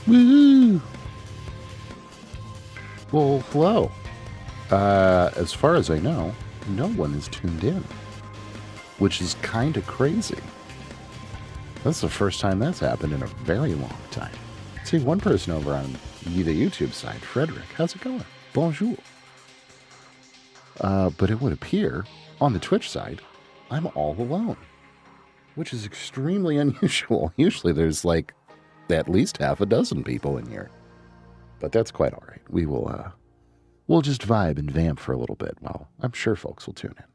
Woo! Well, hello. As far as I know, no one is tuned in, which is kind of crazy. That's the first time that's happened in a very long time. See, one person over on the YouTube side, Frederick, how's it going? Bonjour. But it would appear on the Twitch side, I'm all alone, which is extremely unusual. Usually there's like at least half a dozen people in here. But that's quite all right. We'll just vibe and vamp for a little bit. Well, I'm sure folks will tune in.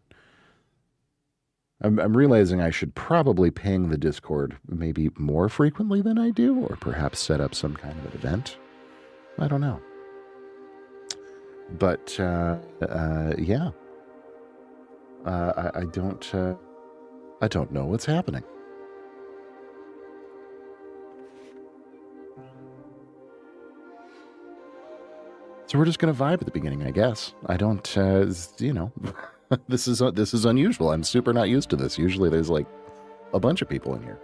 I'm realizing I should probably ping the Discord maybe more frequently than I do, or perhaps set up some kind of an event. I don't know. But yeah, I don't know what's happening. So we're just going to vibe at the beginning, I guess. I don't, this is unusual. I'm super not used to this. Usually there's like a bunch of people in here.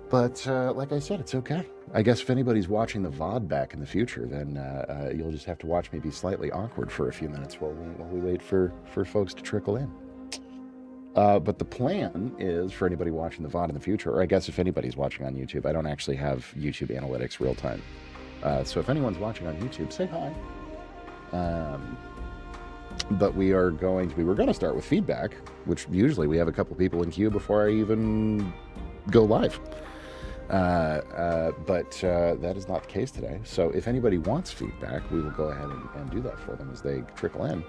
But like I said, it's okay. I guess if anybody's watching the VOD back in the future, then you'll just have to watch me be slightly awkward for a few minutes while we wait for folks to trickle in. But the plan is for anybody watching the VOD in the future, or I guess if anybody's watching on YouTube, I don't actually have YouTube analytics real time. So if anyone's watching on YouTube, say hi. But we were going to start with feedback, which usually we have a couple people in queue before I even go live. But that is not the case today. So if anybody wants feedback, we will go ahead and do that for them as they trickle in.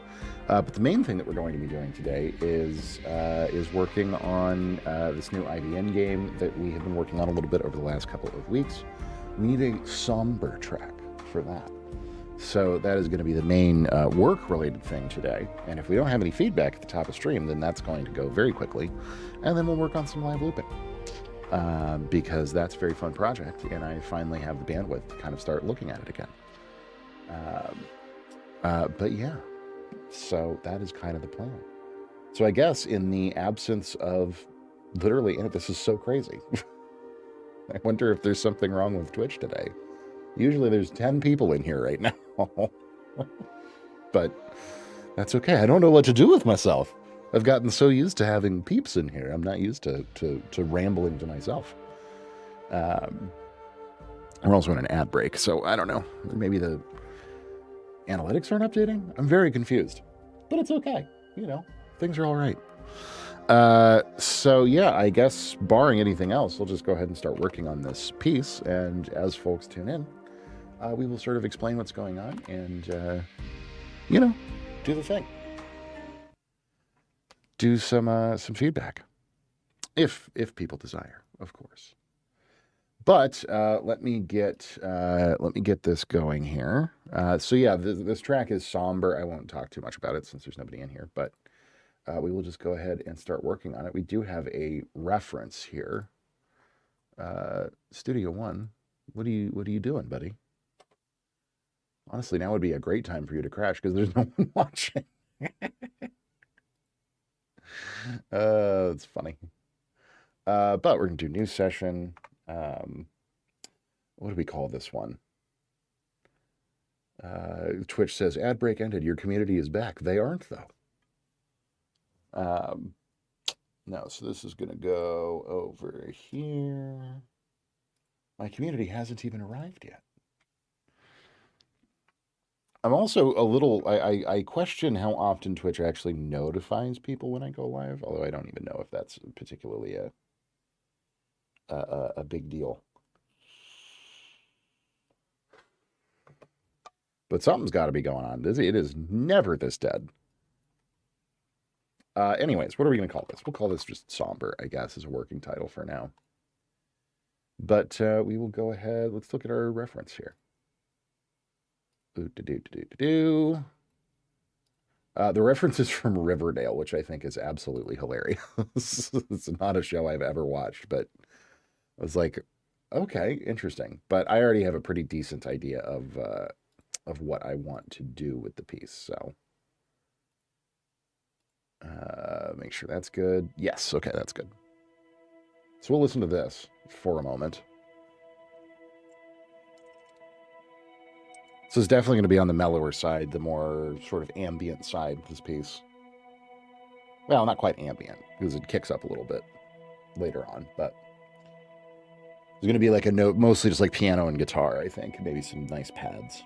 But the main thing that we're going to be doing today is working on this new IBN game that we have been working on a little bit over the last couple of weeks. We need a somber track for that. So that is going to be the main work-related thing today. And if we don't have any feedback at the top of stream, then that's going to go very quickly. And then we'll work on some live looping. Because that's a very fun project, and I finally have the bandwidth to kind of start looking at it again. But yeah, so that is kind of the plan. So I guess in the absence of literally, and this is so crazy. I wonder if there's something wrong with Twitch today. Usually there's 10 people in here right now. But that's okay. I don't know what to do with myself. I've gotten so used to having peeps in here. I'm not used to rambling to myself. We're also in an ad break, so I don't know. Maybe the analytics aren't updating? I'm very confused. But it's okay. You know, things are all right. So yeah, I guess barring anything else, we'll just go ahead and start working on this piece. And as folks tune in, we will sort of explain what's going on and, do the thing. Do some feedback, if people desire, of course. But let me get this going here. So yeah, this track is somber. I won't talk too much about it since there's nobody in here, but we will just go ahead and start working on it. We do have a reference here. Studio One, what are you doing, buddy? Honestly, now would be a great time for you to crash because there's no one watching. It's funny. But we're going to do new session. What do we call this one? Twitch says, ad break ended. Your community is back. They aren't, though. No, so this is going to go over here. My community hasn't even arrived yet. I'm also a little, I question how often Twitch actually notifies people when I go live, although I don't even know if that's particularly a big deal. But something's got to be going on. It is never this dead. Anyways, what are we going to call this? We'll call this just Somber, I guess, as a working title for now. But we will go ahead. Let's look at our reference here. The reference is from Riverdale, which I think is absolutely hilarious. It's not a show I've ever watched, but I was like, okay, interesting. But I already have a pretty decent idea of what I want to do with the piece. So make sure that's good. Yes, okay, that's good. So we'll listen to this for a moment. So it's definitely going to be on the mellower side, the more sort of ambient side of this piece. Well, not quite ambient, because it kicks up a little bit later on, but there's going to be like a note, mostly just like piano and guitar, I think. Maybe some nice pads.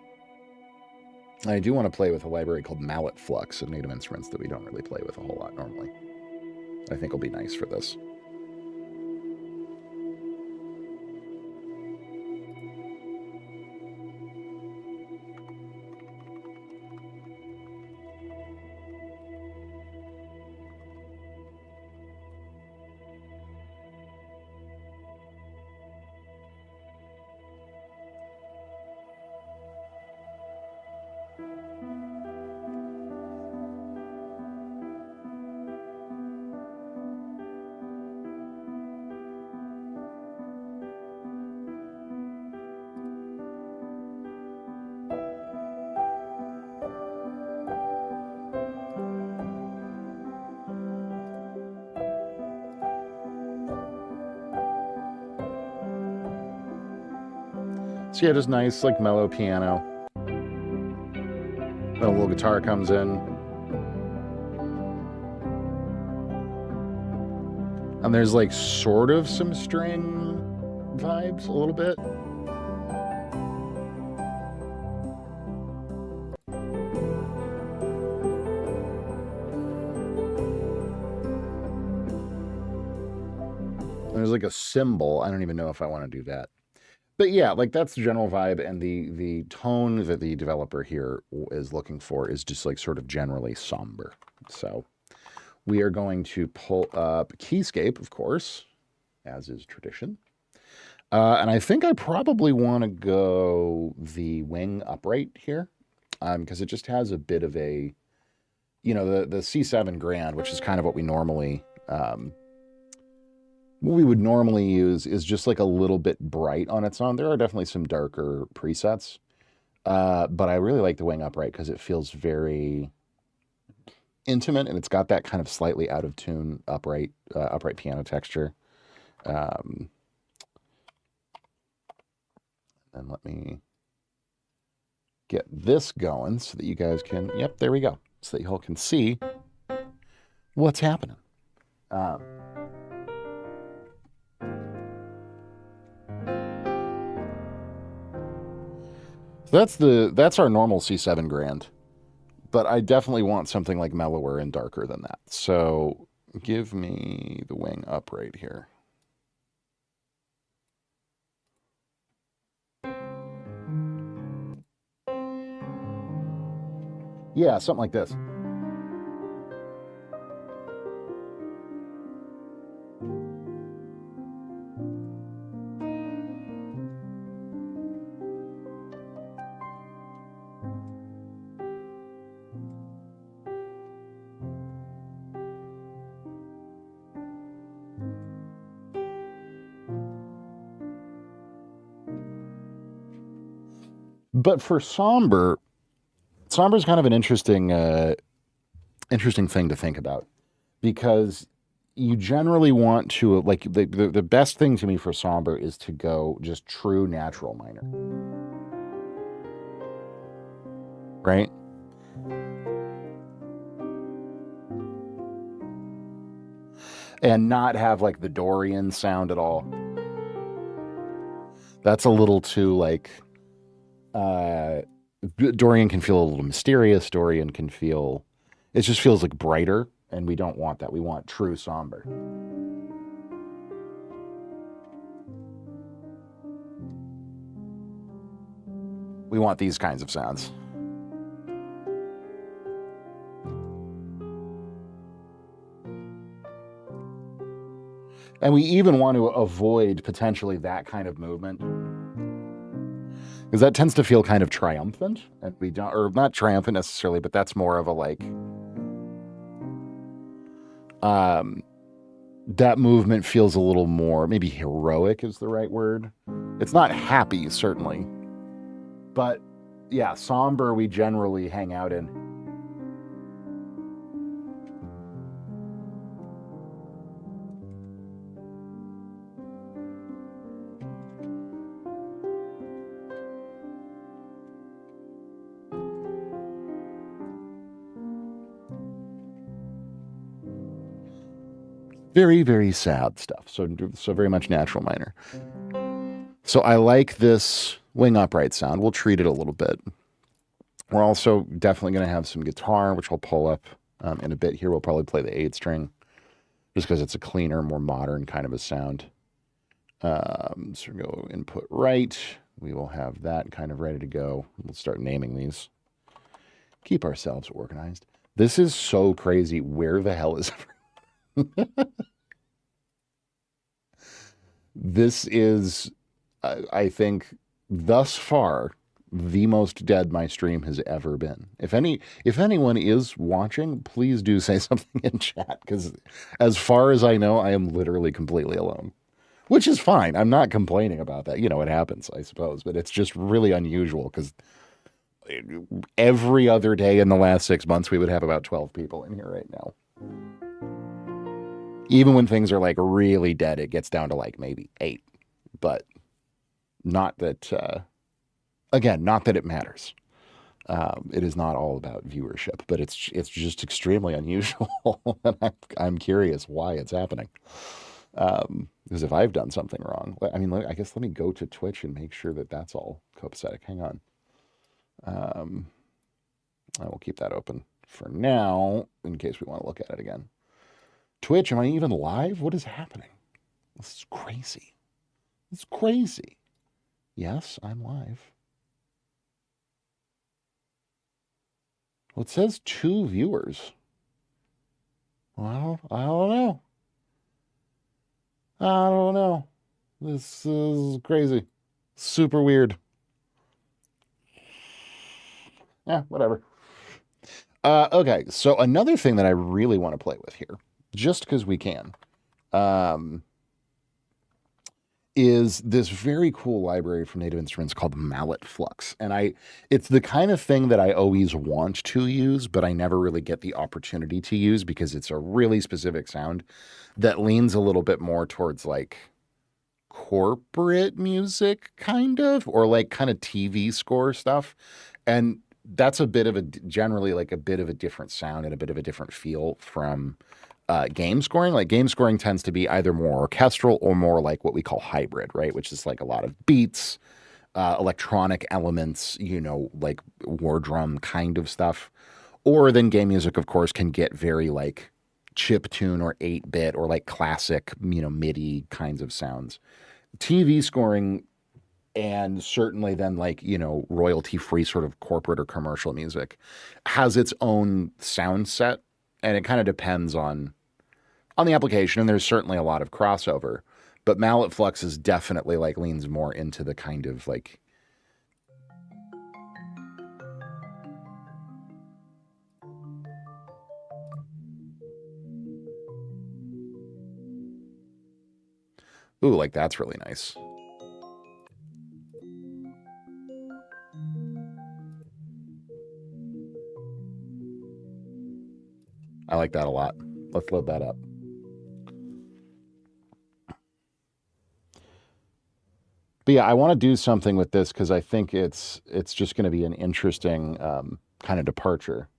I do want to play with a library called Mallet Flux of Native instruments that we don't really play with a whole lot normally. I think will be nice for this. So yeah, just nice, like mellow piano. Then a little guitar comes in. And there's like sort of some string vibes a little bit. There's like a cymbal. I don't even know if I want to do that. But yeah, like that's the general vibe, and the tone that the developer here is looking for is just like sort of generally somber. So we are going to pull up Keyscape, of course, as is tradition. And I think I probably want to go the wing upright here, because it just has a bit of a, the C7 Grand, which is kind of what we normally what we would normally use is just like a little bit bright on its own. There are definitely some darker presets, but I really like the wing upright because it feels very intimate, and it's got that kind of slightly out of tune upright piano texture. And let me get this going so that you guys can, yep, there we go. So that you all can see what's happening. That's our normal C7 Grand, but I definitely want something like mellower and darker than that. So give me the wing upright here. Yeah, something like this. But for somber is kind of an interesting thing to think about, because you generally want to, like, the best thing to me for somber is to go just true natural minor, right? And not have like the Dorian sound at all. That's a little too like Dorian can feel a little mysterious. Dorian can feel, it just feels like brighter, and we don't want that. We want true somber. We want these kinds of sounds. And we even want to avoid potentially that kind of movement, because that tends to feel kind of triumphant, and we don't, or not triumphant necessarily, but that's more of a like, that movement feels a little more, maybe heroic is the right word. It's not happy, certainly, but yeah, somber we generally hang out in. Very, very sad stuff. So very much natural minor. So I like this wing upright sound. We'll treat it a little bit. We're also definitely going to have some guitar, which I'll pull up in a bit here. We'll probably play the 8 string just because it's a cleaner, more modern kind of a sound. So we go input right. We will have that kind of ready to go. We'll start naming these. Keep ourselves organized. This is so crazy. Where the hell is... This is, I think, thus far, the most dead my stream has ever been. If anyone is watching, please do say something in chat, because as far as I know, I am literally completely alone. Which is fine. I'm not complaining about that. You know, it happens, I suppose. But it's just really unusual because every other day in the last 6 months, we would have about 12 people in here right now. Even when things are like really dead, it gets down to like maybe 8. But not that, again, not that it matters. It is not all about viewership, but it's just extremely unusual. And I'm curious why it's happening. Because if I've done something wrong, I mean, I guess let me go to Twitch and make sure that that's all copacetic. Hang on. I will keep that open for now in case we want to look at it again. Twitch, am I even live? What is happening? This is crazy. It's crazy. Yes, I'm live. Well, it says 2 viewers. Well, I don't know. I don't know. This is crazy. Super weird. Yeah, whatever. Okay, so another thing that I really want to play with here, just because we can, is this very cool library from Native Instruments called Mallet Flux. And it's the kind of thing that I always want to use, but I never really get the opportunity to use because it's a really specific sound that leans a little bit more towards like corporate music kind of, or like kind of TV score stuff. And that's generally like a bit of a different sound and a bit of a different feel from game scoring. Like game scoring tends to be either more orchestral or more like what we call hybrid, right? Which is like a lot of beats, electronic elements, like war drum kind of stuff. Or then game music, of course, can get very like chip tune or 8-bit or like classic, MIDI kinds of sounds. TV scoring, and certainly then like, royalty-free sort of corporate or commercial music, has its own sound set, and it kind of depends on the application, and there's certainly a lot of crossover. But Mallet Flux is definitely like leans more into the kind of like ooh, like that's really nice. I like that a lot. Let's load that up. But yeah, I want to do something with this because I think it's just going to be an interesting kind of departure.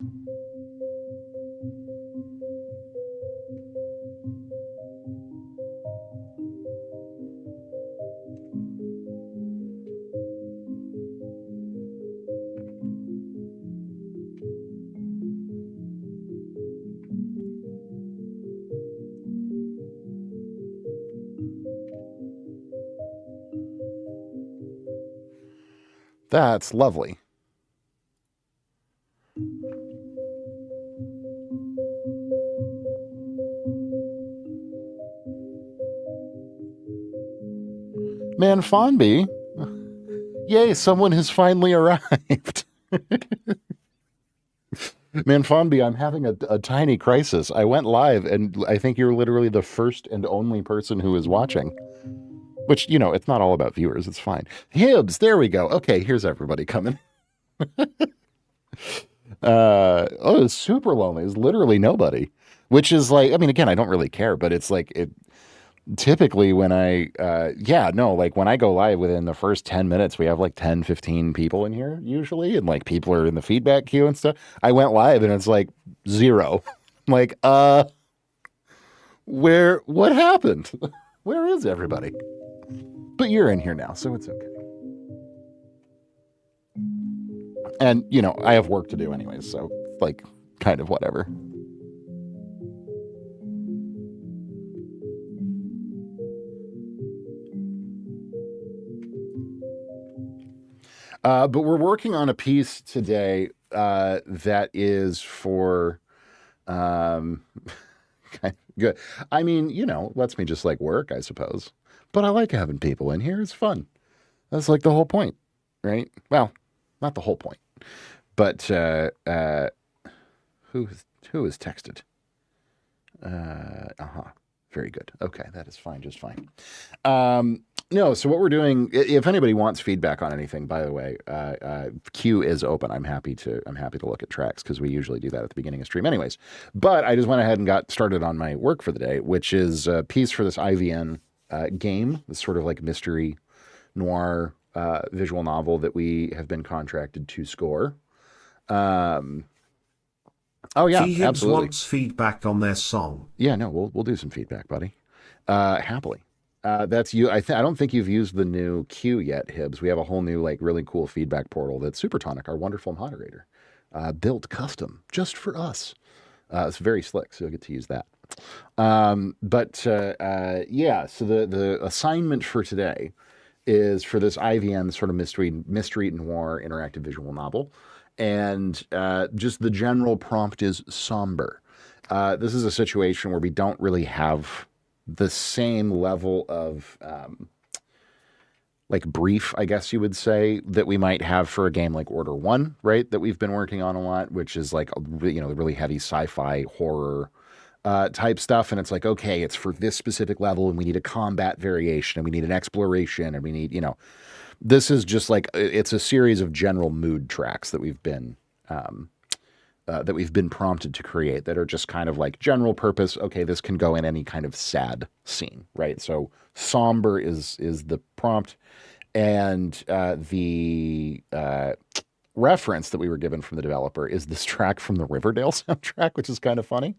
That's lovely. Man, Fonby. Yay, someone has finally arrived. Man, Fonby, I'm having a tiny crisis. I went live, and I think you're literally the first and only person who is watching. Which, it's not all about viewers. It's fine. Hibbs, there we go. Okay, here's everybody coming. It's super lonely. It's literally nobody. Which is like, I mean, again, I don't really care, but it's like, typically when like when I go live within the first 10 minutes, we have like 10, 15 people in here usually. And like people are in the feedback queue and stuff. I went live and it's like 0. I'm like, What happened? Where is everybody? But you're in here now, so it's okay. And, I have work to do anyways, so, kind of whatever. But we're working on a piece today that is for good. I mean, lets me just work, I suppose. But I like having people in here. It's fun. That's the whole point, right? Well, not the whole point. But who has texted? Very good. Okay, that is fine, just fine. No, so what we're doing, if anybody wants feedback on anything, by the way, queue is open. I'm happy to look at tracks because we usually do that at the beginning of stream anyways. But I just went ahead and got started on my work for the day, which is a piece for this IVN game, this sort of mystery noir visual novel that we have been contracted to score. Oh yeah, T-Hibbs absolutely. wants feedback on their song. Yeah, no, we'll do some feedback, buddy. Happily. That's you. I don't think you've used the new queue yet, Hibbs. We have a whole new really cool feedback portal that Supertonic, our wonderful moderator, built custom just for us. It's very slick, so you'll get to use that. Yeah. So the assignment for today is for this IVN sort of mystery noir interactive visual novel. And just the general prompt is somber. This is a situation where we don't really have the same level of brief, I guess you would say, that we might have for a game like Order 1, right? That we've been working on a lot, which is the really heavy sci-fi horror type stuff. And it's okay, it's for this specific level and we need a combat variation and we need an exploration and we need, this is just it's a series of general mood tracks that we've been prompted to create that are just kind of general purpose. Okay, this can go in any kind of sad scene, right? So somber is the prompt, and the reference that we were given from the developer is this track from the Riverdale soundtrack, which is kind of funny.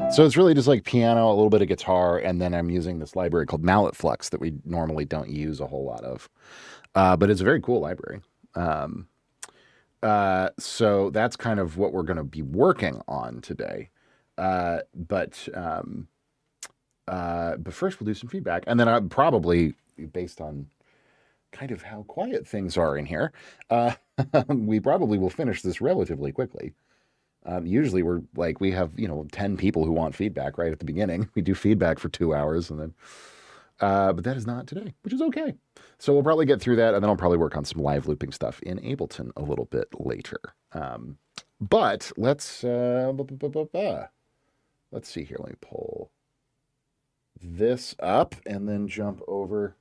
So it's really just piano, a little bit of guitar, and then I'm using this library called Mallet Flux that we normally don't use a whole lot of. But it's a very cool library. So that's kind of what we're going to be working on today. But first we'll do some feedback. And then I'll probably, based on kind of how quiet things are in here, we probably will finish this relatively quickly. Usually we have, 10 people who want feedback right at the beginning. We do feedback for 2 hours and then, but that is not today, which is okay. So we'll probably get through that and then I'll probably work on some live looping stuff in Ableton a little bit later. But let's see here. Let me pull this up and then jump over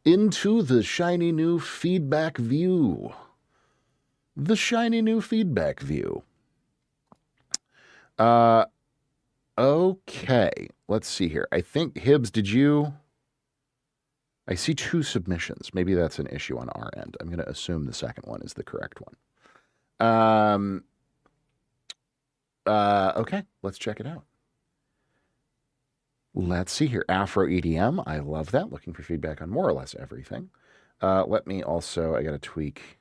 into the shiny new feedback view. The shiny new feedback view. Okay, let's see here. I think, Hibbs, I see 2 submissions. Maybe that's an issue on our end. I'm going to assume the second one is the correct one. Okay, let's check it out. Let's see here. Afro EDM, I love that. Looking for feedback on more or less everything. Let me also, I got to tweak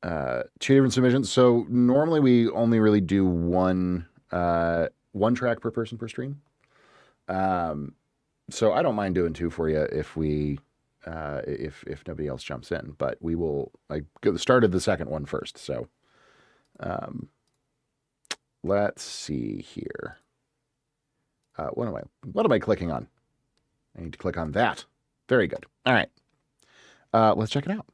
2 different submissions. So normally we only really do one track per person per stream. So I don't mind doing 2 for you if nobody else jumps in, but we will started the second one first. So let's see here. What am I clicking on? I need to click on that. Very good. All right. Let's check it out.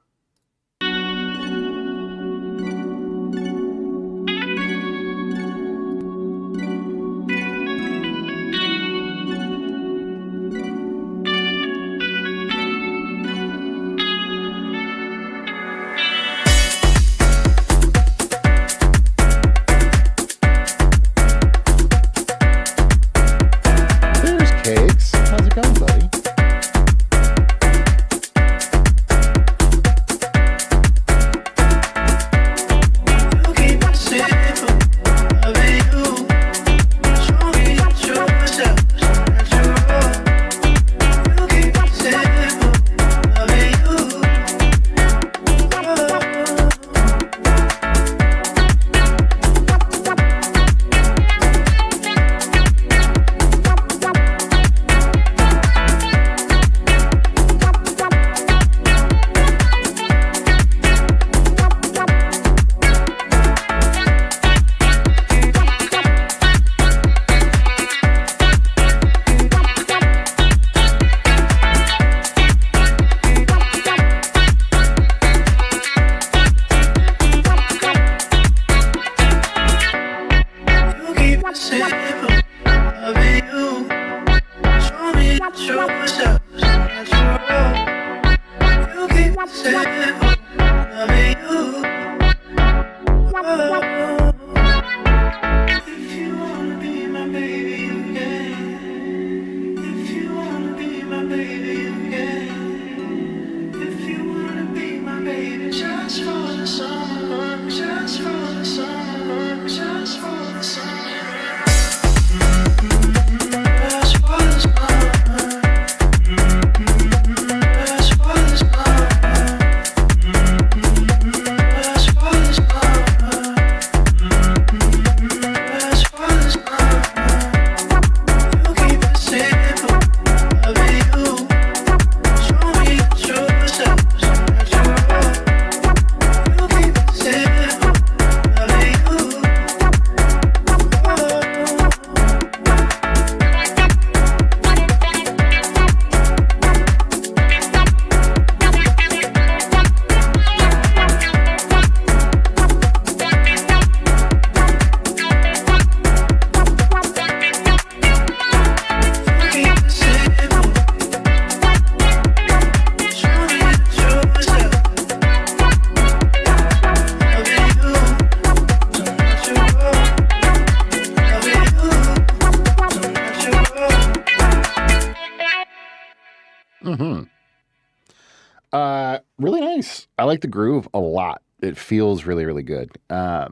Really nice. I like the groove a lot. It feels really, really good. I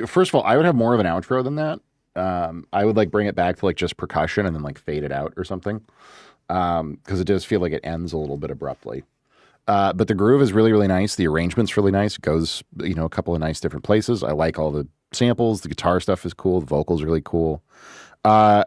First of all, I would have more of an outro than that. I would like bring it back to like just percussion and then like fade it out or something. Because it does feel like it ends a little bit abruptly. But the groove is really, really nice. The arrangement's really nice. It goes, a couple of nice different places. I like all the samples. The guitar stuff is cool. The vocals really cool. Uh,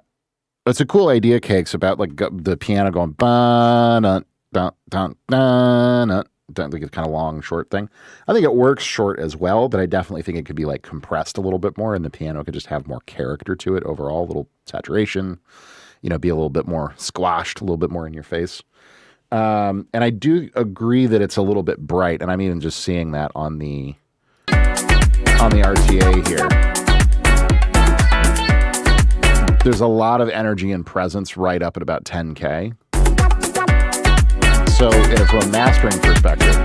it's a cool idea, Cakes, about like the piano going ba dun dun dun dun dun. Like it's kind of long, short thing. I think it works short as well, but I definitely think it could be like compressed a little bit more, and the piano could just have more character to it overall, a little saturation, be a little bit more squashed, a little bit more in your face. And I do agree that it's a little bit bright, and I'm even just seeing that on the RTA here. There's a lot of energy and presence right up at about 10K. So, from a mastering perspective,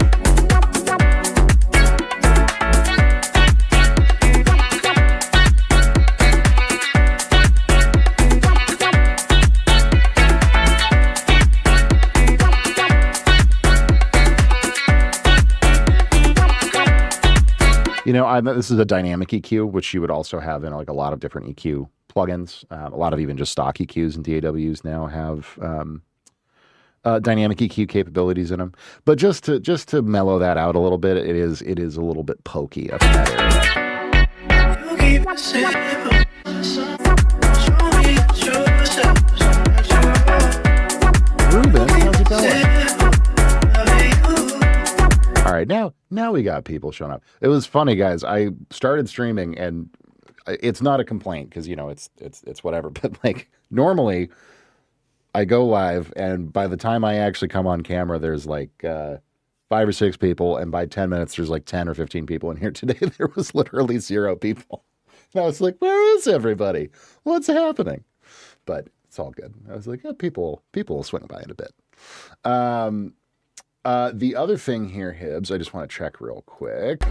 this is a dynamic EQ, which you would also have in like a lot of different EQ plugins. A lot of even just stock EQs and DAWs now have dynamic EQ capabilities in them. But just to mellow that out a little bit, it is a little bit pokey up in that area. Ruben, how's it going? All right, now we got people showing up. It was funny, guys. I started streaming, and it's not a complaint because it's whatever. But like normally, I go live, and by the time I actually come on camera, there's like 5 or 6 people, and by 10 minutes, there's like 10 or 15 people in here. Today, there was literally 0 people. And I was like, where is everybody? What's happening? But it's all good. I was like, people will swing by in a bit. The other thing here, Hibbs, I just want to check real quick.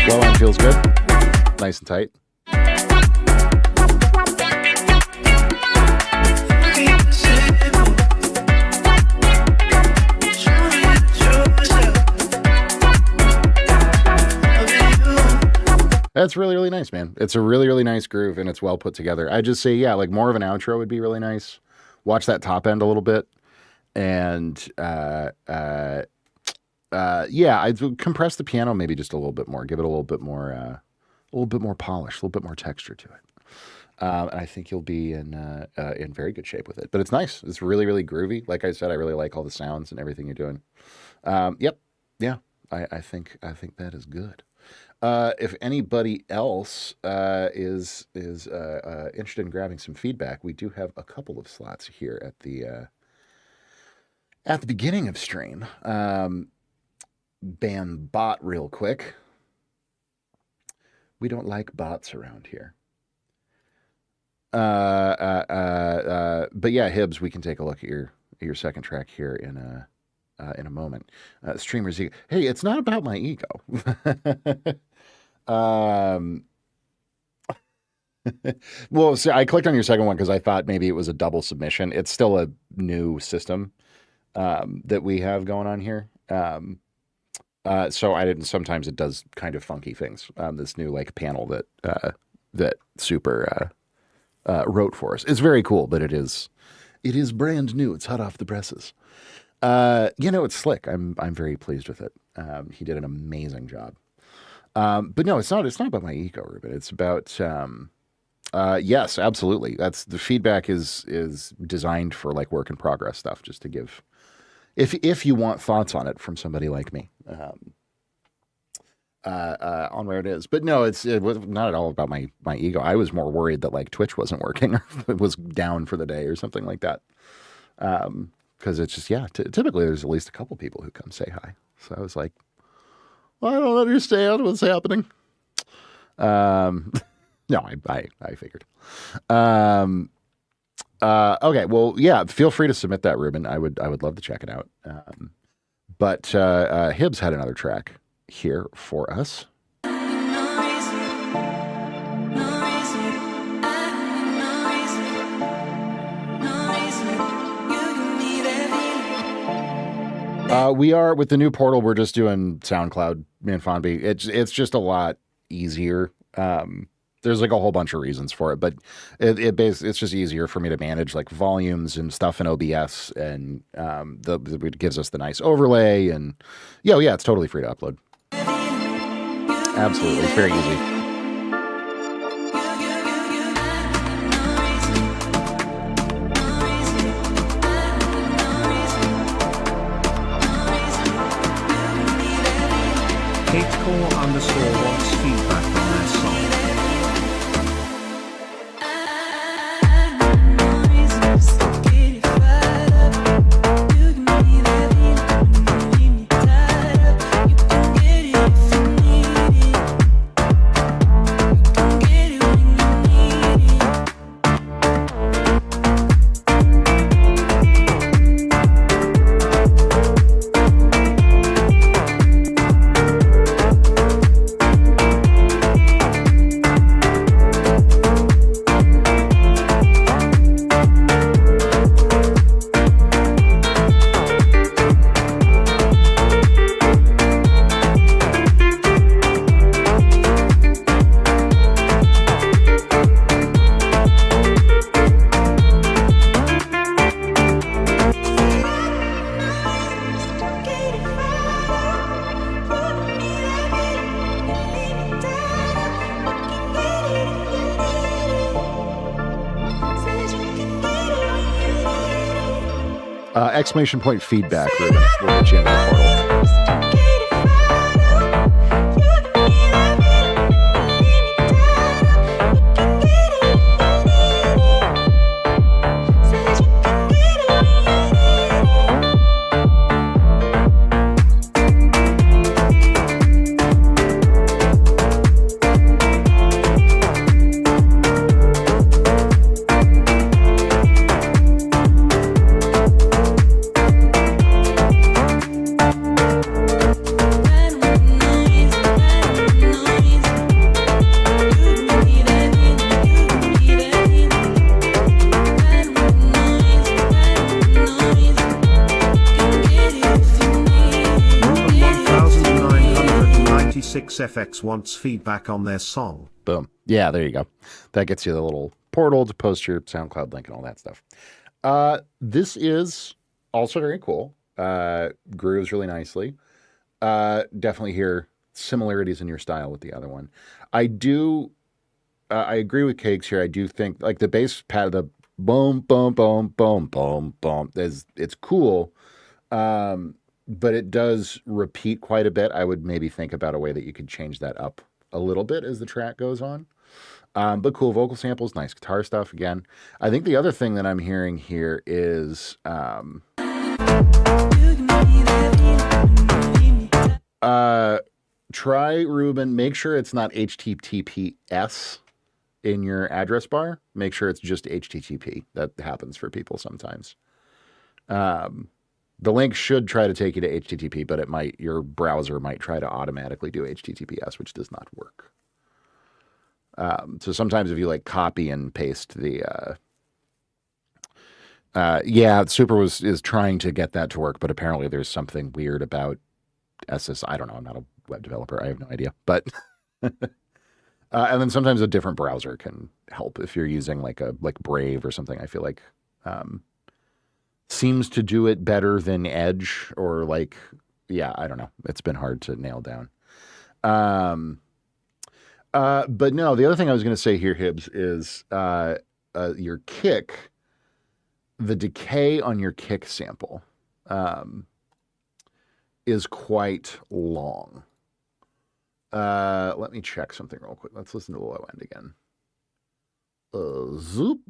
Low line feels good. Nice and tight. That's really, really nice, man. It's a really, really nice groove, and it's well put together. I just say, yeah, like more of an outro would be really nice. Watch that top end a little bit, and yeah, I'd compress the piano maybe just a little bit more. Give it a little bit more polish, a little bit more texture to it. And I think you'll be in very good shape with it. But it's nice. It's really, really groovy. Like I said, I really like all the sounds and everything you're doing. Yep, yeah, I think that is good. If anybody else is interested in grabbing some feedback, we do have a couple of slots here at the beginning of stream. Ban bot real quick. We don't like bots around here. But yeah, Hibbs, we can take a look at your second track here in a moment. Streamer's ego. Hey, it's not about my ego. Well, so I clicked on your second one because I thought maybe it was a double submission. It's still a new system that we have going on here. So I didn't. Sometimes it does kind of funky things. This new like panel that Super wrote for us. It's very cool, but it is brand new. It's hot off the presses. It's slick. I'm very pleased with it. He did an amazing job. But no, it's not about my ego, Ruben. It's about yes, absolutely. That's the feedback is designed for like work in progress stuff, just to give if you want thoughts on it from somebody like me. On where it is. But no, it was not at all about my ego. I was more worried that like Twitch wasn't working or it was down for the day or something like that. Because it's just, yeah, typically there's at least a couple people who come say hi. So I was like, well, I don't understand what's happening. No, I figured. Okay, well, yeah, feel free to submit that, Ruben. I would love to check it out. But Hibbs had another track here for us. We are with the new portal. We're just doing SoundCloud Manfonby. It's just a lot easier. There's like a whole bunch of reasons for it, but it's just easier for me to manage like volumes and stuff in OBS, and it gives us the nice overlay, and yeah, it's totally free to upload. Absolutely, it's very easy. Katecore_wants feedback on their song. Exclamation point feedback, Ruben. We'll get you into the portal. FX wants feedback on their song. Boom. Yeah, there you go. That gets you the little portal to post your SoundCloud link and all that stuff. This is also very cool. Grooves really nicely. Definitely hear similarities in your style with the other one. I agree with Cakes here. I do think like the bass pad, the boom, boom, boom, boom, boom, boom, it's cool. But it does repeat quite a bit. I would maybe think about a way that you could change that up a little bit as the track goes on. But cool vocal samples, nice guitar stuff again. I think the other thing that I'm hearing here is try, Ruben, make sure it's not HTTPS in your address bar. Make sure it's just HTTP. That happens for people sometimes. The link should try to take you to HTTP, but your browser might try to automatically do HTTPS, which does not work. So sometimes if you like copy and paste the, Super is trying to get that to work, but apparently there's something weird about SS. I don't know. I'm not a web developer. I have no idea, but, and then sometimes a different browser can help if you're using like Brave or something. I feel like, seems to do it better than Edge or I don't know. It's been hard to nail down. But no, the other thing I was going to say here, Hibbs, is your kick, the decay on your kick sample is quite long. Let me check something real quick. Let's listen to the low end again. Zoop.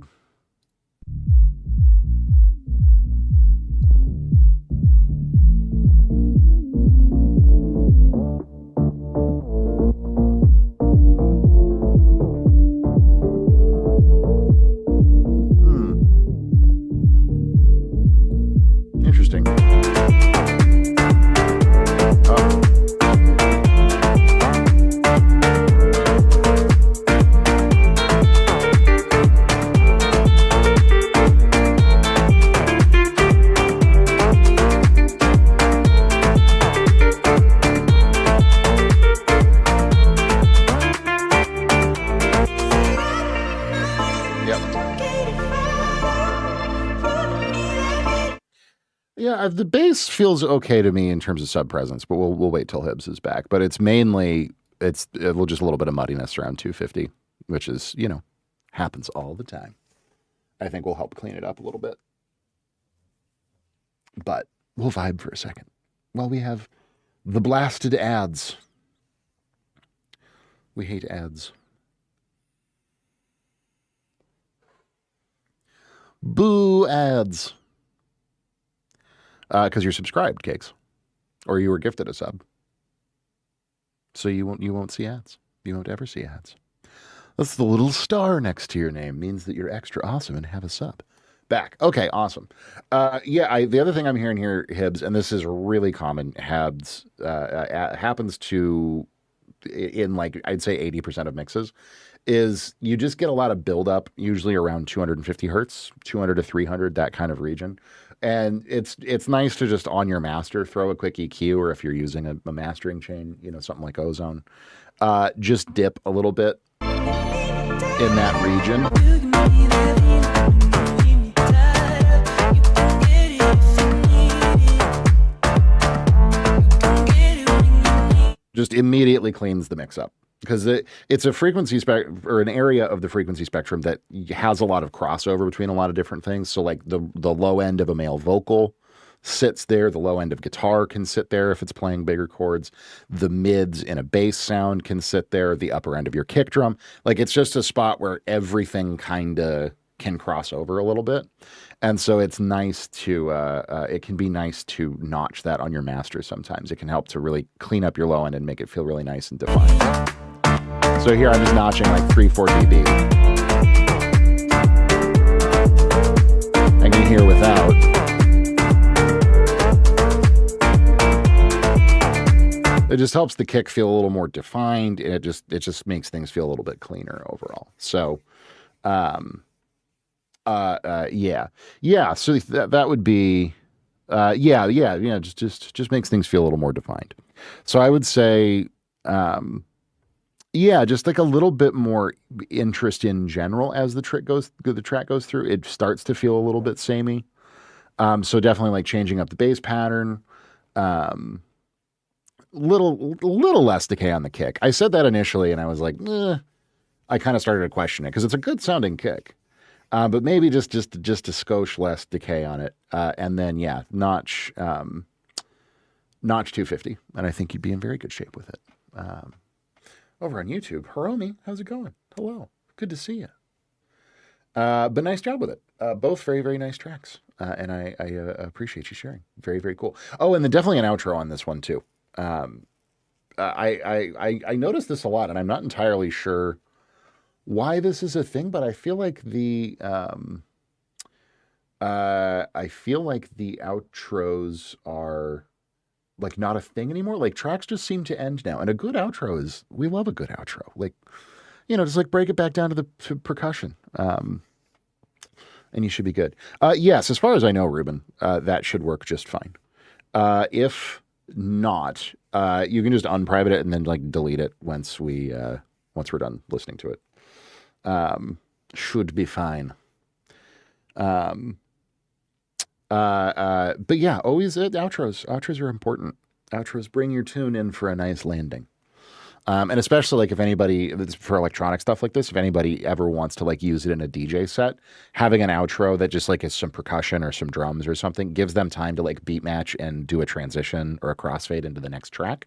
Interesting. Yeah, the bass feels okay to me in terms of sub presence, but we'll wait till Hibbs is back. But it's mainly just a little bit of muddiness around 250, which is happens all the time. I think will help clean it up a little bit. But we'll vibe for a second while we have the blasted ads. We hate ads. Boo ads. Because you're subscribed, Cakes, or you were gifted a sub, so you won't see ads. You won't ever see ads. That's the little star next to your name means that you're extra awesome and have a sub. Back. Okay, awesome. The other thing I'm hearing here, Hibbs, and this is really common, happens to in like I'd say 80% of mixes, is you just get a lot of buildup, usually around 250 hertz, 200 to 300, that kind of region. And it's nice to just on your master throw a quick EQ, or if you're using a mastering chain, something like Ozone, just dip a little bit in that region. Just immediately cleans the mix up, because it's a frequency or an area of the frequency spectrum that has a lot of crossover between a lot of different things. So like the low end of a male vocal sits there. The low end of guitar can sit there if it's playing bigger chords. The mids in a bass sound can sit there. The upper end of your kick drum. Like it's just a spot where everything kind of can cross over a little bit. And so it's nice to, it can be nice to notch that on your master sometimes. It can help to really clean up your low end and make it feel really nice and defined. So here I'm just notching like 3-4 dB. I can hear without. It just helps the kick feel a little more defined, and it just makes things feel a little bit cleaner overall. So, yeah. So that would be, just makes things feel a little more defined. So I would say, just like a little bit more interest in general as the track goes through. It starts to feel a little bit samey. So definitely like changing up the bass pattern. Little less decay on the kick. I said that initially, and I was like, I kind of started to question it because it's a good sounding kick. But maybe just a skosh less decay on it, and then notch 250, and I think you'd be in very good shape with it. Over on YouTube, Hiromi, how's it going? Hello, good to see you. But nice job with it. Both very, very nice tracks, and I appreciate you sharing. Very, very cool. Oh, and then definitely an outro on this one too. I noticed this a lot, and I'm not entirely sure why this is a thing, but I feel like the outros are like not a thing anymore. Like tracks just seem to end now, and a good outro is, we love a good outro. Like, just like break it back down to the percussion, and you should be good. Yes, as far as I know, Ruben, that should work just fine. If not, you can just unprivate it and then like delete it once we're done listening to it. Should be fine. But yeah, always outros are important. Outros bring your tune in for a nice landing. And especially like if anybody, for electronic stuff like this, if anybody ever wants to like use it in a DJ set, having an outro that just like is some percussion or some drums or something gives them time to like beat match and do a transition or a crossfade into the next track.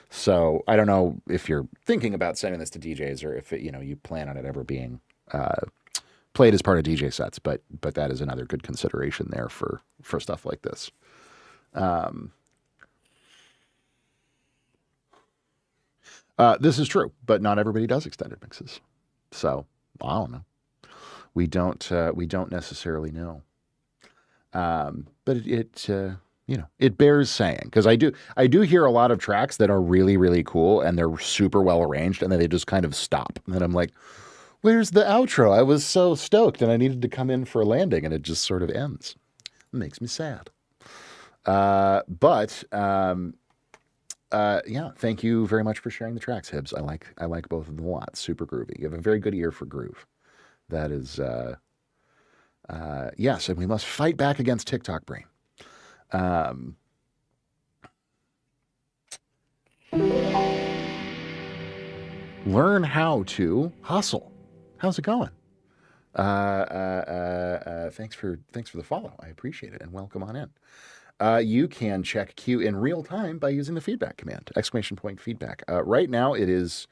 So I don't know if you're thinking about sending this to DJs or if you plan on it ever being played as part of DJ sets, but that is another good consideration there for stuff like this. This is true, but not everybody does extended mixes. So I don't know. We don't necessarily know. But it bears saying, because I do hear a lot of tracks that are really, really cool and they're super well arranged, and then they just kind of stop. And then I'm like, where's the outro? I was so stoked and I needed to come in for a landing, and it just sort of ends. It makes me sad. Thank you very much for sharing the tracks, Hibbs. I like both of them a lot. Super groovy. You have a very good ear for groove. That is, yes, and we must fight back against TikTok brain. Um, learn how to hustle. How's it going? Thanks for the follow. I appreciate it, and welcome on in. You can check Q in real time by using the feedback command, !feedback. Right now it is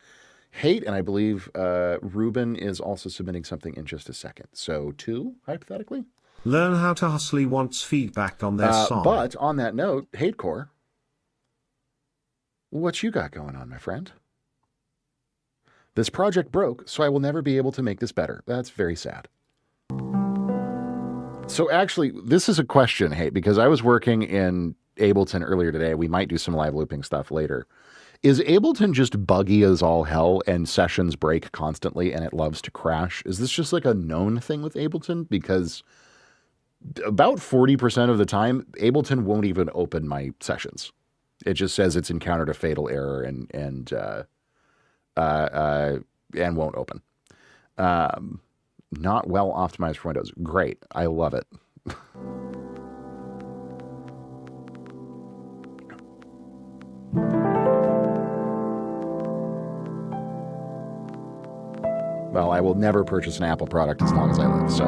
Hate, and I believe Ruben is also submitting something in just a second. So 2, hypothetically. Learn how to hustle wants feedback on their song. But on that note, Hatecore, what you got going on, my friend? This project broke, so I will never be able to make this better. That's very sad. So actually, this is a question, Hate, because I was working in Ableton earlier today. We might do some live looping stuff later. Is Ableton just buggy as all hell and sessions break constantly and it loves to crash? Is this just like a known thing with Ableton? Because about 40% of the time, Ableton won't even open my sessions. It just says it's encountered a fatal error and won't open. Not well optimized for Windows. Great. I love it. Well, I will never purchase an Apple product as long as I live, so.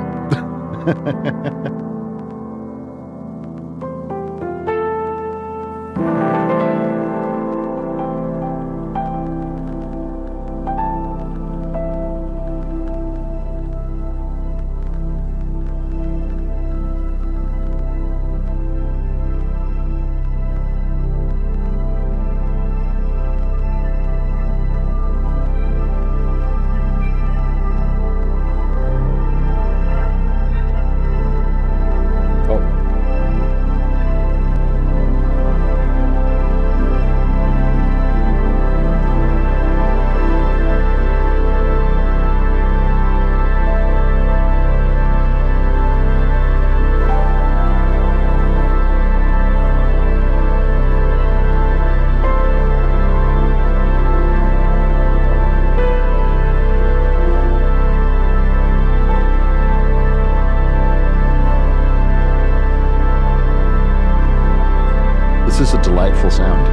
This is a delightful sound.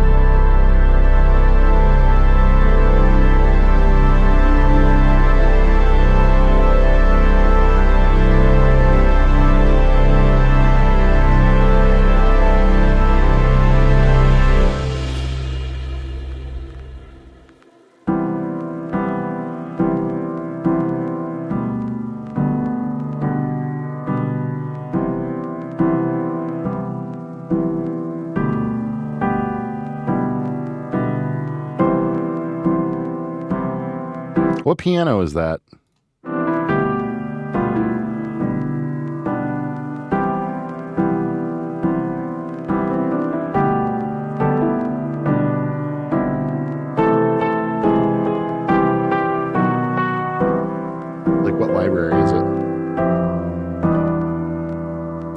What piano is that? Like, what library is it?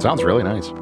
Sounds really nice.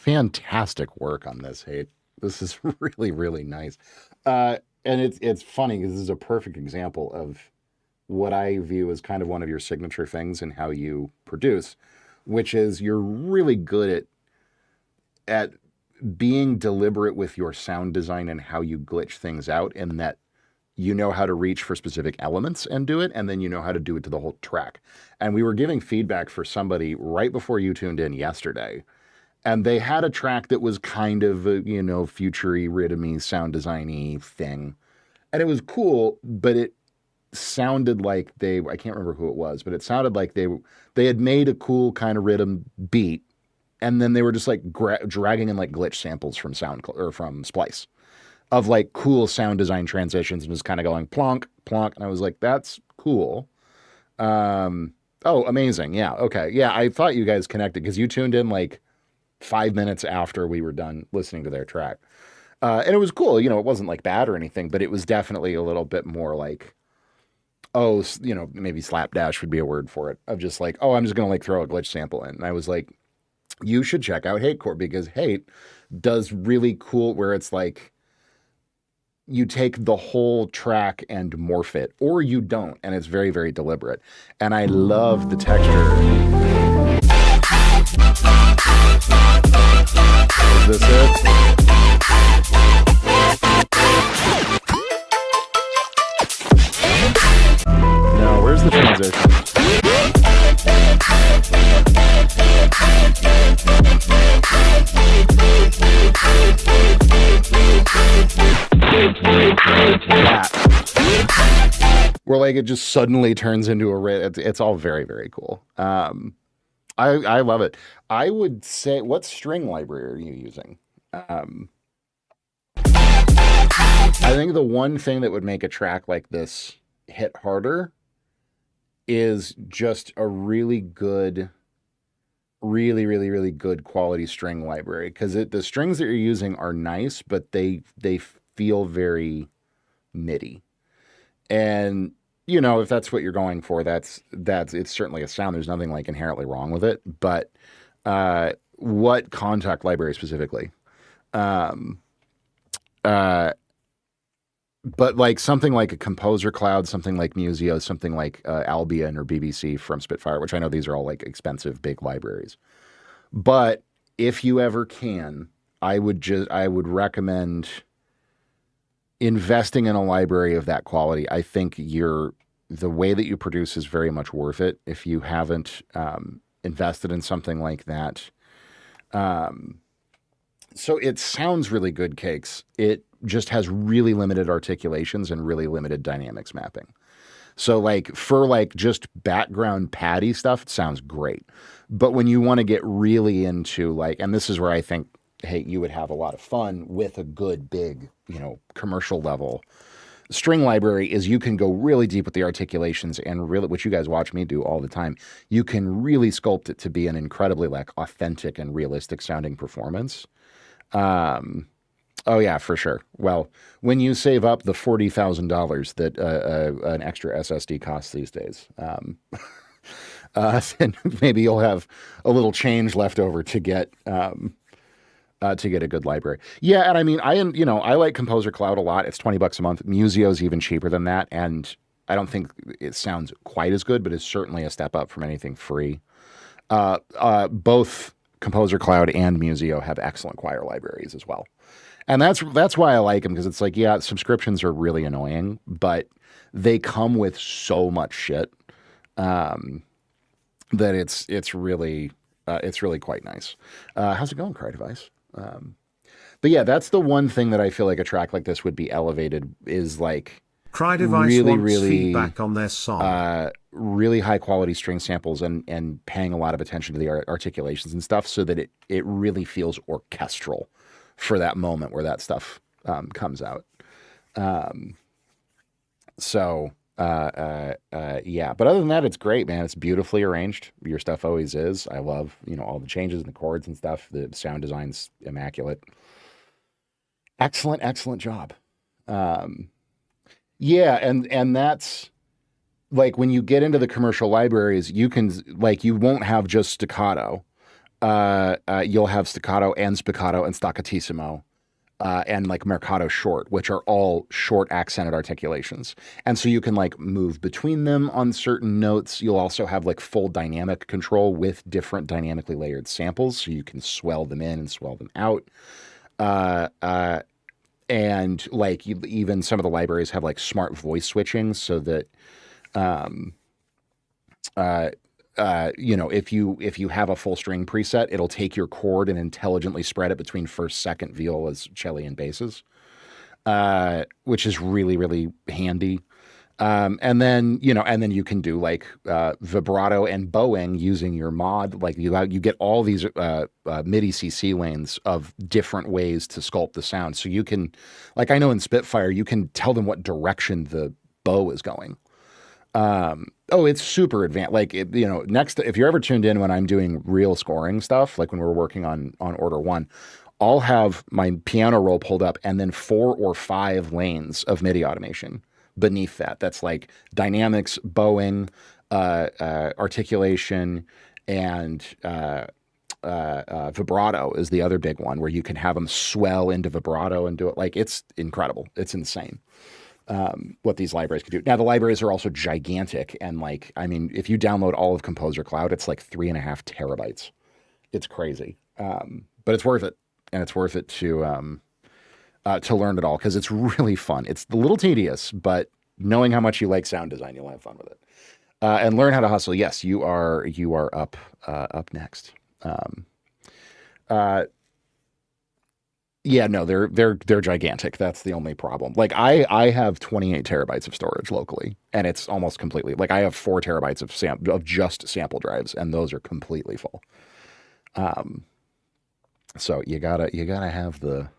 fantastic work on this, Hate. This is really, really nice. And it's funny because this is a perfect example of what I view as kind of one of your signature things in how you produce, which is you're really good at being deliberate with your sound design and how you glitch things out, and that you know how to reach for specific elements and do it, and then you know how to do it to the whole track. And we were giving feedback for somebody right before you tuned in yesterday, and they had a track that was kind of a, future-y, rhythm-y, sound design-y thing. And it was cool, but it sounded like I can't remember who it was, but it sounded like they had made a cool kind of rhythm beat, and then they were just like dragging in like glitch samples from or from Splice of like cool sound design transitions and just kind of going plonk, plonk. And I was like, that's cool. Oh, amazing. Yeah. Okay. Yeah. I thought you guys connected because you tuned in like 5 minutes after we were done listening to their track. And it was cool. It wasn't like bad or anything, but it was definitely a little bit more like, maybe slapdash would be a word for it, of just like, oh, I'm just going to like throw a glitch sample in. And I was like, you should check out Hatecore, because Hate does really cool where it's like you take the whole track and morph it, or you don't, and it's very, very deliberate. And I love the texture. Is this it? No, where's the transition? Where like it just suddenly turns into it's all very, very cool. I love it. I would say, what string library are you using? I think the one thing that would make a track like this hit harder is just a really good, really, really, really good quality string library, because the strings that you're using are nice, but they feel very MIDI. And if that's what you're going for, that's it's certainly a sound. There's nothing like inherently wrong with it. But what Kontakt library specifically? But like something like a Composer Cloud, something like Musio, something like Albion or BBC from Spitfire, which I know these are all like expensive, big libraries. But if you ever can, I would recommend investing in a library of that quality. I think the way that you produce is very much worth it if you haven't invested in something like that. So it sounds really good, Cakes. It just has really limited articulations and really limited dynamics mapping. So like for like just background paddy stuff, it sounds great. But when you want to get really into like, and this is where I think, hey, you would have a lot of fun with a good big, commercial level string library, is you can go really deep with the articulations and really, which you guys watch me do all the time, you can really sculpt it to be an incredibly like authentic and realistic sounding performance. Oh yeah, for sure. Well, when you save up the $40,000 that an extra SSD costs these days, then maybe you'll have a little change left over to get a good library. Yeah, and I mean, I like Composer Cloud a lot. It's $20 a month. Musio is even cheaper than that, and I don't think it sounds quite as good, but it's certainly a step up from anything free. Both Composer Cloud and Musio have excellent choir libraries as well. And that's why I like them, because it's like, yeah, subscriptions are really annoying, but they come with so much shit that it's really quite nice. How's it going, Cry Device? But yeah, that's the one thing that I feel like a track like this would be elevated, is like Cry Device wants feedback on their song. Really high quality string samples and paying a lot of attention to the articulations and stuff, so that it really feels orchestral for that moment where that stuff comes out. Yeah, but other than that, it's great, man. It's beautifully arranged. Your stuff always is. I love, all the changes in the chords and stuff. The sound design's immaculate. Excellent job. Yeah, and that's like when you get into the commercial libraries, you won't have just staccato. you'll have staccato and spiccato and staccatissimo. And like mercato short, which are all short accented articulations. And so you can like move between them on certain notes. You'll also have like full dynamic control with different dynamically layered samples. So you can swell them in and swell them out. And like even some of the libraries have like smart voice switching so that, you know, if you have a full string preset, it'll take your chord and intelligently spread it between first, second, violas, cello, and basses, which is really, really handy. And then you can do like vibrato and bowing using your mod. Like you get all these MIDI CC lanes of different ways to sculpt the sound. So you can, like I know in Spitfire, you can tell them what direction the bow is going. It's super advanced. Like, if you're ever tuned in when I'm doing real scoring stuff, like when we're working on Order 1, I'll have my piano roll pulled up and then 4 or 5 lanes of MIDI automation beneath that. That's like dynamics, bowing, articulation, and vibrato is the other big one where you can have them swell into vibrato and do it. Like, it's incredible. It's insane. What these libraries can do. Now, the libraries are also gigantic. And like, I mean, if you download all of Composer Cloud, it's like 3.5 terabytes. It's crazy. But it's worth it. And it's worth it to learn it all because it's really fun. It's a little tedious, but knowing how much you like sound design, you'll have fun with it. And learn how to hustle. Yes, you are up next. Yeah, no, they're gigantic. That's the only problem. Like I have 28 terabytes of storage locally, and it's almost completely like I have 4 terabytes of just sample drives, and those are completely full. So you gotta have the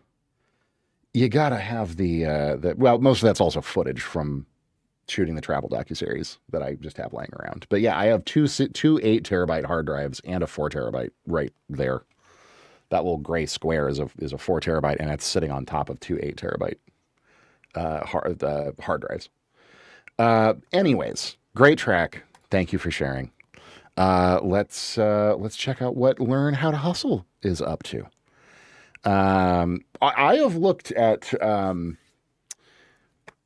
well, most of that's also footage from shooting the travel docuseries that I just have laying around. But yeah, I have two 8 terabyte hard drives and a 4 terabyte right there. That little gray square is a 4 terabyte, and it's sitting on top of 2 8 terabyte hard drives. Anyways, great track. Thank you for sharing. Let's check out what Learn How to Hustle is up to. I have looked at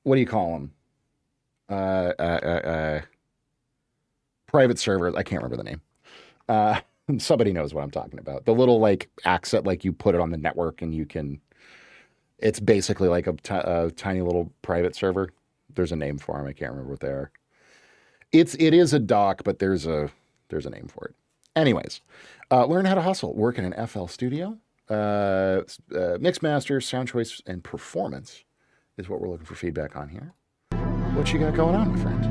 what do you call them? Private servers. I can't remember the name. Somebody knows what I'm talking about. The little like accent, like you put it on the network and you can, it's basically like a tiny little private server. There's a name for them. I can't remember what they are. It is a dock, but there's a name for it. Anyways, Learn How to Hustle. Work in an FL Studio. Mix master, sound choice, and performance is what we're looking for feedback on here. What you got going on, my friend?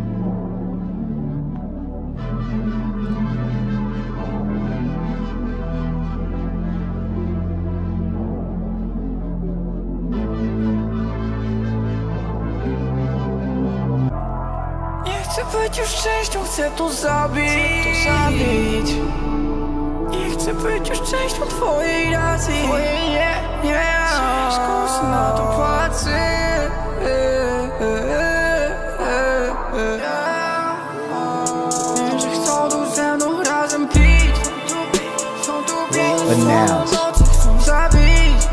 Chcę być już częścią, chcę to zabić. I chcę być już częścią twojej racji. Ciężko na to płacę. Wiem, że chcą tu ze mną razem pić. Chcą tu bić, chcą zabić.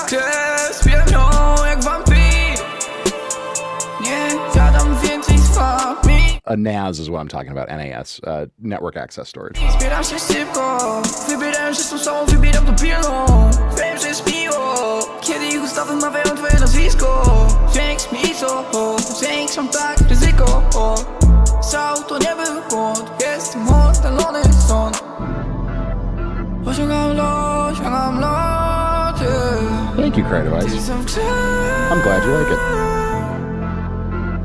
Krew spija mną jak wampir. Nie jadam więcej z wami. A NAS is what I'm talking about. NAS, Network Access Storage. Zbieram się szybko, wybieram się z tą sobą, wybieram to pilną. Wiem, że jest miło, kiedy ich usta wymawiają twoje nazwisko. Zwiększ mi co, zwiększam tak ryzyko. Strzał to nie był błąd, jestem oddalony stąd. Osiągam loty. Thank you, Creativize. I'm glad you like it.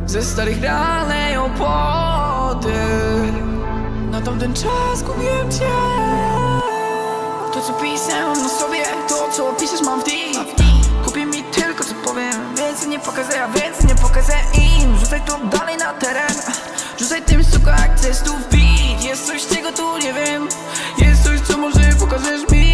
Ze starych ran leją płoty. Na tamten czas gubiłem cię. To co pisałem na sobie, to co piszesz mam w deep. Kupię mi tylko co powiem. Więcej nie pokażę im. Rzucaj to dalej na teren. Rzucaj tym suko jak chcesz tu wbić. Jest coś czego tu nie wiem. Jest coś co może pokażesz mi.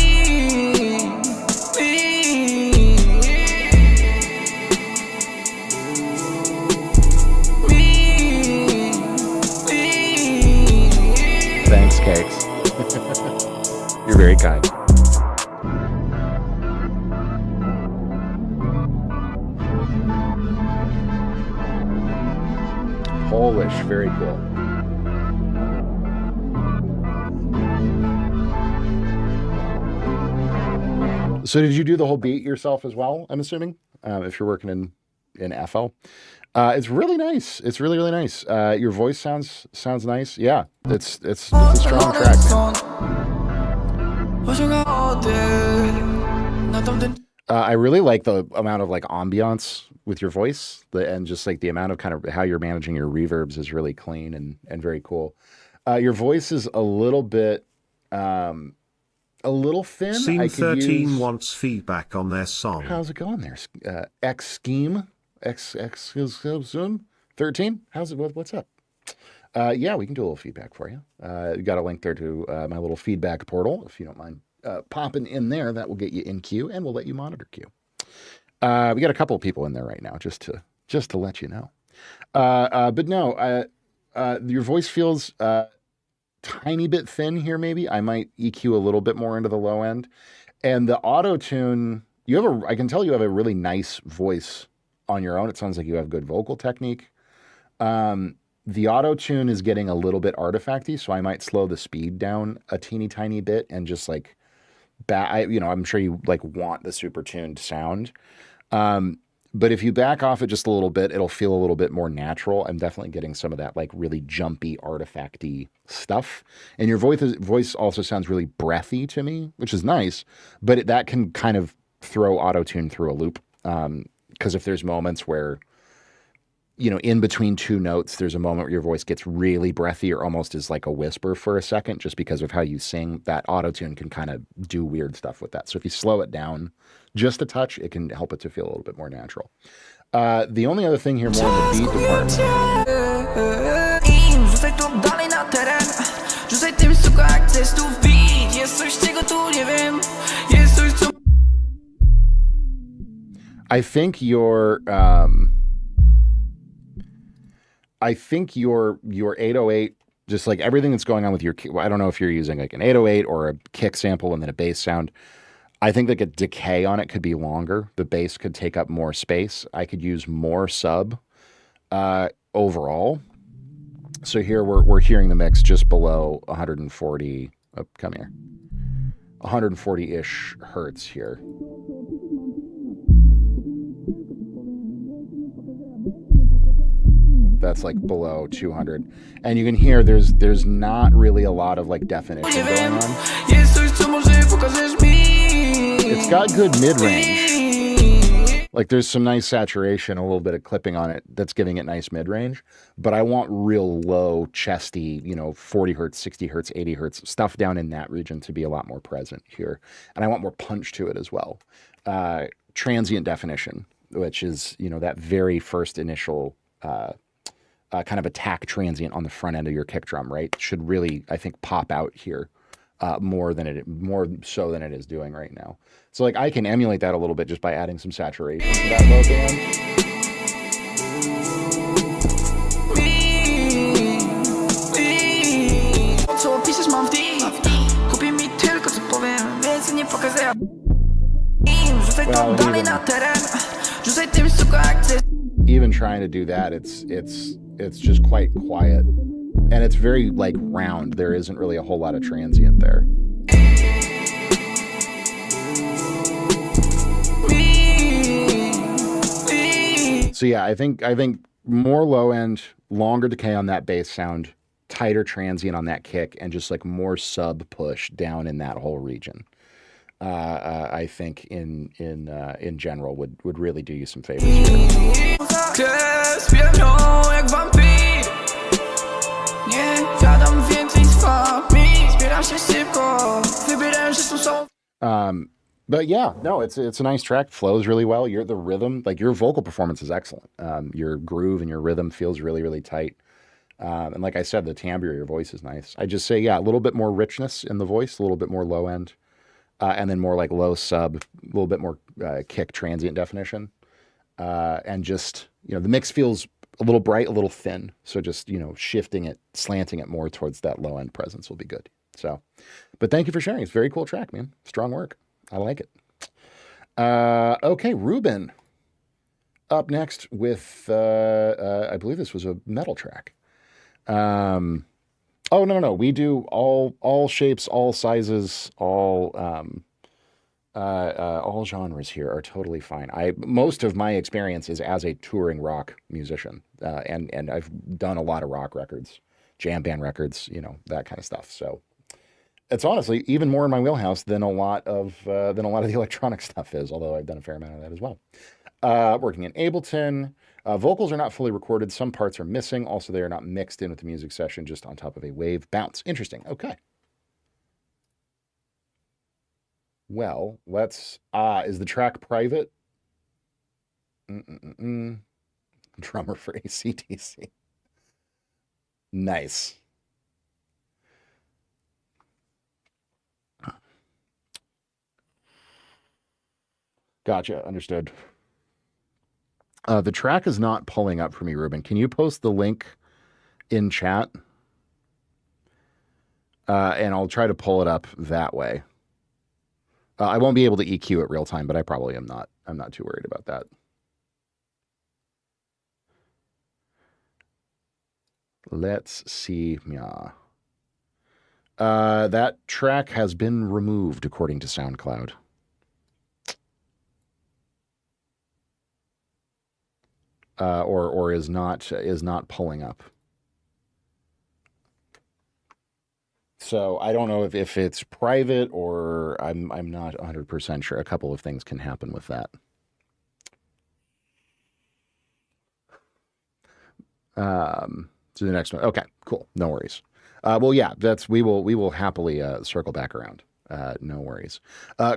Thanks, Cakes. You're very kind. Polish, very cool. So did you do the whole beat yourself as well, I'm assuming, if you're working in FL? It's really nice. It's really, really nice. Your voice sounds nice. Yeah, it's a strong track, man. I really like the amount of like ambiance with your voice, and just like the amount of kind of how you're managing your reverbs is really clean and very cool. Your voice is a little bit, a little thin. Scene 13 wants feedback on their song. How's it going there? X Scheme, X 13. How's it? What's up? Yeah, we can do a little feedback for you. You got a link there to my little feedback portal. If you don't mind popping in there, that will get you in queue, and we'll let you monitor queue. We got a couple of people in there right now, just to let you know. But no, your voice feels tiny bit thin here. Maybe I might EQ a little bit more into the low end, and the auto tune. I can tell you have a really nice voice on your own. It sounds like you have good vocal technique. The auto tune is getting a little bit artifacty, so I might slow the speed down a teeny tiny bit and just like I'm sure you like want the super tuned sound. But if you back off it just a little bit, it'll feel a little bit more natural. I'm definitely getting some of that like really jumpy, artifacty stuff. And your voice also sounds really breathy to me, which is nice, but that can kind of throw auto-tune through a loop. Because if there's moments where, in between two notes, there's a moment where your voice gets really breathy or almost is like a whisper for a second, just because of how you sing, that auto-tune can kind of do weird stuff with that. So if you slow it down just a touch, it can help it to feel a little bit more natural. The only other thing here more in the beat department. I think your 808, just like everything that's going on with your, I don't know if you're using like an 808 or a kick sample and then a bass sound. I think like a decay on it could be longer. The bass could take up more space. I could use more sub overall. So here we're hearing the mix just below 140. Oh, come here. 140-ish hertz here. That's like below 200, and you can hear there's not really a lot of like definition going on. It's got good mid-range. Like there's some nice saturation, a little bit of clipping on it that's giving it nice mid-range, but I want real low, chesty, 40 hertz, 60 hertz, 80 hertz stuff down in that region to be a lot more present here. And I want more punch to it as well. Transient definition, which is, that very first initial kind of attack transient on the front end of your kick drum, right? Should really, I think, pop out here more so than it is doing right now. So like I can emulate that a little bit just by adding some saturation to that low band. Even trying to do that, it's just quite quiet, and it's very like round. There isn't really a whole lot of transient there. So yeah, I think more low end, longer decay on that bass sound, tighter transient on that kick, and just like more sub push down in that whole region. I think in general would really do you some favors here. But yeah, no, it's a nice track. Flows really well. The rhythm, like your vocal performance is excellent. Your groove and your rhythm feels really, really tight. And like I said, the timbre of your voice is nice. I just say, yeah, a little bit more richness in the voice, a little bit more low end, and then more like low sub, a little bit more kick transient definition. And just, the mix feels a little bright, a little thin. So just, shifting it, slanting it more towards that low end presence will be good. So, but thank you for sharing. It's a very cool track, man. Strong work. I like it. Okay, Ruben. Up next with, I believe this was a metal track. Oh, no. We do all shapes, all sizes, all genres here are totally fine. Most of my experience is as a touring rock musician, and I've done a lot of rock records, jam band records, that kind of stuff. So it's honestly even more in my wheelhouse than a lot of the electronic stuff is, although I've done a fair amount of that as well. Working in Ableton, vocals are not fully recorded. Some parts are missing. Also, they are not mixed in with the music session, just on top of a wave bounce. Interesting. Okay. Well, let's, is the track private? Drummer for AC/DC. Nice. Gotcha. Understood. The track is not pulling up for me, Ruben. Can you post the link in chat? And I'll try to pull it up that way. I won't be able to EQ it real time, but I probably am not. I'm not too worried about that. Let's see. Yeah. That track has been removed according to SoundCloud. Or is not pulling up. So I don't know if it's private or I'm not 100% sure. A couple of things can happen with that. To the next one. Okay, cool. No worries. Well, yeah, we will happily circle back around. No worries.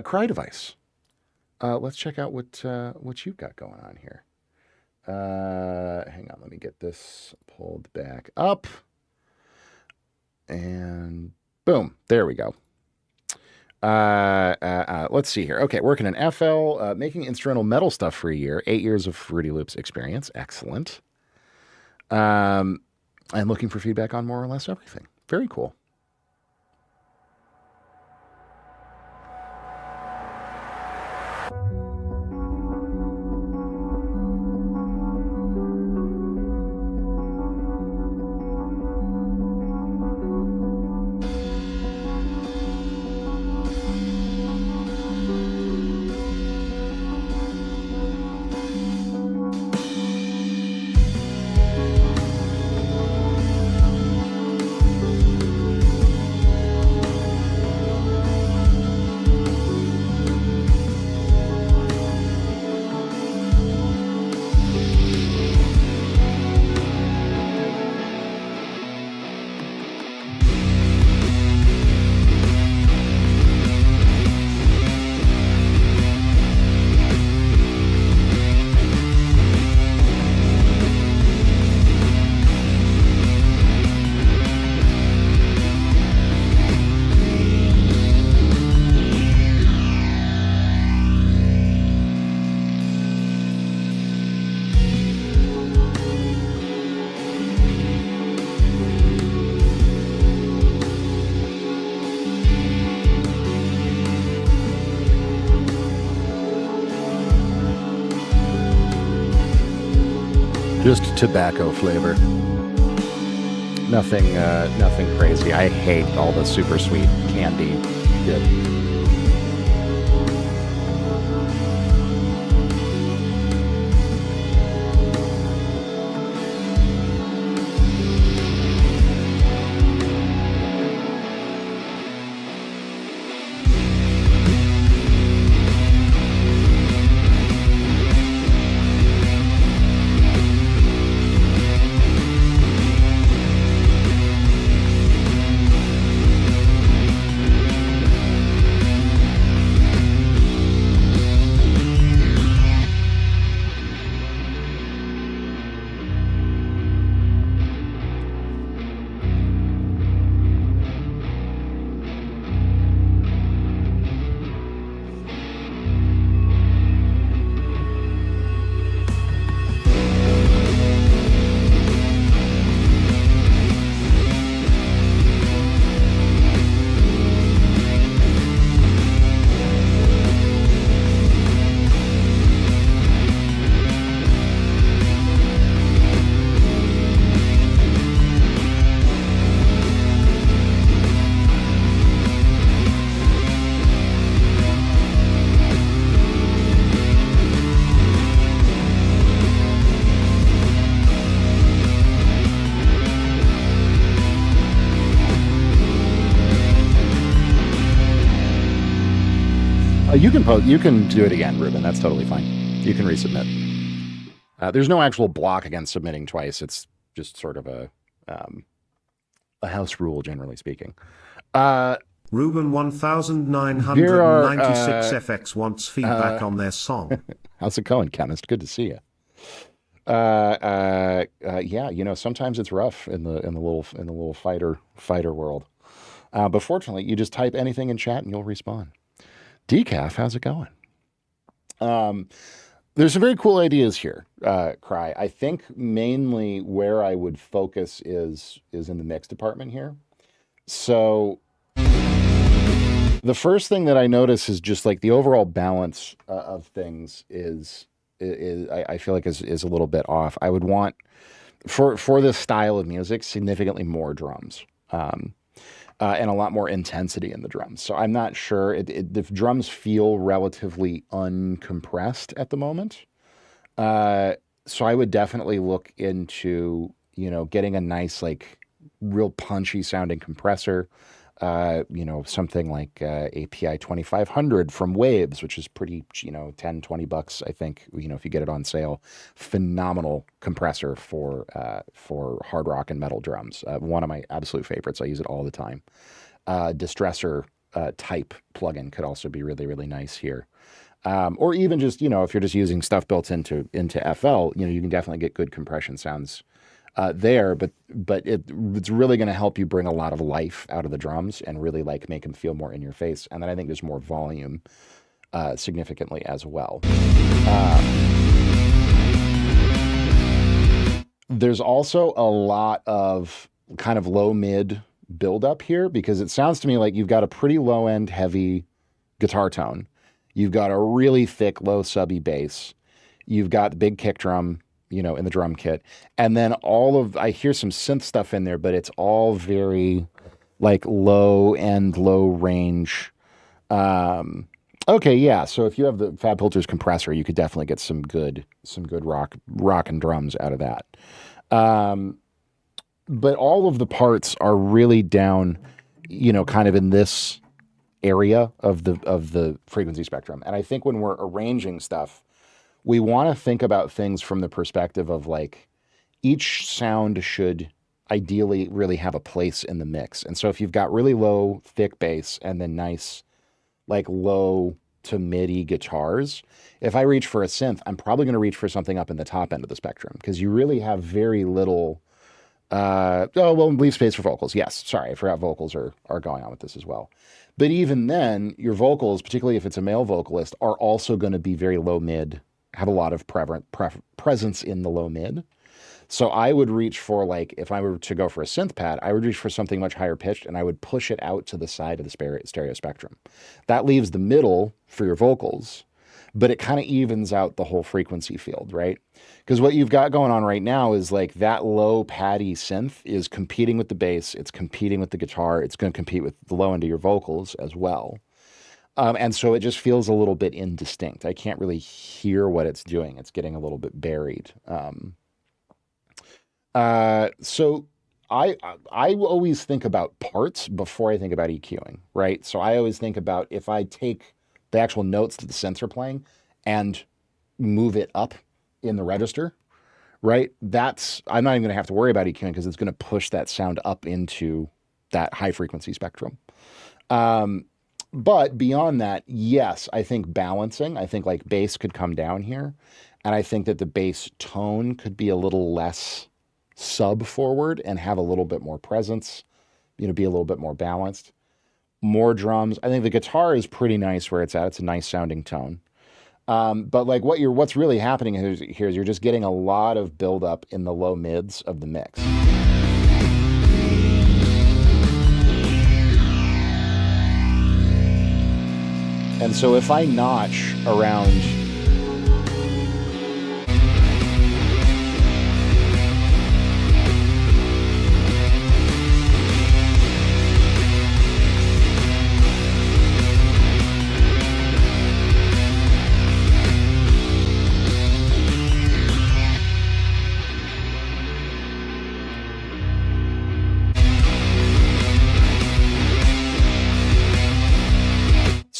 Cry Device. Let's check out what you've got going on here. Hang on, let me get this pulled back up. And boom, there we go. Let's see here. Okay, working in FL, making instrumental metal stuff for a year. 8 years of Fruity Loops experience. Excellent. And looking for feedback on more or less everything. Very cool. Just tobacco flavor. Nothing crazy. I hate all the super sweet candy. Good. You can do it again, Ruben. That's totally fine. You can resubmit. There's no actual block against submitting twice. It's just sort of a house rule, generally speaking. Ruben 1996 FX wants feedback on their song. How's it going, chemist? Good to see you. Yeah, sometimes it's rough in the little fighter world. But fortunately, you just type anything in chat and you'll respond. Decaf, how's it going? There's some very cool ideas here, Cry. I think mainly where I would focus is in the mix department here. So the first thing that I notice is just like the overall balance of things is I feel like is a little bit off. I would want for this style of music significantly more drums. And a lot more intensity in the drums. So I'm not sure. The drums feel relatively uncompressed at the moment. So I would definitely look into, getting a nice, like, real punchy sounding compressor. Something like API 2500 from Waves, which is pretty, $10-20, I think, if you get it on sale. Phenomenal compressor for hard rock and metal drums. One of my absolute favorites. I use it all the time. Distressor type plugin could also be really, really nice here. Or even just, if you're just using stuff built into FL, you can definitely get good compression sounds there, but it's really going to help you bring a lot of life out of the drums and really like make them feel more in your face. And then I think there's more volume significantly as well. There's also a lot of kind of low mid buildup here because it sounds to me like you've got a pretty low end heavy guitar tone. You've got a really thick low subby bass. You've got the big kick drum, in the drum kit. And then I hear some synth stuff in there, but it's all very like low end, low range. Okay. Yeah. So if you have the FabFilter's compressor, you could definitely get some good rock and drums out of that. But all of the parts are really down, kind of in this area of the frequency spectrum. And I think when we're arranging stuff, we want to think about things from the perspective of like each sound should ideally really have a place in the mix. And so if you've got really low, thick bass and then nice, like low to midi guitars, if I reach for a synth, I'm probably going to reach for something up in the top end of the spectrum because you really have very little. Leave space for vocals. Yes. Sorry. I forgot vocals are going on with this as well. But even then, your vocals, particularly if it's a male vocalist, are also going to be very low mid, have a lot of presence in the low mid. So I would reach for, like, if I were to go for a synth pad, I would reach for something much higher pitched and I would push it out to the side of the stereo spectrum. That leaves the middle for your vocals, but it kind of evens out the whole frequency field, right? Because what you've got going on right now is like that low paddy synth is competing with the bass, it's competing with the guitar, it's going to compete with the low end of your vocals as well. And so it just feels a little bit indistinct. I can't really hear what it's doing. It's getting a little bit buried. So I always think about parts before I think about EQing, right? So I always think about if I take the actual notes that the synths are playing and move it up in the register, right? I'm not even going to have to worry about EQing because it's going to push that sound up into that high frequency spectrum. But beyond that, yes, I think balancing, I think like bass could come down here. And I think that the bass tone could be a little less sub forward and have a little bit more presence, be a little bit more balanced. More drums. I think the guitar is pretty nice where it's at. It's a nice sounding tone. But like what's really happening here is you're just getting a lot of buildup in the low mids of the mix. And so if I notch around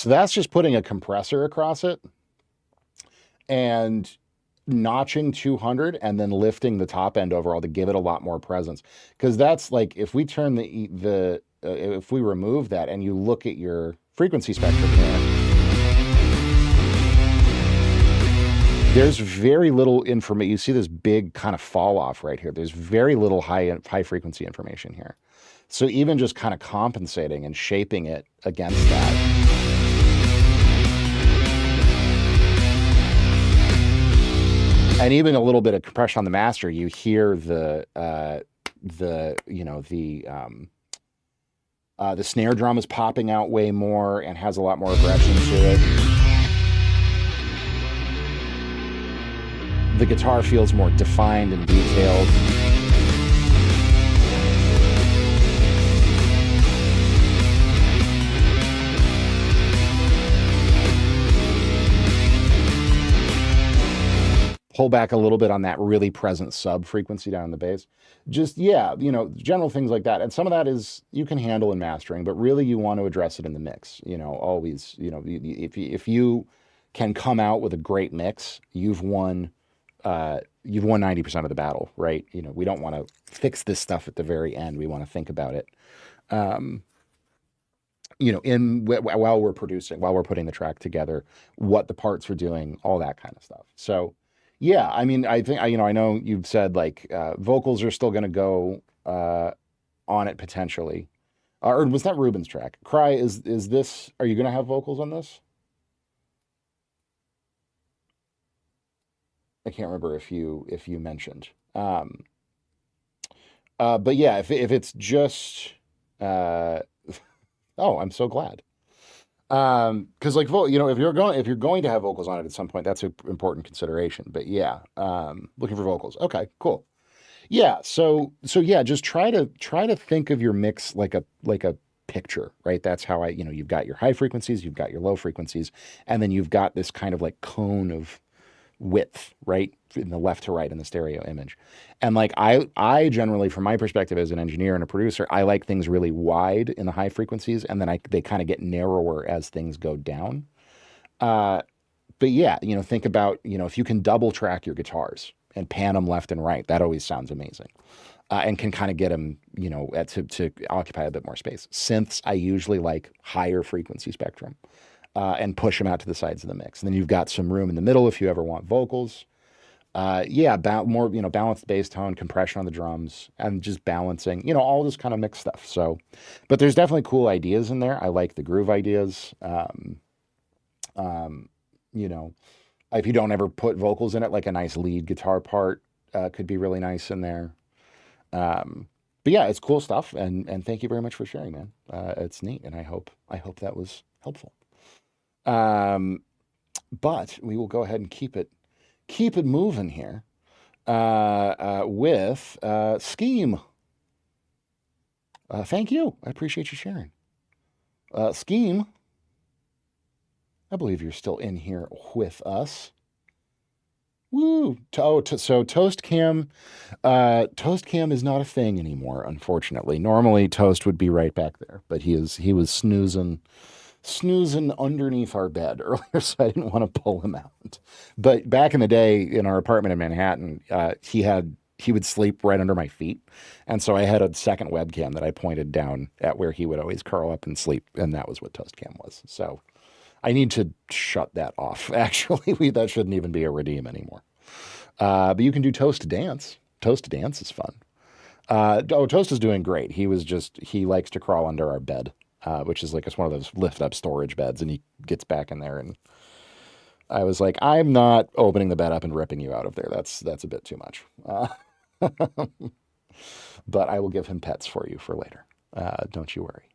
So that's just putting a compressor across it and notching 200 and then lifting the top end overall to give it a lot more presence. Because that's like, if we turn if we remove that and you look at your frequency spectrum here, there's very little information. You see this big kind of fall off right here. There's very little high frequency information here. So even just kind of compensating and shaping it against that. And even a little bit of compression on the master, you hear the snare drum is popping out way more and has a lot more aggression to it. The guitar feels more defined and detailed. Pull back a little bit on that really present sub frequency down in the bass. Just, yeah, general things like that. And some of that is you can handle in mastering, but really you want to address it in the mix. Always, if you can come out with a great mix, you've won 90% of the battle, right? We don't want to fix this stuff at the very end. We want to think about it, while we're producing, while we're putting the track together, what the parts are doing, all that kind of stuff. So, yeah, I mean, I think, I know you've said like vocals are still going to go on it potentially. Or was that Ruben's track? Cry, is this, are you going to have vocals on this? I can't remember if you mentioned. But yeah, if it's just, oh, I'm so glad. Because like, if you're going to have vocals on it at some point, that's an important consideration. But yeah, looking for vocals. Okay, cool. Yeah, so yeah, just try to think of your mix like a picture, right? That's how you've got your high frequencies, you've got your low frequencies, and then you've got this kind of like cone of width, right, in the left to right in the stereo image. And like I generally, from my perspective as an engineer and a producer, I like things really wide in the high frequencies, and then they kind of get narrower as things go down. But yeah, think about, if you can double track your guitars and pan them left and right, that always sounds amazing. And can kind of get them, to occupy a bit more space. Synths, I usually like higher frequency spectrum. And push them out to the sides of the mix. And then you've got some room in the middle if you ever want vocals. More, balanced bass tone, compression on the drums, and just balancing, all this kind of mixed stuff. So, but there's definitely cool ideas in there. I like the groove ideas. If you don't ever put vocals in it, like a nice lead guitar part could be really nice in there. But yeah, it's cool stuff. And thank you very much for sharing, man. It's neat. And I hope that was helpful. But we will go ahead and keep it moving here, with, Scheme. Thank you. I appreciate you sharing. Scheme, I believe you're still in here with us. Woo. So Toast Cam is not a thing anymore, unfortunately. Normally Toast would be right back there, but he was snoozing underneath our bed earlier, so I didn't want to pull him out. But back in the day in our apartment in Manhattan, he would sleep right under my feet. And so I had a second webcam that I pointed down at where he would always curl up and sleep. And that was what Toast Cam was. So I need to shut that off. Actually, that shouldn't even be a redeem anymore. But you can do Toast to Dance. Toast to Dance is fun. Toast is doing great. He likes to crawl under our bed. Which is like, it's one of those lift up storage beds, and he gets back in there, and I was like, I'm not opening the bed up and ripping you out of there. That's a bit too much. But I will give him pets for you for later. Don't you worry.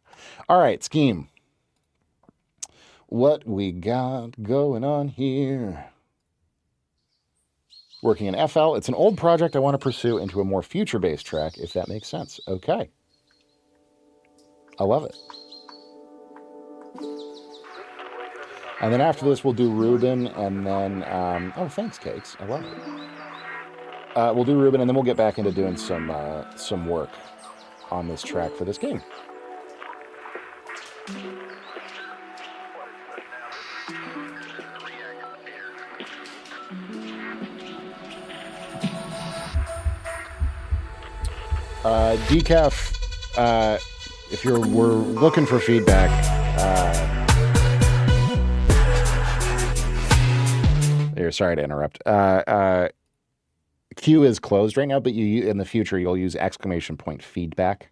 All right, Scheme. What we got going on here? Working in FL. It's an old project I want to pursue into a more future-based track, if that makes sense. Okay. I love it. And then after this, we'll do Ruben, and then, oh, thanks, Cakes. I love it. We'll do Ruben, and then we'll get back into doing some work on this track for this game. Decaf, if we're looking for feedback, sorry to interrupt. Q is closed right now, but you in the future you'll use !feedback,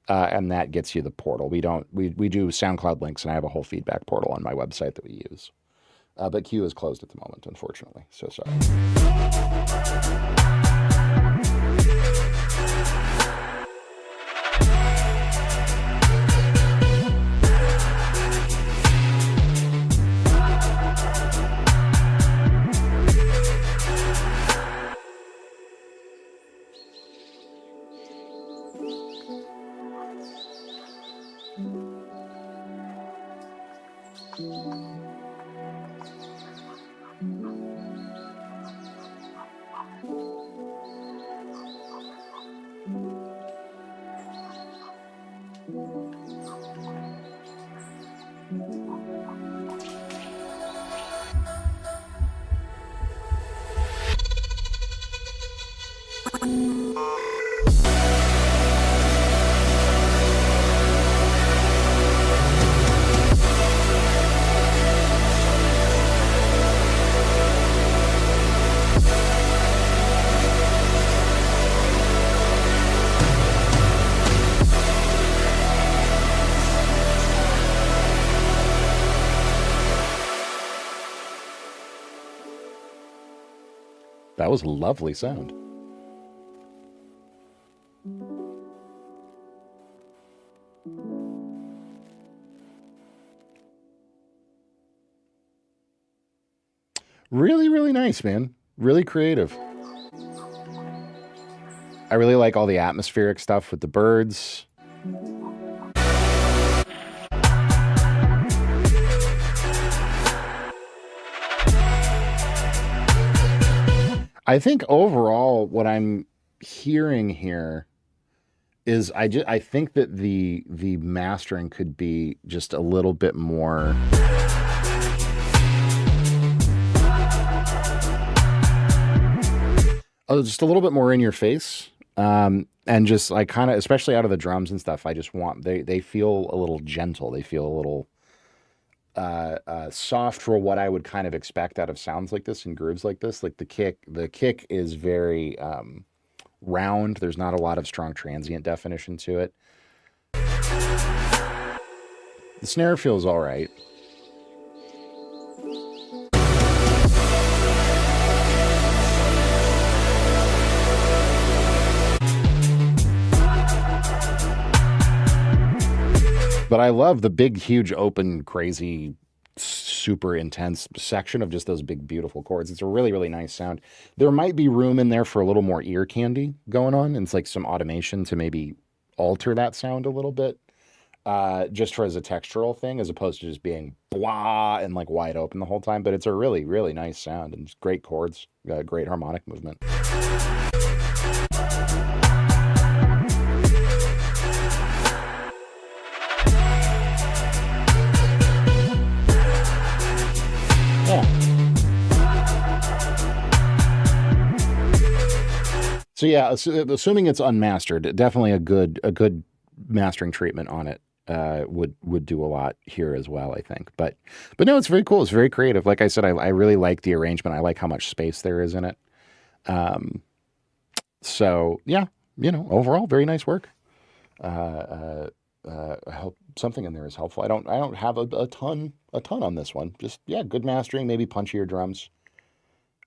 and that gets you the portal. We do SoundCloud links, and I have a whole feedback portal on my website that we use. But Q is closed at the moment, unfortunately. So sorry. That was a lovely sound. Really, really nice, man. Really creative. I really like all the atmospheric stuff with the birds. I think overall what I'm hearing here is I think that the mastering could be just a little bit more just a little bit more in your face. And just like kind of, especially out of the drums and stuff, I just want, they feel a little gentle. They feel a little soft for what I would kind of expect out of sounds like this and grooves like this. Like the kick is very round. There's not a lot of strong transient definition to it. The snare feels all right. But I love the big, huge, open, crazy, super intense section of just those big, beautiful chords. It's a really, really nice sound. There might be room in there for a little more ear candy going on, and it's like some automation to maybe alter that sound a little bit, just for as a textural thing, as opposed to just being blah and like wide open the whole time. But it's a really, really nice sound and great chords, great harmonic movement. So yeah, assuming it's unmastered, definitely a good mastering treatment on it would do a lot here as well, I think. But no, it's very cool. It's very creative. Like I said, I really like the arrangement. I like how much space there is in it. So yeah, overall, very nice work. I hope something in there is helpful. I don't have a ton on this one. Just good mastering, maybe punchier drums.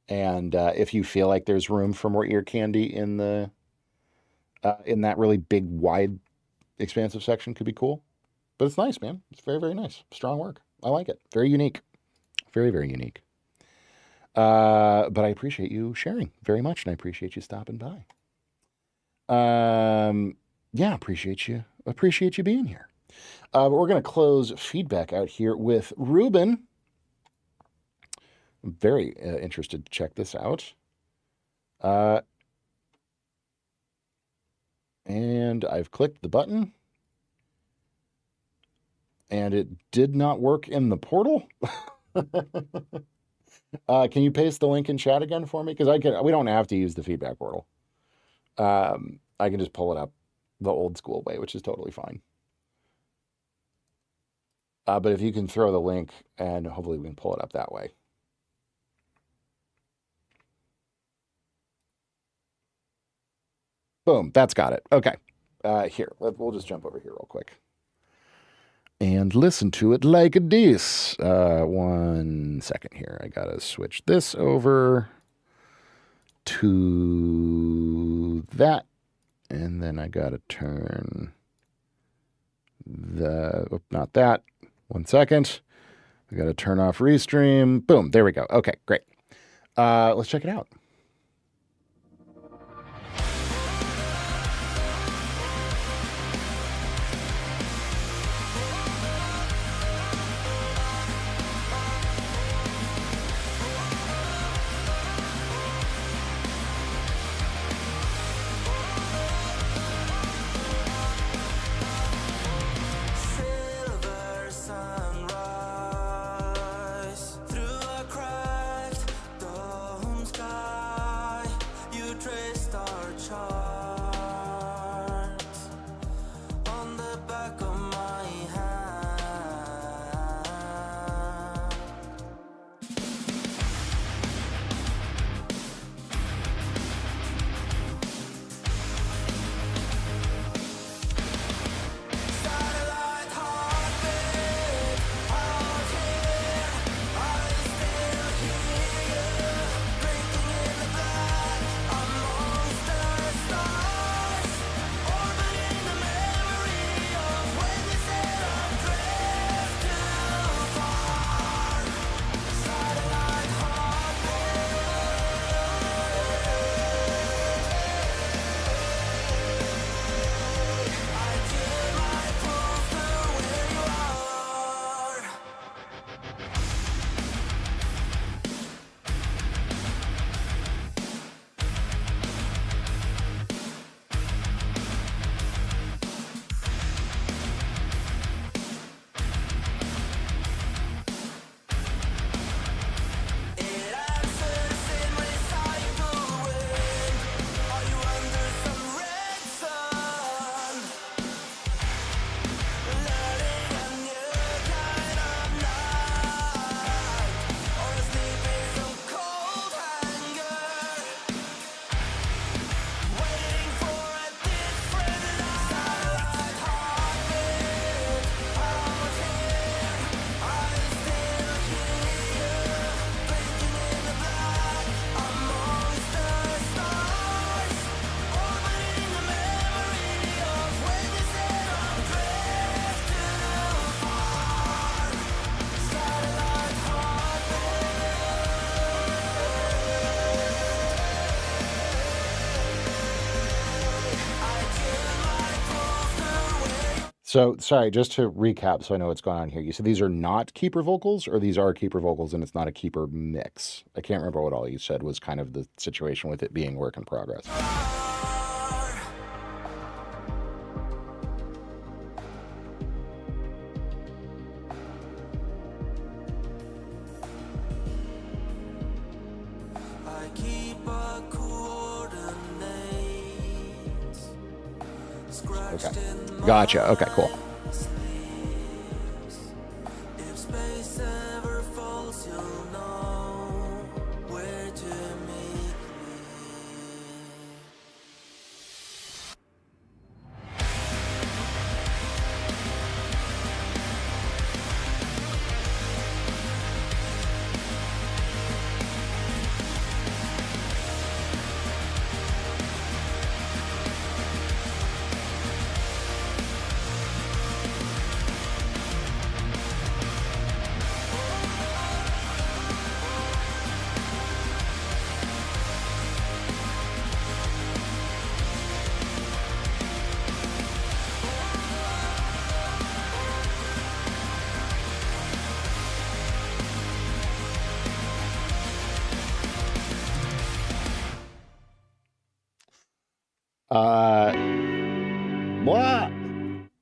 And if you feel like there's room for more ear candy in the in that really big, wide, expansive section, could be cool. But it's nice, man. It's very, very nice. Strong work. I like it. Very unique. Very, very unique. But I appreciate you sharing very much, and I appreciate you stopping by. Appreciate you being here. But we're going to close feedback out here with Ruben. I'm very interested to check this out. And I've clicked the button. And it did not work in the portal. Can you paste the link in chat again for me? Because we don't have to use the feedback portal. I can just pull it up the old school way, which is totally fine. But if you can throw the link, and hopefully we can pull it up that way. Boom, that's got it. Okay. Here, we'll just jump over here real quick. And listen to it like this. 1 second here. I got to switch this over to that. And then I got to turn not that. 1 second. I got to turn off Restream. Boom, there we go. Okay, great. Let's check it out. So, sorry, just to recap so I know what's going on here. You said these are not keeper vocals, or these are keeper vocals and it's not a keeper mix? I can't remember what all you said was kind of the situation with it being work in progress. Okay. Gotcha. Okay, cool.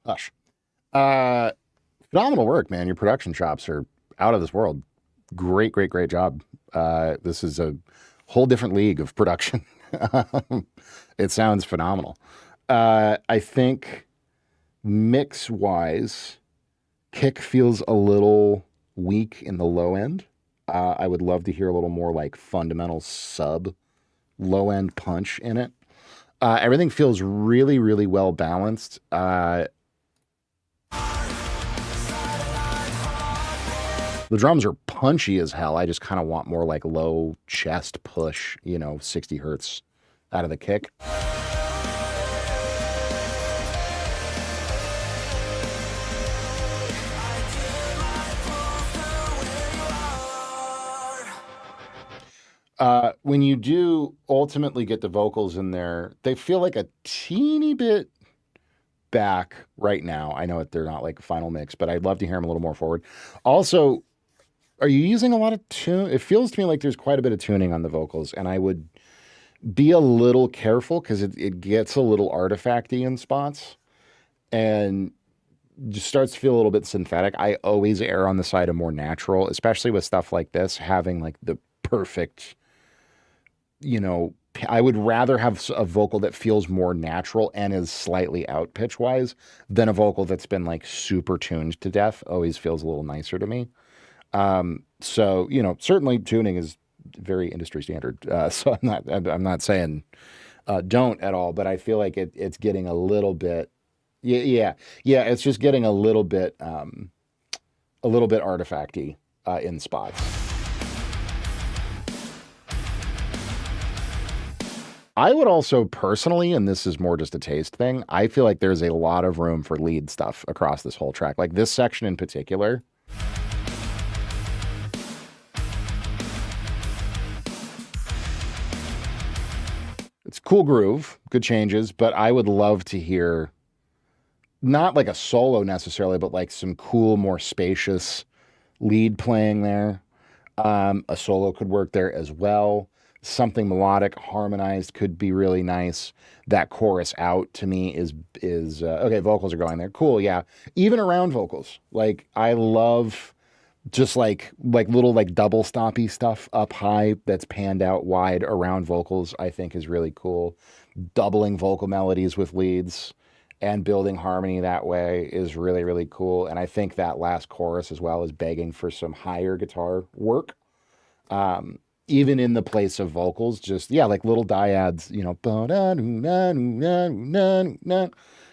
Hush. Phenomenal work, man. Your production chops are out of this world. Great, great, great job. This is a whole different league of production. It sounds phenomenal. I think mix-wise, kick feels a little weak in the low end. I would love to hear a little more like fundamental sub low end punch in it. Everything feels really, really well balanced. The drums are punchy as hell. I just kind of want more like low chest push, 60 hertz out of the kick. When you do ultimately get the vocals in there, they feel like a teeny bit back right now. I know they're not like a final mix, but I'd love to hear them a little more forward. Also, are you using a lot of tune? It feels to me like there's quite a bit of tuning on the vocals, and I would be a little careful because it gets a little artifacty in spots and just starts to feel a little bit synthetic. I always err on the side of more natural, especially with stuff like this, having like the perfect, I would rather have a vocal that feels more natural and is slightly out pitch wise than a vocal that's been like super tuned to death. Always feels a little nicer to me. So, certainly tuning is very industry standard. So I'm not saying, don't at all, but I feel like it's getting a little bit, yeah. It's just getting a little bit artifacty, in spots. I would also personally, and this is more just a taste thing, I feel like there's a lot of room for lead stuff across this whole track. Like this section in particular. It's cool groove, good changes, but I would love to hear not like a solo necessarily, but like some cool, more spacious lead playing there. A solo could work there as well. Something melodic, harmonized could be really nice. That chorus out to me is okay. Vocals are going there, cool, yeah. Even around vocals, like I love just like little like double stoppy stuff up high that's panned out wide around vocals. I think is really cool. Doubling vocal melodies with leads and building harmony that way is really, really cool. And I think that last chorus as well is begging for some higher guitar work. Even in the place of vocals, just, like little dyads,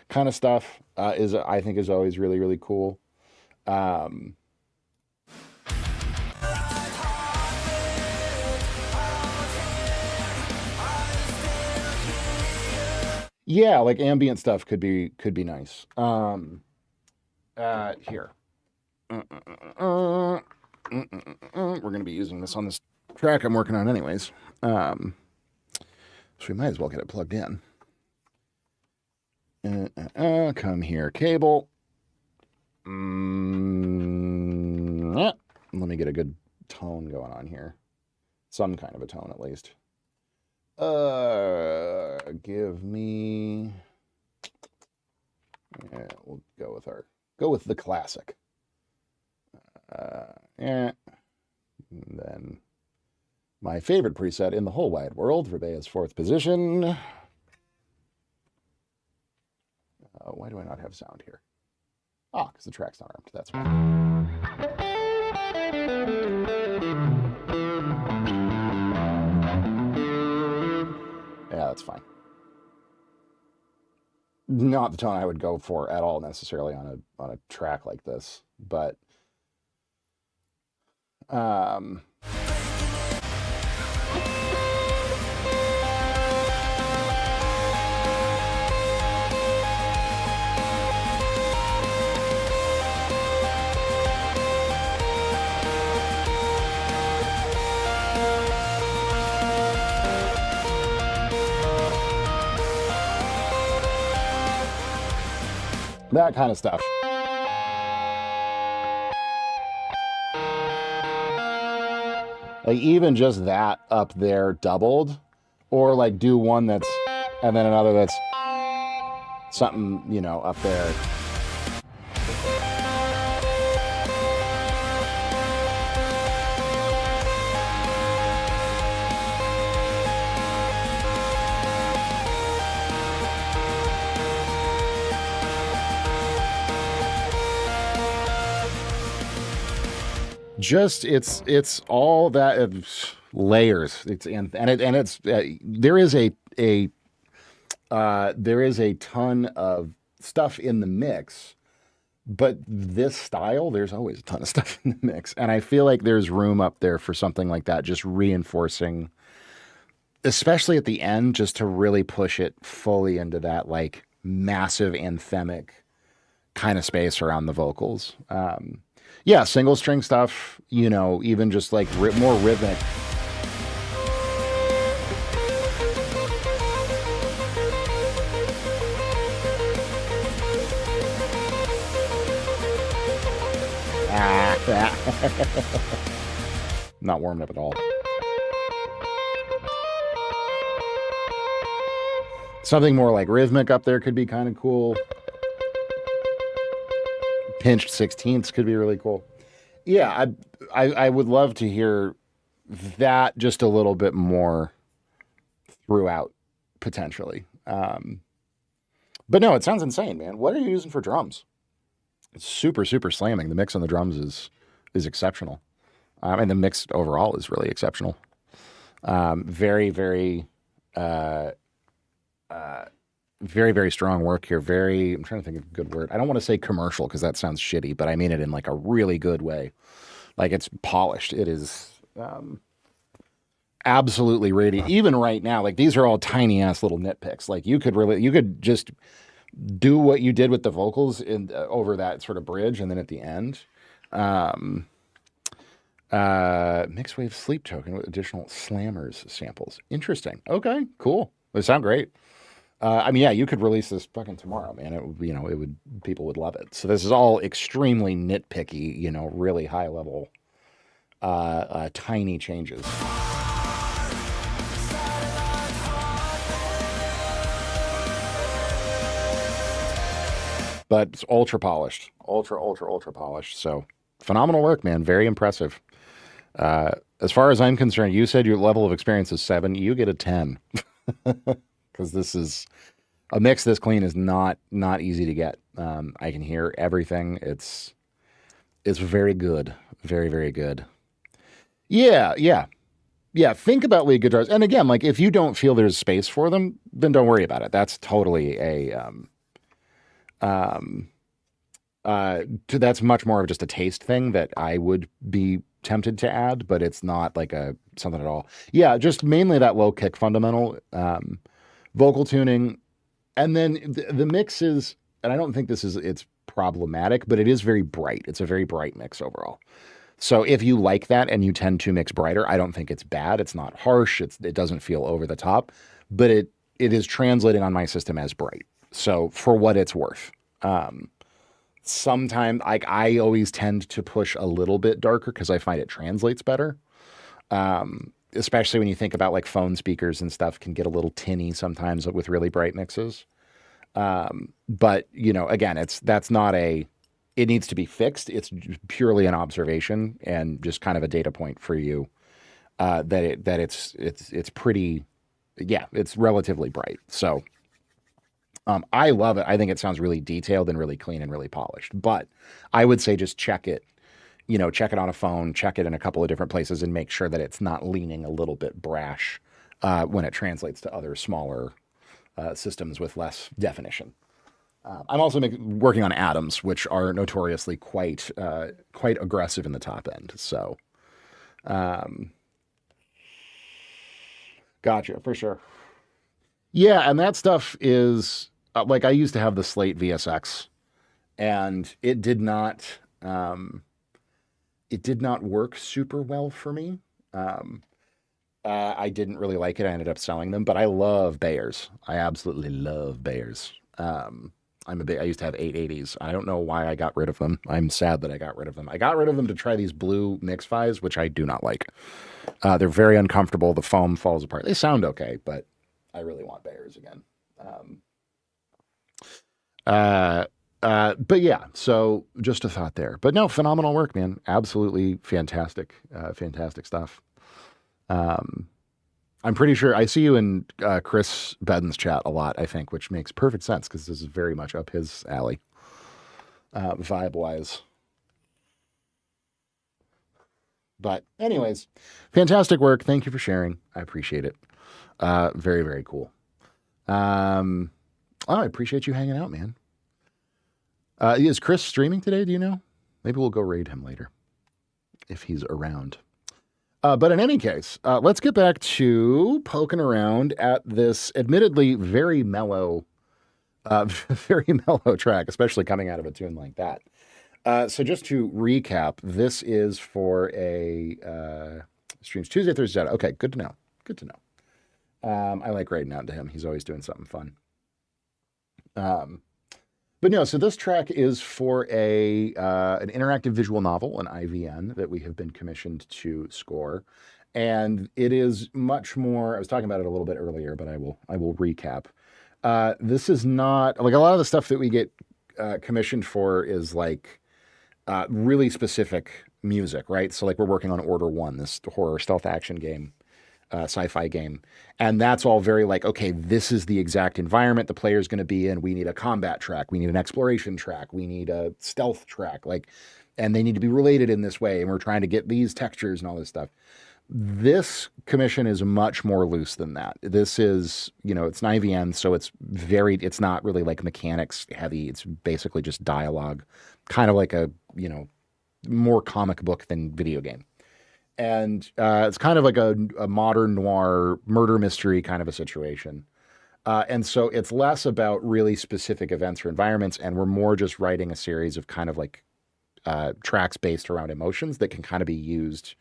kind of stuff, I think is always really, really cool. Yeah, like ambient stuff could be nice. Here. We're going to be using this on this track I'm working on anyways. So we might as well get it plugged in. Come here, cable. Let me get a good tone going on here. Some kind of a tone at least. Give me... Yeah, we'll go with the classic. And then my favorite preset in the whole wide world, Verbea's 4th position. Why do I not have sound here? Because the track's not armed. That's fine. Yeah, that's fine. Not the tone I would go for at all necessarily on a track like this, but that kind of stuff. Like even just that up there doubled, or like do one that's, and then another that's something, up there. just it's all that layers. There is a ton of stuff in the mix, but this style, there's always a ton of stuff in the mix, and I feel like there's room up there for something like that, just reinforcing, especially at the end, just to really push it fully into that like massive anthemic kind of space around the vocals. Yeah, single string stuff, even just like more rhythmic. Not warmed up at all. Something more like rhythmic up there could be kind of cool. Pinched sixteenths could be really cool. Yeah, I would love to hear that just a little bit more throughout, potentially. But no, it sounds insane, man. What are you using for drums? It's super, super slamming. The mix on the drums is exceptional. And the mix overall is really exceptional. Very, very, very, very strong work here. I'm trying to think of a good word. I don't want to say commercial because that sounds shitty, but I mean it in like a really good way. Like it's polished. It is absolutely radiant. Even right now, like these are all tiny ass little nitpicks. Like you could just do what you did with the vocals over that sort of bridge, and then at the end, mixed wave sleep token with additional slammers samples. Interesting. Okay, cool. They sound great. I mean, yeah, you could release this fucking tomorrow, man. It would, people would love it. So this is all extremely nitpicky, really high level, tiny changes. But it's ultra polished, ultra polished. So phenomenal work, man. Very impressive. As far as I'm concerned, you said your level of experience is 7. You get a 10. Because this is a mix this clean is not easy to get. I can hear everything. It's very good, very, very good. Yeah. Think about lead guitars, and again, like if you don't feel there's space for them, then don't worry about it. That's totally that's much more of just a taste thing that I would be tempted to add, but it's not like something at all. Yeah, just mainly that low kick fundamental. Vocal tuning, and then the mix is, and I don't think it's problematic, but it is very bright. It's a very bright mix overall. So if you like that and you tend to mix brighter, I don't think it's bad. It's not harsh. It doesn't feel over the top, but it is translating on my system as bright. So for what it's worth, sometimes I always tend to push a little bit darker because I find it translates better. Especially when you think about like phone speakers and stuff can get a little tinny sometimes with really bright mixes. But again, it needs to be fixed. It's purely an observation and just kind of a data point for you, that it's pretty, it's relatively bright. So, I love it. I think it sounds really detailed and really clean and really polished, but I would say just check it. Check it on a phone, check it in a couple of different places, and make sure that it's not leaning a little bit brash when it translates to other smaller systems with less definition. I'm also working on Atoms, which are notoriously quite aggressive in the top end. So, gotcha, for sure. Yeah, and that stuff is like I used to have the Slate VSX, and it did not. It did not work super well for me. I didn't really like it. I ended up selling them, but I love Beyers. I absolutely love Beyers. I used to have 880s. I don't know why I got rid of them. I'm sad that I got rid of them. I got rid of them to try these blue Mix-Fis, which I do not like. They're very uncomfortable. The foam falls apart. They sound okay, but I really want Beyers again. But yeah, so just a thought there. But no, phenomenal work, man. Absolutely fantastic, fantastic stuff. I'm pretty sure I see you in Chris Bedden's chat a lot, I think, which makes perfect sense because this is very much up his alley, vibe-wise. But anyways, fantastic work. Thank you for sharing. I appreciate it. Very, very cool. I appreciate you hanging out, man. Is Chris streaming today? Do you know? Maybe we'll go raid him later if he's around. But in any case, let's get back to poking around at this admittedly very mellow track, especially coming out of a tune like that. So just to recap, this is for a streams Tuesday, Thursday. Okay, good to know. Good to know. I like writing out to him. He's always doing something fun. But no, so this track is for an interactive visual novel, an IVN, that we have been commissioned to score. And it is much more, I was talking about it a little bit earlier, but I will recap. This is not, like a lot of the stuff that we get commissioned for is like really specific music, right? So like we're working on Order 1, this horror stealth action game. Sci-fi game. And that's all very like, okay, this is the exact environment the player's going to be in. We need a combat track. We need an exploration track. We need a stealth track. And they need to be related in this way. And we're trying to get these textures and all this stuff. This commission is much more loose than that. This is, it's an IVN, so it's not really like mechanics heavy. It's basically just dialogue, kind of like a, more comic book than video game. And it's kind of like a modern noir murder mystery kind of a situation. And so it's less about really specific events or environments, and we're more just writing a series of kind of like tracks based around emotions that can kind of be used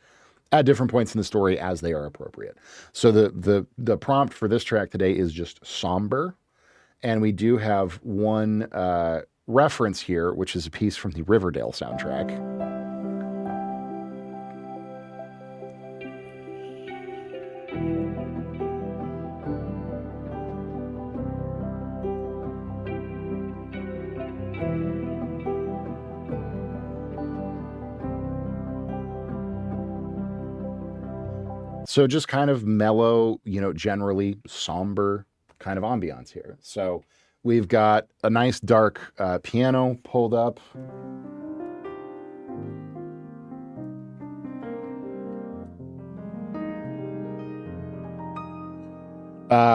at different points in the story as they are appropriate. So the prompt for this track today is just somber. And we do have one reference here, which is a piece from the Riverdale soundtrack. So just kind of mellow, generally somber kind of ambiance here. So we've got a nice dark piano pulled up.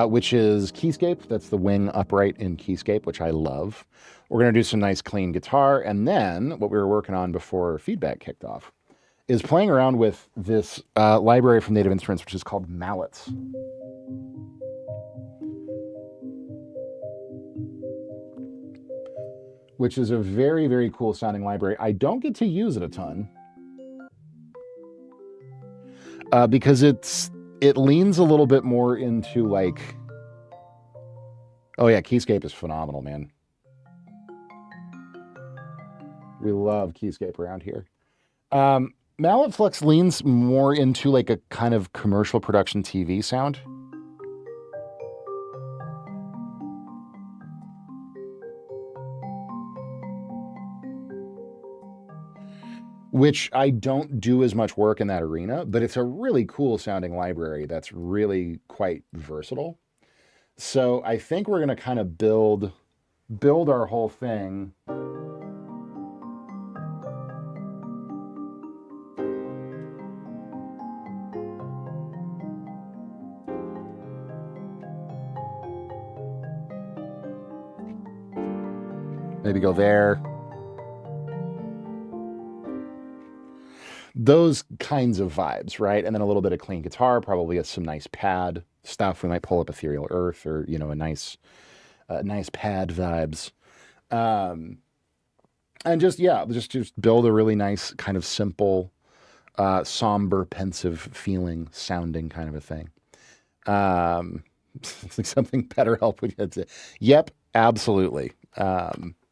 Which is Keyscape. That's the wing upright in Keyscape, which I love. We're going to do some nice clean guitar. And then what we were working on before feedback kicked off is playing around with this library from Native Instruments, which is called Mallets. Which is a very, very cool sounding library. I don't get to use it a ton because it leans a little bit more into like, oh yeah, Keyscape is phenomenal, man. We love Keyscape around here. Mallet Flux leans more into like a kind of commercial production TV sound. Which I don't do as much work in that arena, but it's a really cool sounding library that's really quite versatile. So I think we're going to kind of build our whole thing. Maybe go there. Those kinds of vibes, right? And then a little bit of clean guitar, probably some nice pad stuff. We might pull up Ethereal Earth or, a nice pad vibes. And just build a really nice kind of simple, somber, pensive feeling sounding kind of a thing. It's like something BetterHelp would get to. Yep, absolutely. 100%.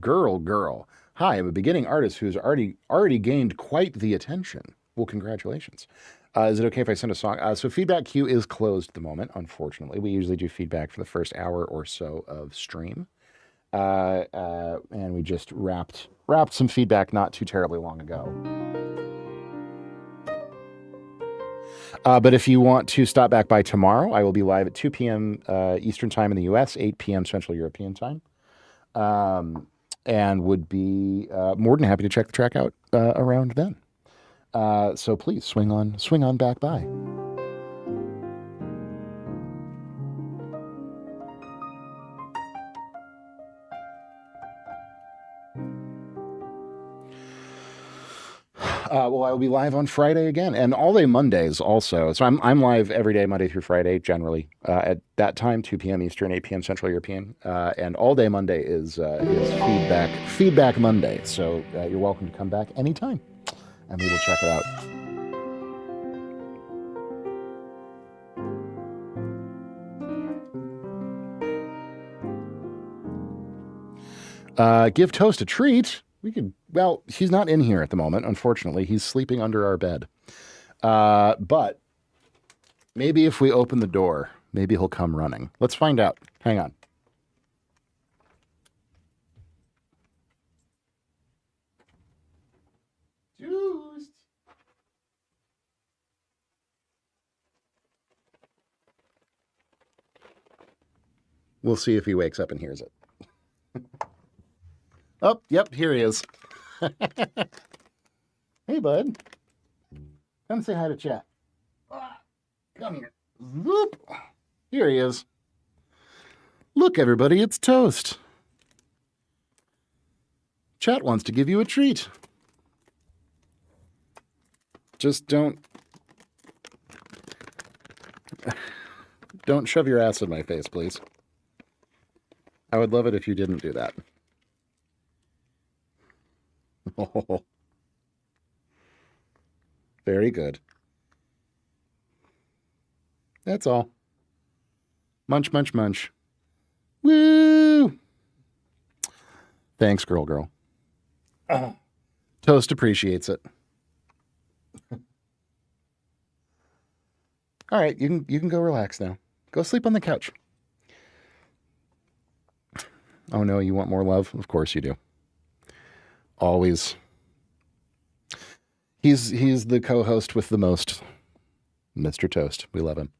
Girl. Hi, I'm a beginning artist who's already gained quite the attention. Well, congratulations. Is it okay if I send a song? So feedback queue is closed at the moment, unfortunately. We usually do feedback for the first hour or so of stream. And we just wrapped some feedback not too terribly long ago. But if you want to stop back by tomorrow, I will be live at 2 p.m. Eastern time in the U.S., 8 p.m. Central European time. and would be more than happy to check the track out around then. So please swing on back by. Well, I will be live on Friday again, and all day Mondays also. So I'm live every day, Monday through Friday, generally at that time, 2 p.m. Eastern, 8 p.m. Central European, and all day Monday is Feedback Monday. So you're welcome to come back anytime, and we will check it out. Give Toast a treat. We could, well, he's not in here at the moment, unfortunately. He's sleeping under our bed. But maybe if we open the door, maybe he'll come running. Let's find out. Hang on. Toast. We'll see if he wakes up and hears it. Oh, yep, here he is. Hey, bud. Come say hi to chat. Come here. Whoop. Here he is. Look, everybody, it's Toast. Chat wants to give you a treat. Just don't shove your ass in my face, please. I would love it if you didn't do that. Oh, very good. That's all. Munch, munch, munch. Woo! Thanks, girl. Toast appreciates it. All right, you can go relax now. Go sleep on the couch. Oh no, you want more love? Of course you do. Always. He's the co-host with the most, Mr. Toast. We love him.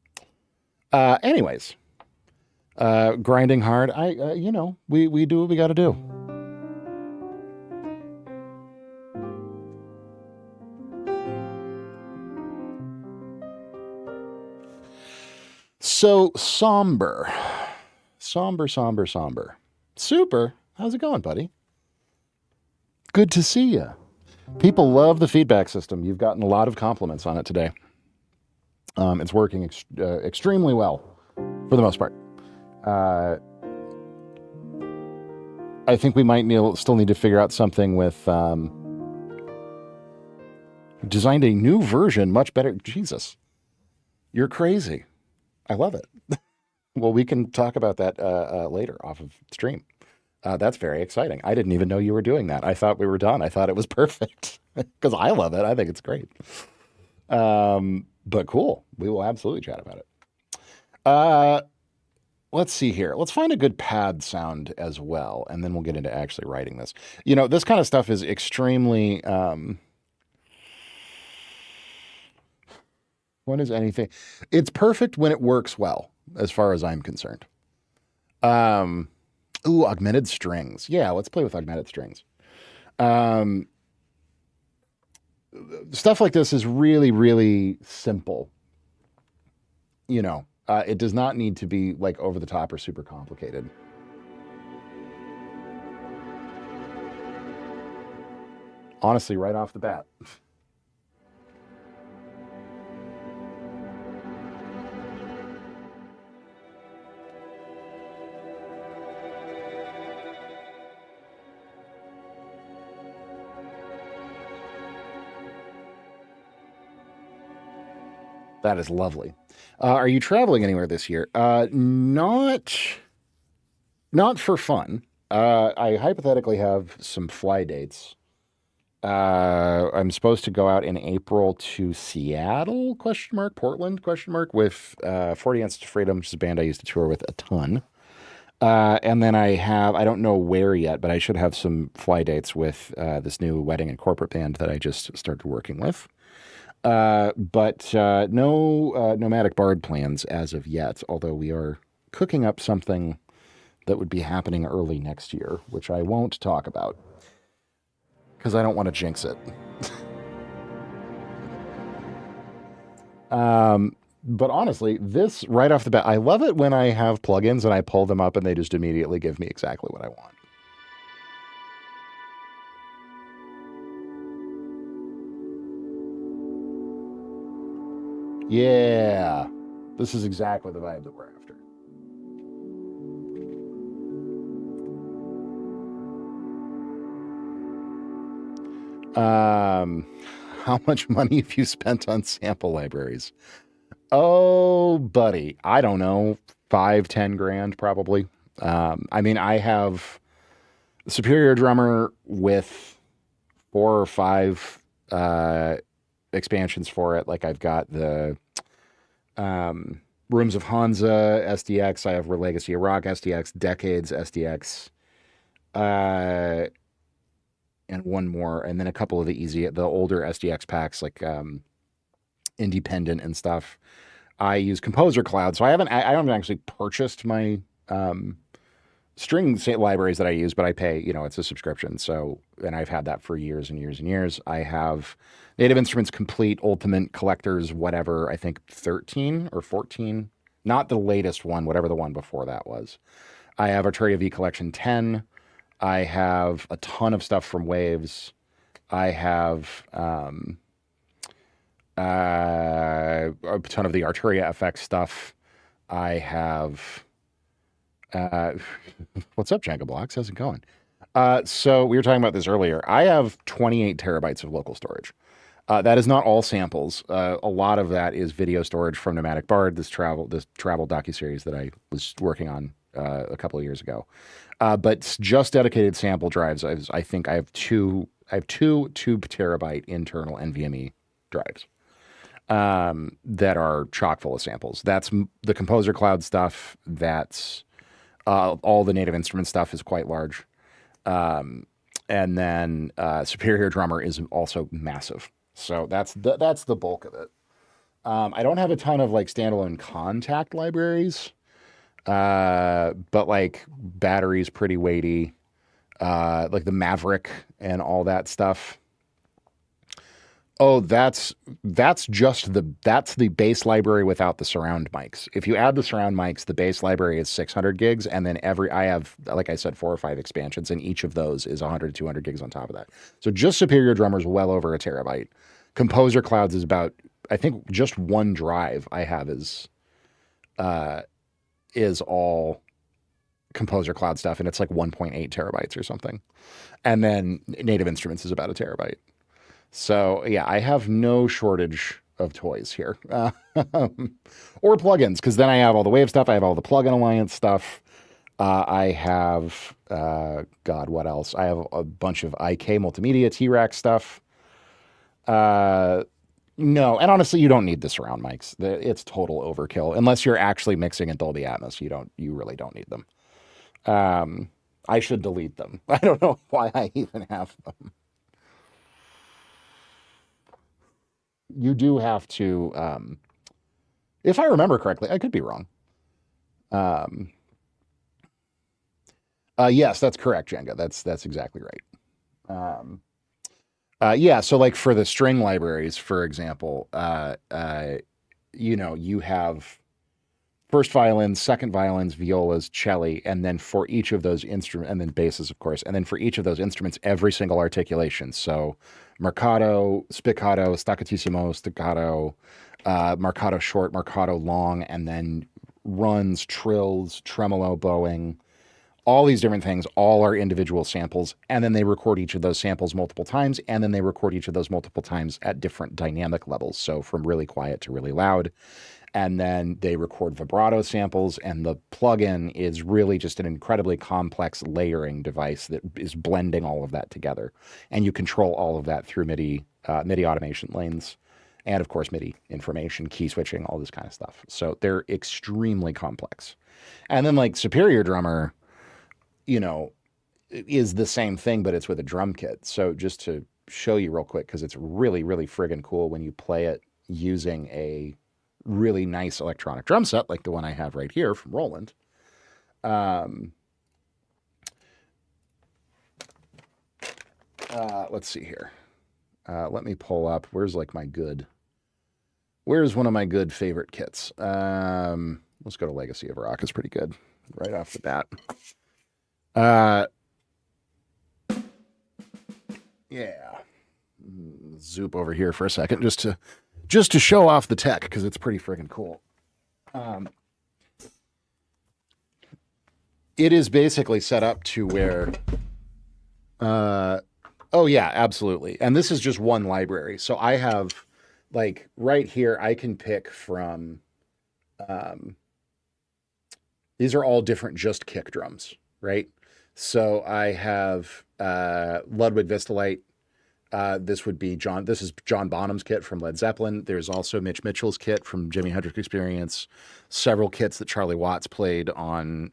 Anyways, grinding hard. We do what we got to do. So somber. Super. How's it going, buddy? Good to see you. People love the feedback system. You've gotten a lot of compliments on it today. It's working extremely well for the most part. I think we might still need to figure out something with designed a new version, much better. Jesus, you're crazy. I love it. Well, we can talk about that later off of stream. That's very exciting. I didn't even know you were doing that. I thought we were done. I thought it was perfect because I love it. I think it's great. But cool. We will absolutely chat about it. Let's see here. Let's find a good pad sound as well, and then we'll get into actually writing this. You know, this kind of stuff is extremely... when is anything... It's perfect when it works well, as far as I'm concerned. Ooh, augmented strings. Yeah, let's play with augmented strings. Stuff like this is really, really simple. You know, it does not need to be like over the top or super complicated. Honestly, right off the bat. That is lovely. Are you traveling anywhere this year? Not for fun. I hypothetically have some fly dates. I'm supposed to go out in April to Seattle, Portland, with 40 Ounces of Freedom, which is a band I used to tour with a ton. And then I don't know where yet, but I should have some fly dates with this new wedding and corporate band that I just started working with. But no Nomadic Bard plans as of yet, although we are cooking up something that would be happening early next year, which I won't talk about because I don't want to jinx it. But honestly, this right off the bat, I love it when I have plugins and I pull them up and they just immediately give me exactly what I want. Yeah, this is exactly the vibe that we're after. How much money have you spent on sample libraries? Oh, buddy, I don't know, 5-10 grand probably. I mean, I have Superior Drummer with 4 or 5 expansions for it. Like I've got the Rooms of Hansa SDX. I have Legacy of Rock SDX, Decades SDX, and one more, and then a couple of the older SDX packs like Independent and stuff. I use Composer Cloud, so I haven't actually purchased my string libraries that I use, but I pay, it's a subscription. So, and I've had that for years and years and years. I have Native Instruments Complete Ultimate Collectors, whatever, I think 13 or 14, not the latest one, whatever the one before that was. I have Arturia V Collection 10. I have a ton of stuff from Waves. I have a ton of the Arturia FX stuff. I have what's up, Jenga Blocks? How's it going? So we were talking about this earlier. I have 28 terabytes of local storage. That is not all samples. A lot of that is video storage from Nomadic Bard, this travel docuseries that I was working on a couple of years ago. But just dedicated sample drives, I think I have two 2 terabyte internal NVMe drives that are chock full of samples. That's the Composer Cloud stuff. That's all the Native Instruments stuff is quite large. And then Superior Drummer is also massive. So that's the bulk of it. I don't have a ton of like standalone Kontakt libraries. But like battery's pretty weighty, like the Maverick and all that stuff. Oh, that's the base library without the surround mics. If you add the surround mics, the base library is 600 gigs. And then I have, like I said, 4 or 5 expansions, and each of those is 100, 200 gigs on top of that. So just Superior Drummer's well over a terabyte. Composer Clouds is about, I think just one drive I have is all Composer Cloud stuff, and it's like 1.8 terabytes or something. And then Native Instruments is about a terabyte. So yeah, I have no shortage of toys here. Or plugins, because then I have all the Wave stuff, I have all the Plugin Alliance stuff. I have, God, what else? I have a bunch of IK Multimedia T-Rack stuff. No, and honestly, you don't need the surround mics. It's total overkill. Unless you're actually mixing in Dolby Atmos, you really don't need them. I should delete them. I don't know why I even have them. You do have to, if I remember correctly, I could be wrong. Yes, that's correct, Jenga. That's exactly right. Yeah, so like for the string libraries, for example, you have first violins, second violins, violas, cello, and then for each of those instruments, and then basses, of course, and then for each of those instruments, every single articulation. So marcato, spiccato, staccatissimo, staccato, marcato short, marcato long, and then runs, trills, tremolo, bowing, all these different things, all are individual samples, and then they record each of those samples multiple times, and then they record each of those multiple times at different dynamic levels, so from really quiet to really loud. And then they record vibrato samples, and the plugin is really just an incredibly complex layering device that is blending all of that together. And you control all of that through MIDI automation lanes, and of course MIDI information, key switching, all this kind of stuff. So they're extremely complex. And then like Superior Drummer, is the same thing, but it's with a drum kit. So just to show you real quick, because it's really, really friggin' cool when you play it using a really nice electronic drum set like the one I have right here from Roland. let's see here. Let me pull up. Where's one of my good favorite kits? Let's go to Legacy of Rock. It's pretty good right off the bat. Yeah. Zoop over here for a second just to show off the tech because it's pretty freaking cool. It is basically set up to where oh yeah, absolutely. And this is just one library. So I have like right here I can pick from these are all different just kick drums, right? So I have Ludwig Vistalite. This is John Bonham's kit from Led Zeppelin. There's also Mitch Mitchell's kit from Jimi Hendrix Experience. Several kits that Charlie Watts played on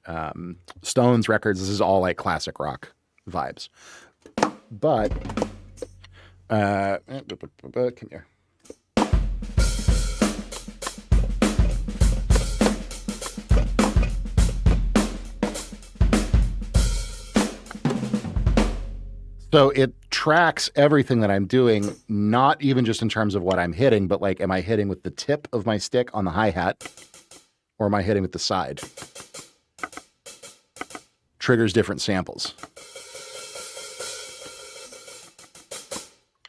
Stones records. This is all like classic rock vibes. But come here. So it tracks everything that I'm doing, not even just in terms of what I'm hitting, but like, am I hitting with the tip of my stick on the hi-hat or am I hitting with the side? Triggers different samples.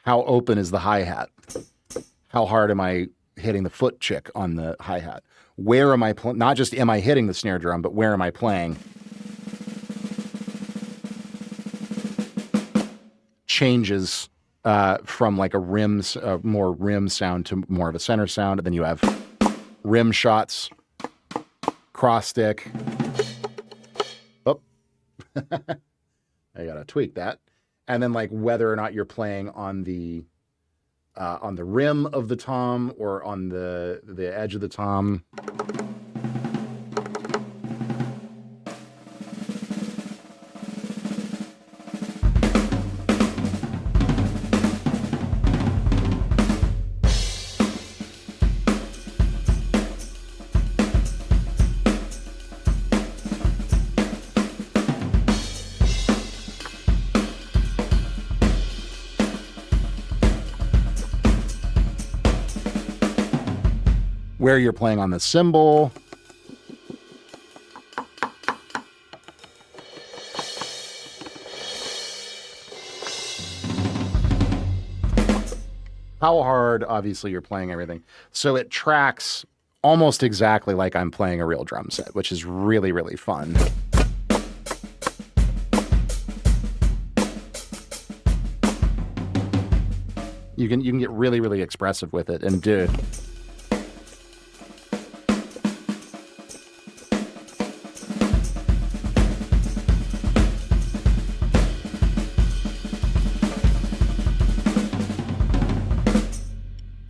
How open is the hi-hat? How hard am I hitting the foot chick on the hi-hat? Where am I not just am I hitting the snare drum, but where am I playing? Changes from like a more rim sound to more of a center sound. And then you have rim shots, cross stick. Oh, I gotta tweak that. And then like whether or not you're playing on the rim of the tom or on the edge of the tom. Where you're playing on the cymbal. How hard, obviously, you're playing everything. So it tracks almost exactly like I'm playing a real drum set, which is really, really fun. You can get really, really expressive with it and do.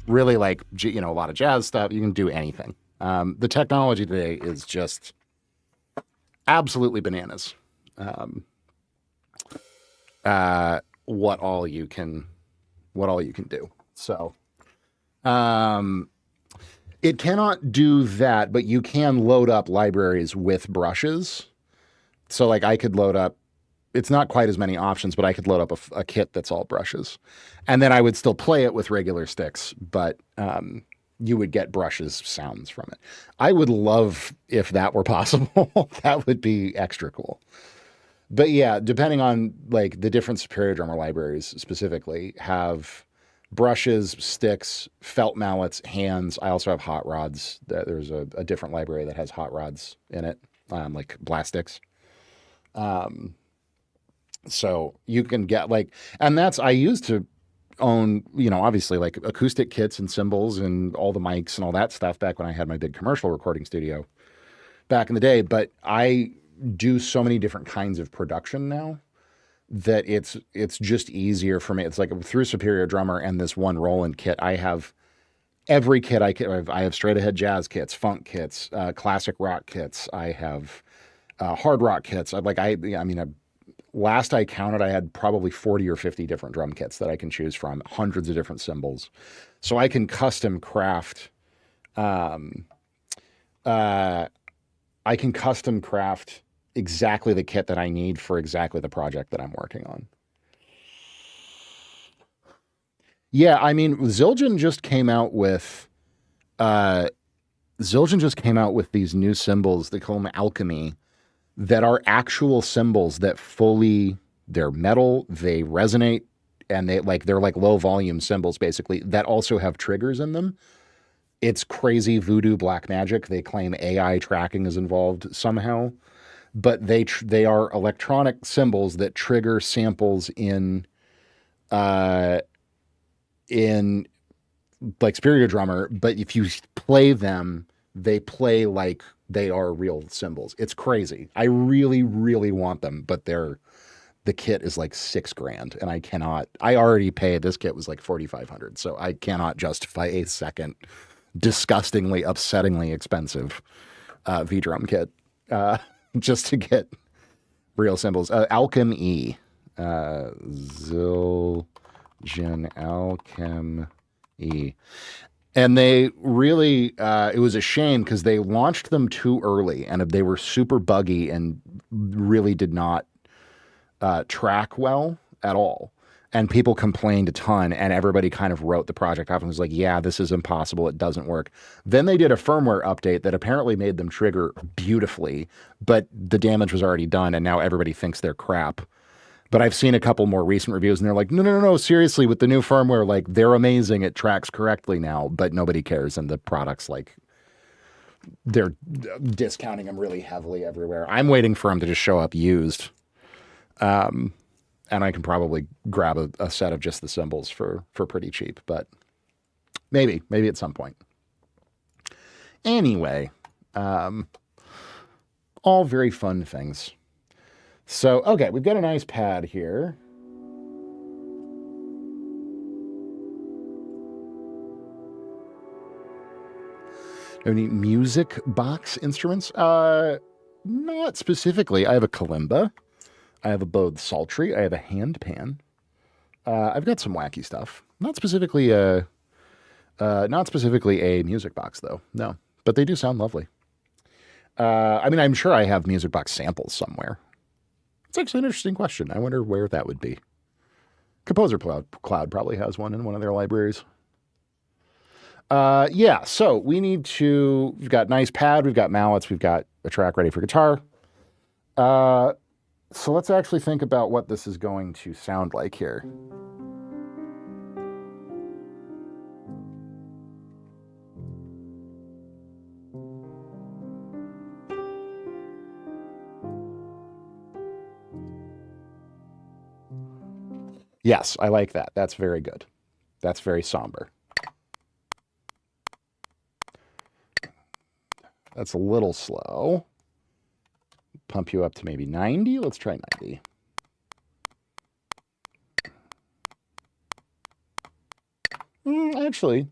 Really like, a lot of jazz stuff. You can do anything. The technology today is just absolutely bananas. What all you can do. So, it cannot do that, but you can load up libraries with brushes. So like I could load up, it's not quite as many options, but I could load up a kit that's all brushes. And then I would still play it with regular sticks, but you would get brushes sounds from it. I would love if that were possible. That would be extra cool. But yeah, depending on like the different Superior Drummer libraries specifically have brushes, sticks, felt mallets, hands. I also have hot rods. There's a different library that has hot rods in it, like Blastics. So you can get like, and I used to own, obviously like acoustic kits and cymbals and all the mics and all that stuff back when I had my big commercial recording studio back in the day. But I do so many different kinds of production now that it's just easier for me. It's like through Superior Drummer and this one Roland kit, I have every kit I have straight ahead jazz kits, funk kits, classic rock kits. I have hard rock kits. Last I counted, I had probably 40 or 50 different drum kits that I can choose from, hundreds of different cymbals. So I can custom craft, exactly the kit that I need for exactly the project that I'm working on. Yeah, I mean, Zildjian just came out with these new symbols. They call them alchemy, that are actual symbols that they're metal, they resonate, and they're like low volume symbols basically that also have triggers in them. It's crazy voodoo black magic. They claim AI tracking is involved somehow, but they are electronic symbols that trigger samples in like Spirited Drummer, but if you play them, they play like they are real symbols. It's crazy. I really, really want them, but the kit is like $6,000, and I already paid. This kit was like $4,500, so I cannot justify a second disgustingly, upsettingly expensive V-drum kit just to get real symbols. Alchemy, Zildjian Alchemy. And they really, it was a shame because they launched them too early and they were super buggy and really did not track well at all. And people complained a ton, and everybody kind of wrote the project off and was like, yeah, this is impossible. It doesn't work. Then they did a firmware update that apparently made them trigger beautifully, but the damage was already done, and now everybody thinks they're crap. But I've seen a couple more recent reviews, and they're like, no, seriously, with the new firmware, like, they're amazing. It tracks correctly now, but nobody cares. And the product's like, they're discounting them really heavily everywhere. I'm waiting for them to just show up used. And I can probably grab a set of just the symbols for pretty cheap, but maybe at some point. Anyway, all very fun things. So, okay, we've got a nice pad here. Any music box instruments? Not specifically. I have a kalimba. I have a bowed psaltery. I have a handpan. I've got some wacky stuff. Not specifically a music box though. No, but they do sound lovely. I mean, I'm sure I have music box samples somewhere. It's actually an interesting question. I wonder where that would be. Composer Cloud probably has one in one of their libraries. Yeah, so we've got nice pad, we've got mallets, we've got a track ready for guitar. So let's actually think about what this is going to sound like here. Yes, I like that. That's very good. That's very somber. That's a little slow. Pump you up to maybe 90. Let's try 90. Actually,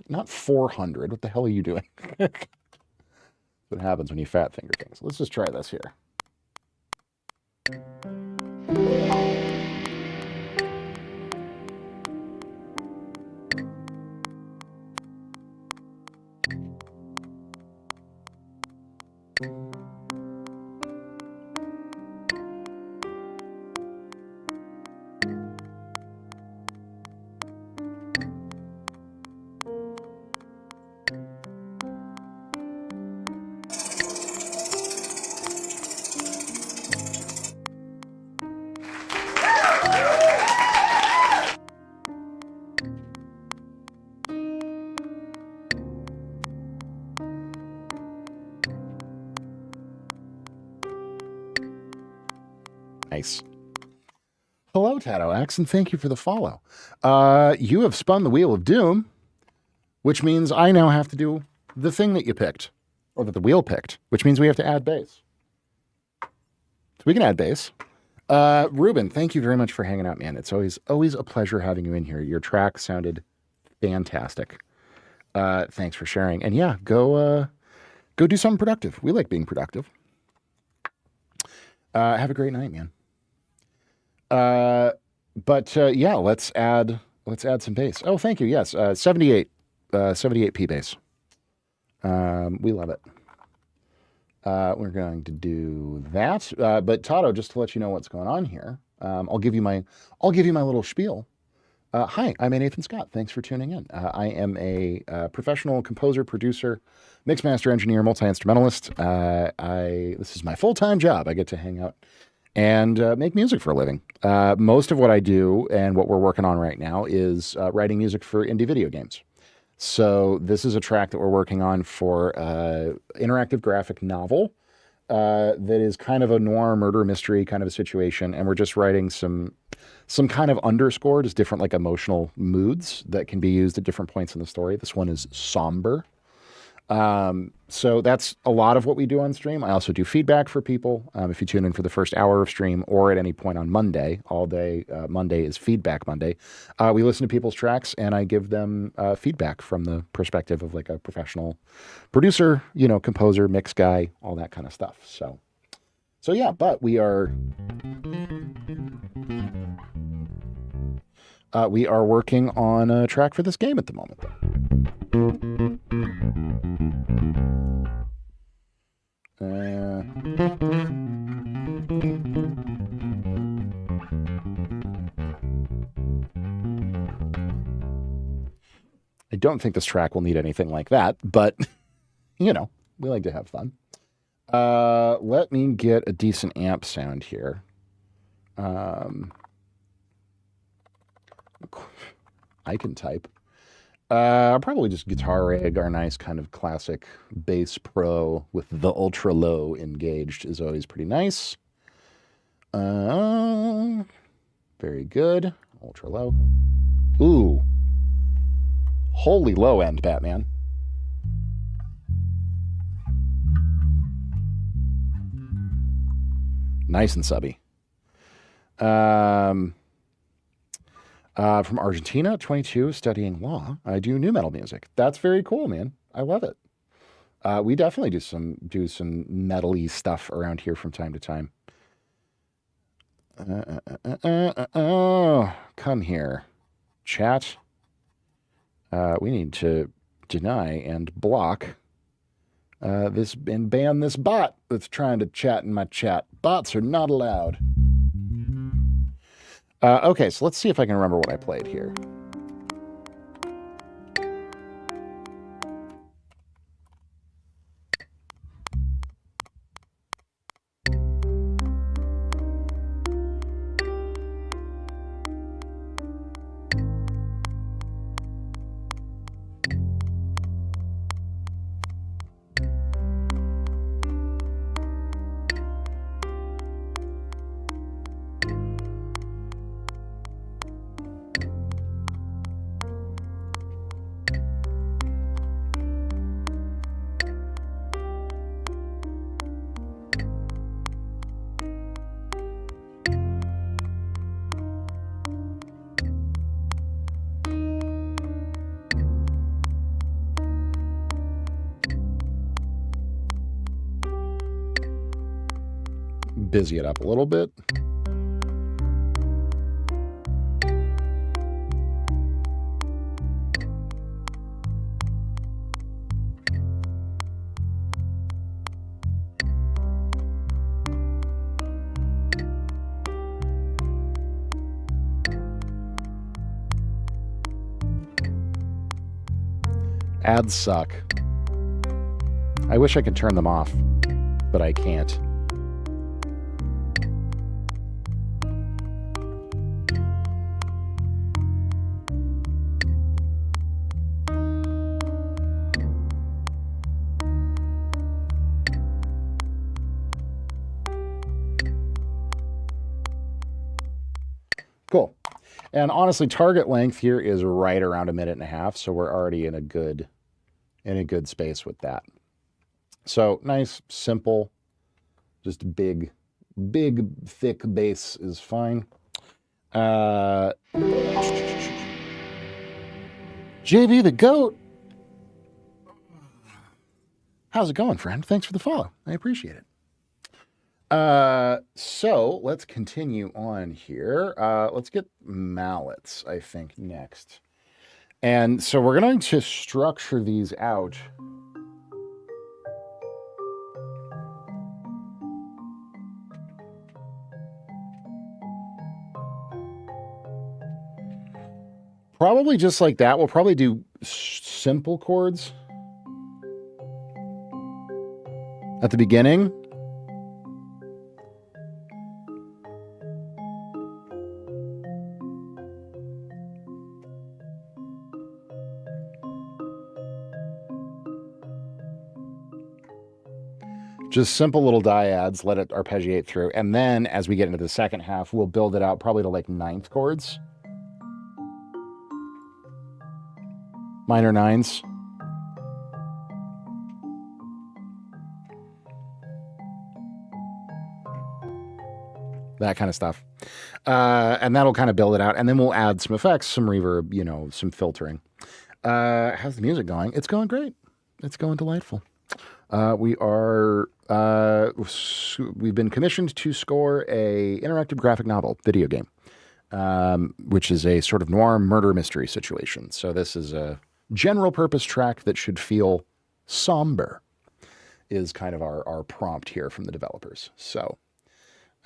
not 400. What the hell are you doing? What happens when you fat finger things? Let's just try this here. Nice. Hello, TatoAxe, and thank you for the follow. You have spun the Wheel of Doom, which means I now have to do the thing that you picked, or that the wheel picked, which means we have to add bass. So we can add bass. Ruben, thank you very much for hanging out, man. It's always a pleasure having you in here. Your track sounded fantastic. Thanks for sharing. And yeah, go do something productive. We like being productive. Have a great night, man. Yeah, let's add some bass. Oh, thank you. Yes. 78 P bass. We love it. We're going to do that. But Tato, just to let you know what's going on here, I'll give you my little spiel. Hi, I'm Nathan Scott. Thanks for tuning in. I am a professional composer, producer, mixmaster, engineer, multi-instrumentalist. This is my full-time job. I get to hang out and make music for a living. Most of what I do and what we're working on right now is writing music for indie video games. So this is a track that we're working on for interactive graphic novel that is kind of a noir murder mystery kind of a situation, and we're just writing some kind of underscore, just different like emotional moods that can be used at different points in the story. This one is somber. So that's a lot of what we do on stream. I also do feedback for people. If you tune in for the first hour of stream or at any point on Monday, all day, Monday is Feedback Monday. We listen to people's tracks and I give them feedback from the perspective of like a professional producer, composer, mix guy, all that kind of stuff. So yeah, but we are working on a track for this game at the moment, though. I don't think this track will need anything like that, but, we like to have fun. Let me get a decent amp sound here. I can type. Probably just Guitar Rig, our nice kind of classic bass pro with the ultra low engaged is always pretty nice. Very good. Ultra low. Ooh. Holy low end, Batman. Nice and subby. From Argentina, 22, studying law. I do new metal music. That's very cool, man. I love it. We definitely do some metal-y stuff around here from time to time. Come here, chat. We need to deny and block this and ban this bot that's trying to chat in my chat. Bots are not allowed. Okay, so let's see if I can remember what I played here. Busy it up a little bit. Ads suck. I wish I could turn them off, but I can't. Cool. And honestly, target length here is right around 1.5 minutes, so we're already in a good space with that. So nice, simple, just big, thick bass is fine. JV the GOAT. How's it going, friend? Thanks for the follow. I appreciate it. So let's continue on here. Let's get mallets, I think, next. And so we're going to structure these out. Probably just like that. We'll probably do simple chords at the beginning. Just simple little dyads, let it arpeggiate through. And then as we get into the second half, we'll build it out probably to like ninth chords. Minor nines. That kind of stuff. And that'll kind of build it out. And then we'll add some effects, some reverb, you know, some filtering. How's the music going? It's going great. It's going delightful. We've been commissioned to score a interactive graphic novel video game, which is a sort of noir murder mystery situation. So this is a general purpose track that should feel somber, is kind of our prompt here from the developers. So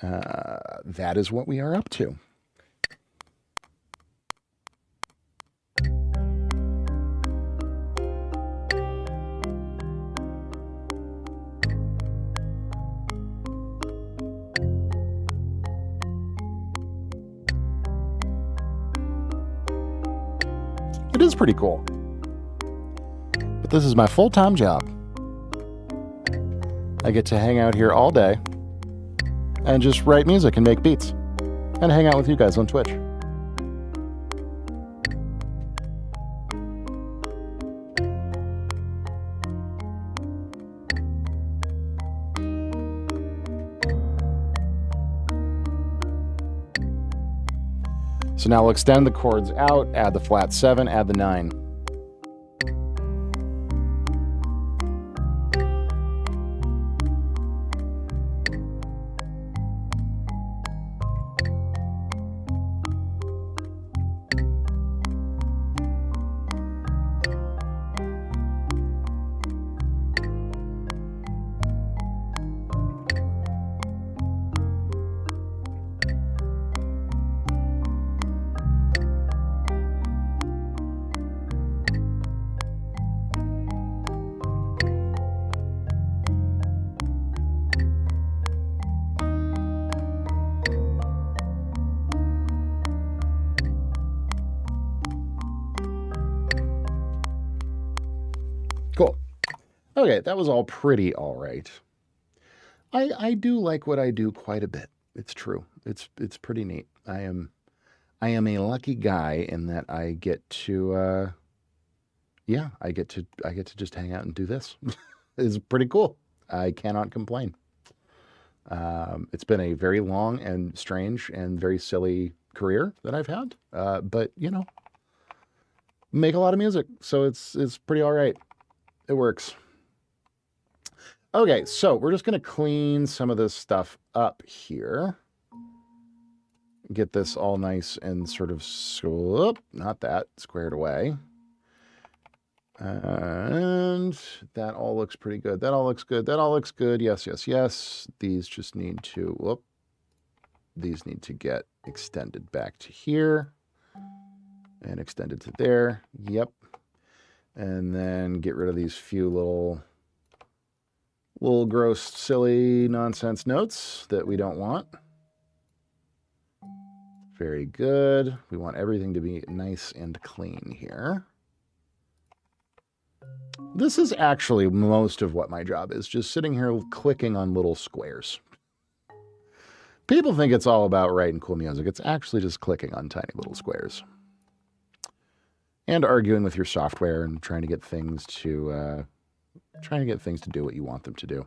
that is what we are up to. It is pretty cool. But this is my full-time job. I get to hang out here all day and just write music and make beats and hang out with you guys on Twitch. So now we'll extend the chords out, add the flat 7, add the 9. Cool. Okay, that was all pretty all right. I do like what I do quite a bit. It's true. It's pretty neat. I am a lucky guy in that I get to I get to just hang out and do this. It's pretty cool. I cannot complain. It's been a very long and strange and very silly career that I've had. But you know, make a lot of music, so it's pretty all right. It works. Okay, so we're just going to clean some of this stuff up here. Get this all nice and sort of, not that, squared away. And that all looks pretty good. That all looks good. That all looks good. Yes, yes, yes. These just need to, these need to get extended back to here. And extended to there. Yep. And then get rid of these few little gross, silly, nonsense notes that we don't want. Very good. We want everything to be nice and clean here. This is actually most of what my job is, just sitting here clicking on little squares. People think it's all about writing cool music. It's actually just clicking on tiny little squares. And arguing with your software and trying to get things to do what you want them to do.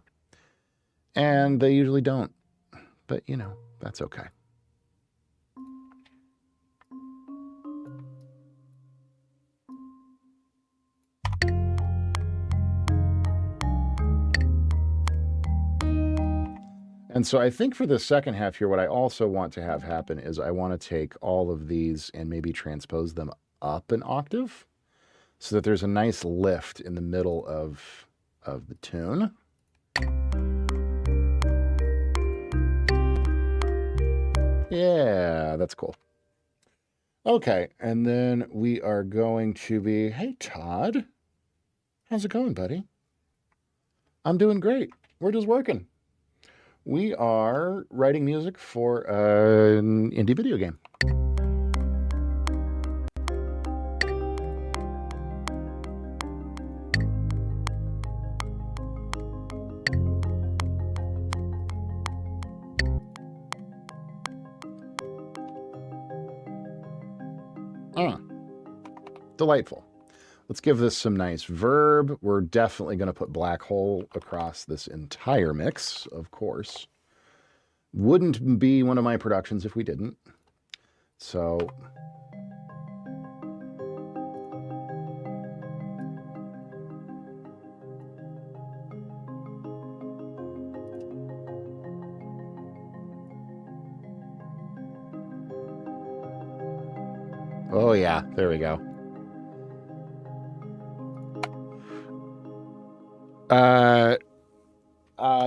And they usually don't. But, you know, that's okay. And so I think for the second half here, what I also want to have happen is I want to take all of these and maybe transpose them up an octave so that there's a nice lift in the middle of the tune. Yeah, that's cool. Okay, and then we are going to be, hey, Todd. How's it going, buddy? I'm doing great. We're just working. We are writing music for an indie video game. Delightful. Let's give this some nice verb. We're definitely going to put black hole across this entire mix, of course. Wouldn't be one of my productions if we didn't. So... oh yeah, there we go.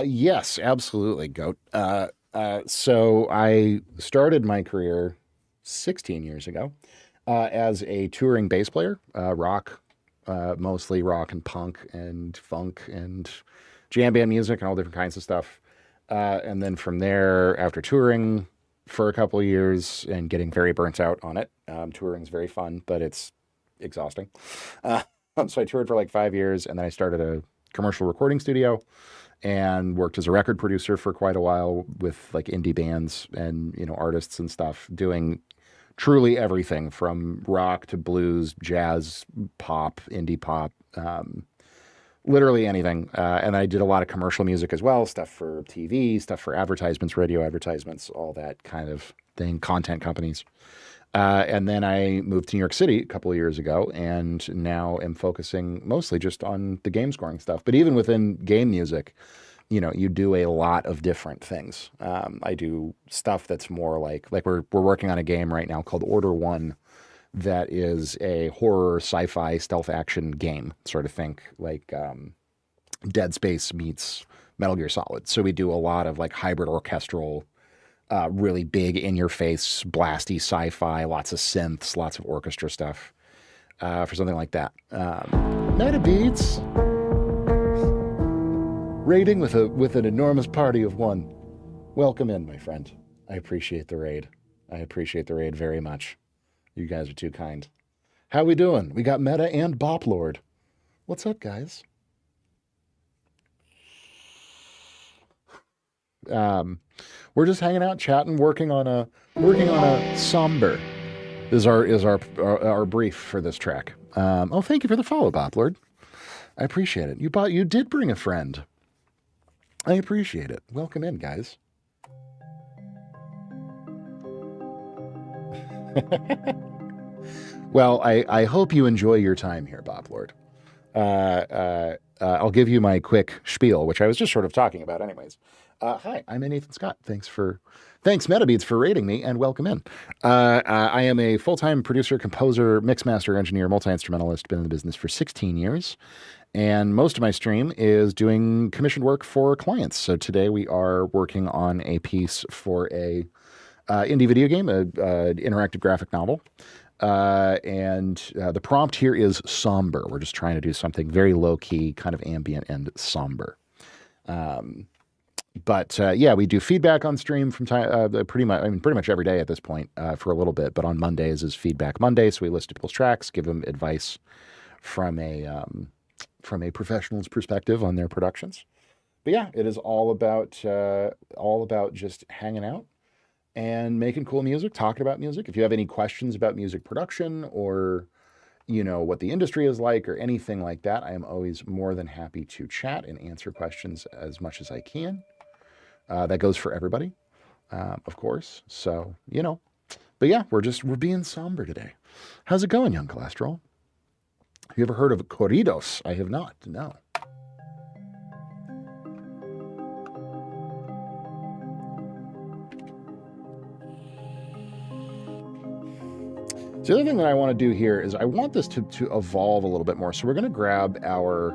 Yes, absolutely, Goat. So I started my career 16 years ago as a touring bass player, rock, mostly rock and punk and funk and jam band music and all different kinds of stuff. And then from there, after touring for a couple of years and getting very burnt out on it, touring's very fun, but it's exhausting. So I toured for like 5 years, and then I started a commercial recording studio and worked as a record producer for quite a while with like indie bands and, you know, artists and stuff, doing truly everything from rock to blues, jazz, pop, indie pop, literally anything. And I did a lot of commercial music as well, stuff for TV, stuff for advertisements, radio advertisements, all that kind of thing, content companies. And then I moved to New York City a couple of years ago, and now am focusing mostly just on the game scoring stuff. But even within game music, you know, you do a lot of different things. I do stuff that's more like we're working on a game right now called Order 1 that is a horror sci-fi stealth action game, sort of think like Dead Space meets Metal Gear Solid. So we do a lot of like hybrid orchestral, really big in-your-face, blasty sci-fi, lots of synths, lots of orchestra stuff for something like that. Meta Beats raiding with an enormous party of one. Welcome in, my friend. I appreciate the raid. I appreciate the raid very much. You guys are too kind. How we doing? We got Meta and Bop Lord. What's up, guys? We're just hanging out, chatting, working on a somber is our brief for this track. Oh, thank you for the follow, Bop Lord. I appreciate it. You did bring a friend. I appreciate it. Welcome in, guys. Well, I hope you enjoy your time here, Bop Lord. I'll give you my quick spiel, which I was just sort of talking about anyways. Hi, I'm Nathan Scott. Thanks MetaBeats for rating me, and welcome in. I am a full-time producer, composer, mixmaster, engineer, multi-instrumentalist, been in the business for 16 years. And most of my stream is doing commissioned work for clients. So today we are working on a piece for a indie video game, an interactive graphic novel. And the prompt here is somber. We're just trying to do something very low-key, kind of ambient and somber. But yeah, we do feedback on stream from time pretty much every day at this point for a little bit. But on Mondays is Feedback Monday, so we list people's tracks, give them advice from a professional's perspective on their productions. But yeah, it is all about just hanging out and making cool music, talking about music. If you have any questions about music production or, you know, what the industry is like or anything like that, I am always more than happy to chat and answer questions as much as I can. That goes for everybody, of course. So, you know, but yeah, we're being somber today. How's it going, Young Cholesterol? Have you ever heard of corridos? I have not, no. The other thing that I want to do here is I want this to evolve a little bit more. So we're going to grab our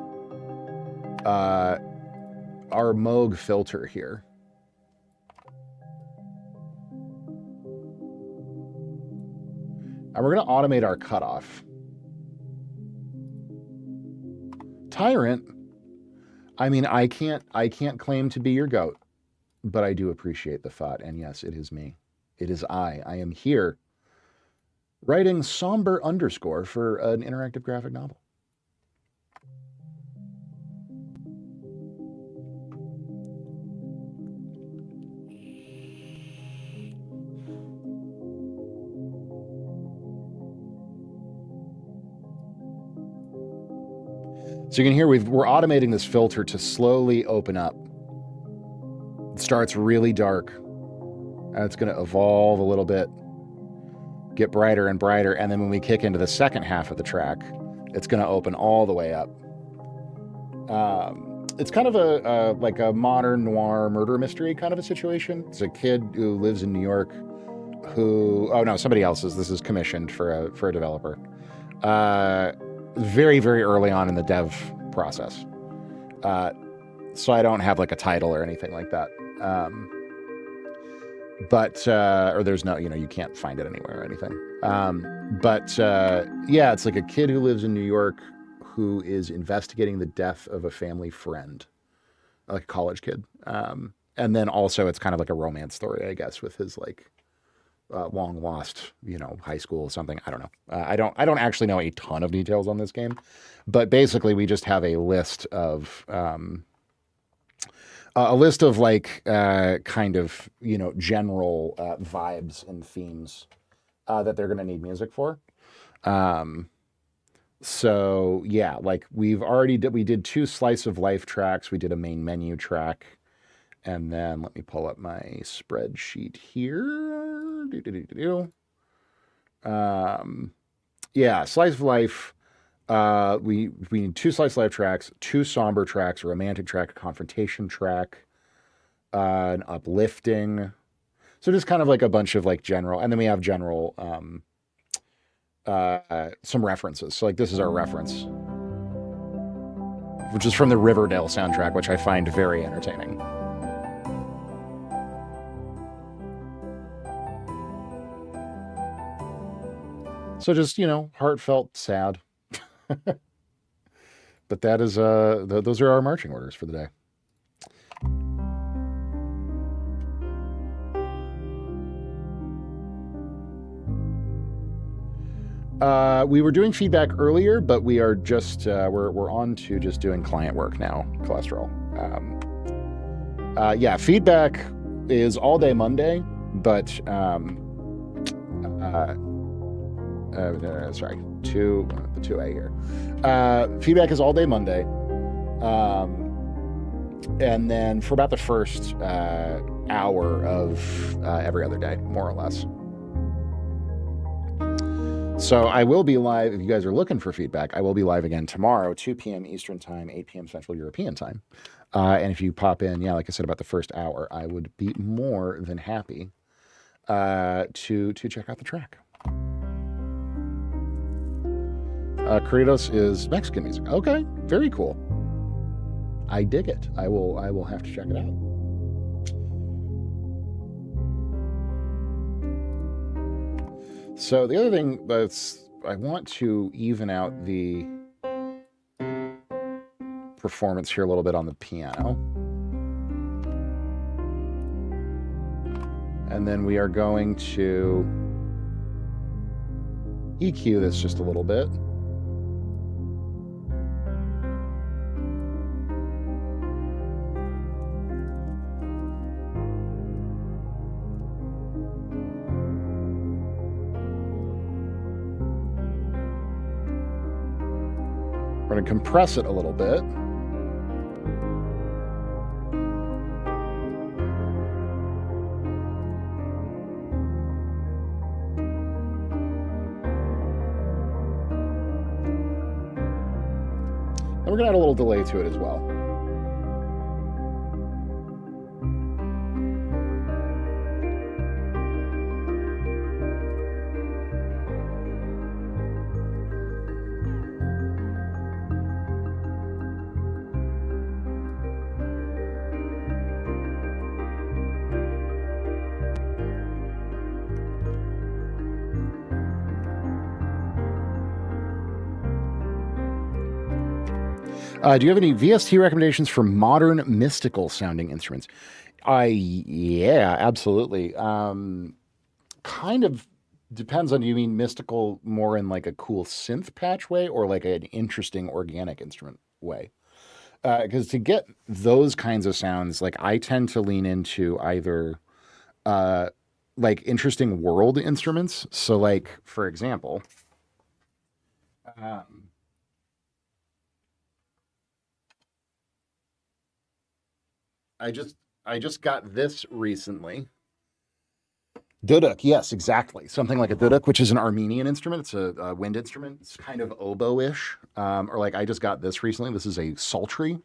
Moog filter here. And we're going to automate our cutoff. Tyrant, I mean, I can't claim to be your goat, but I do appreciate the thought. And yes, it is me. It is I. I am here writing somber underscore for an interactive graphic novel. So you can hear we're automating this filter to slowly open up. It starts really dark, and it's going to evolve a little bit, get brighter and brighter, and then when we kick into the second half of the track, it's going to open all the way up. It's kind of like a modern noir murder mystery kind of a situation. It's a kid who lives in New York who... Oh, no, somebody else's. This is commissioned for a developer. Very, very early on in the dev process. So I don't have like a title or anything like that. Or there's no, you can't find it anywhere or anything. Yeah, it's like a kid who lives in New York who is investigating the death of a family friend, like a college kid. And then also it's kind of like a romance story, I guess, with his like long lost, high school or something. I don't know. I don't actually know a ton of details on this game, but basically we just have a list of like kind of general vibes and themes that they're going to need music for. So yeah, like we did 2 slice of life tracks. We did a main menu track. And then let me pull up my spreadsheet here. Yeah, slice of life. We need 2 slice of life tracks, 2 somber tracks, a romantic track, a confrontation track, an uplifting. So just kind of like a bunch of like general, and then we have general some references. So like this is our reference, which is from the Riverdale soundtrack, which I find very entertaining. So just, heartfelt, sad. But that is, those are our marching orders for the day. We were doing feedback earlier, but we are just, we're on to just doing client work now, Cholesterol. Yeah, feedback is all day Monday, but, sorry, the 2A here. Feedback is all day Monday. And then for about the first hour of every other day, more or less. So I will be live, if you guys are looking for feedback, I will be live again tomorrow, 2 p.m. Eastern Time, 8 p.m. Central European Time. And if you pop in, like I said, about the first hour, I would be more than happy to check out the track. Kratos is Mexican music. Okay, very cool. I dig it. I will have to check it out. So the other thing I want to even out the performance here a little bit on the piano. And then we are going to EQ this just a little bit. We're going to compress it a little bit. And we're going to add a little delay to it as well. Do you have any VST recommendations for modern mystical sounding instruments? Yeah, absolutely. Kind of depends on, do you mean mystical more in like a cool synth patch way or like an interesting organic instrument way? Because to get those kinds of sounds, like I tend to lean into either like interesting world instruments. So like, for example, um, I just I just got this recently. Duduk, yes, exactly. Something like a duduk, which is an Armenian instrument. It's a wind instrument. It's kind of oboe-ish. Or like I just got this recently. This is a psaltery,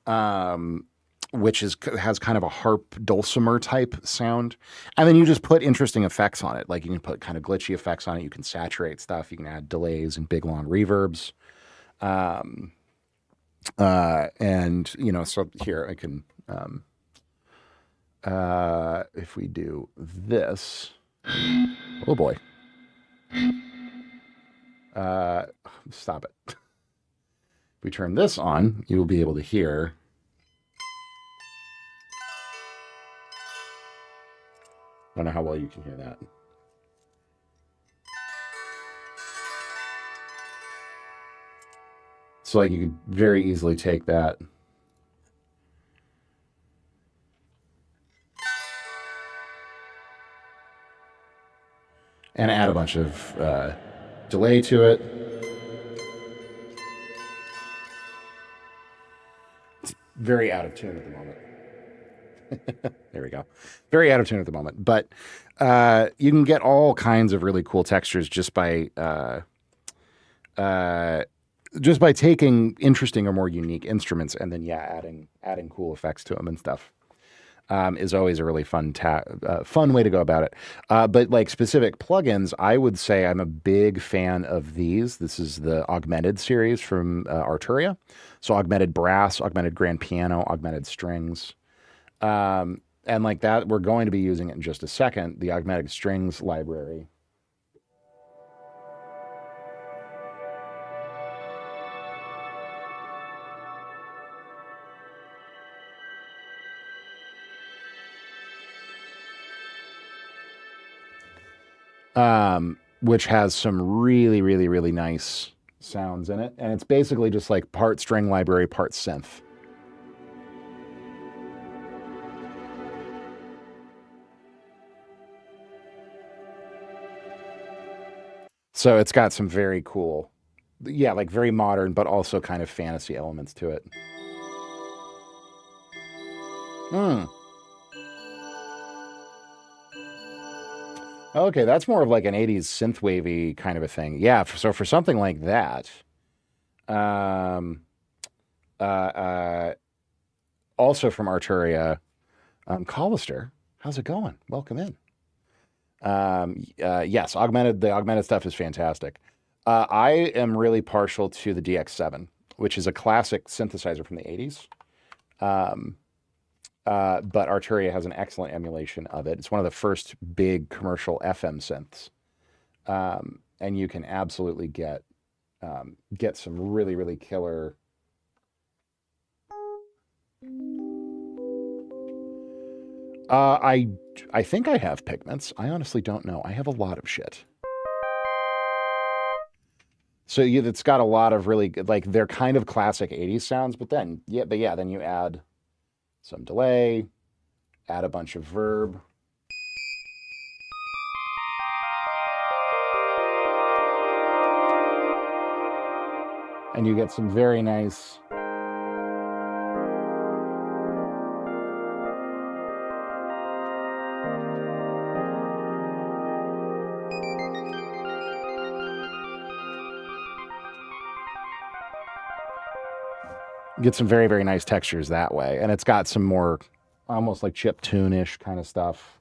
um, which has kind of a harp dulcimer type sound. And then you just put interesting effects on it. Like you can put kind of glitchy effects on it. You can saturate stuff. You can add delays and big long reverbs. Um, and so here I can. If we do this, oh boy, stop it. If we turn this on, you will be able to hear. I don't know how well you can hear that. So like you could very easily take that and add a bunch of delay to it. It's very out of tune at the moment. There we go. Very out of tune at the moment. But you can get all kinds of really cool textures just by taking interesting or more unique instruments and then adding cool effects to them and stuff. Is always a really fun way to go about it. But like specific plugins, I would say I'm a big fan of these. This is the Augmented series from Arturia. So augmented brass, augmented grand piano, augmented strings. And like that, we're going to be using it in just a second, the augmented strings library. Which has some really, really, really nice sounds in it. And it's basically just like part string library, part synth. So it's got some very cool, like very modern, but also kind of fantasy elements to it. Okay, that's more of like an 80s synthwavy kind of a thing. Yeah, so for something like that, also from Arturia, Collister, how's it going? Welcome in. Yes, the augmented stuff is fantastic. I am really partial to the DX7, which is a classic synthesizer from the 80s. But Arturia has an excellent emulation of it. It's one of the first big commercial FM synths. And you can absolutely get some really, really killer. I think I have Pigments. I honestly don't know. I have a lot of shit. So it's got a lot of really good, like they're kind of classic 80s sounds, but then you add some delay, add a bunch of verb. And you get some very nice very, very nice textures that way. And it's got some more almost like chip tune-ish kind of stuff.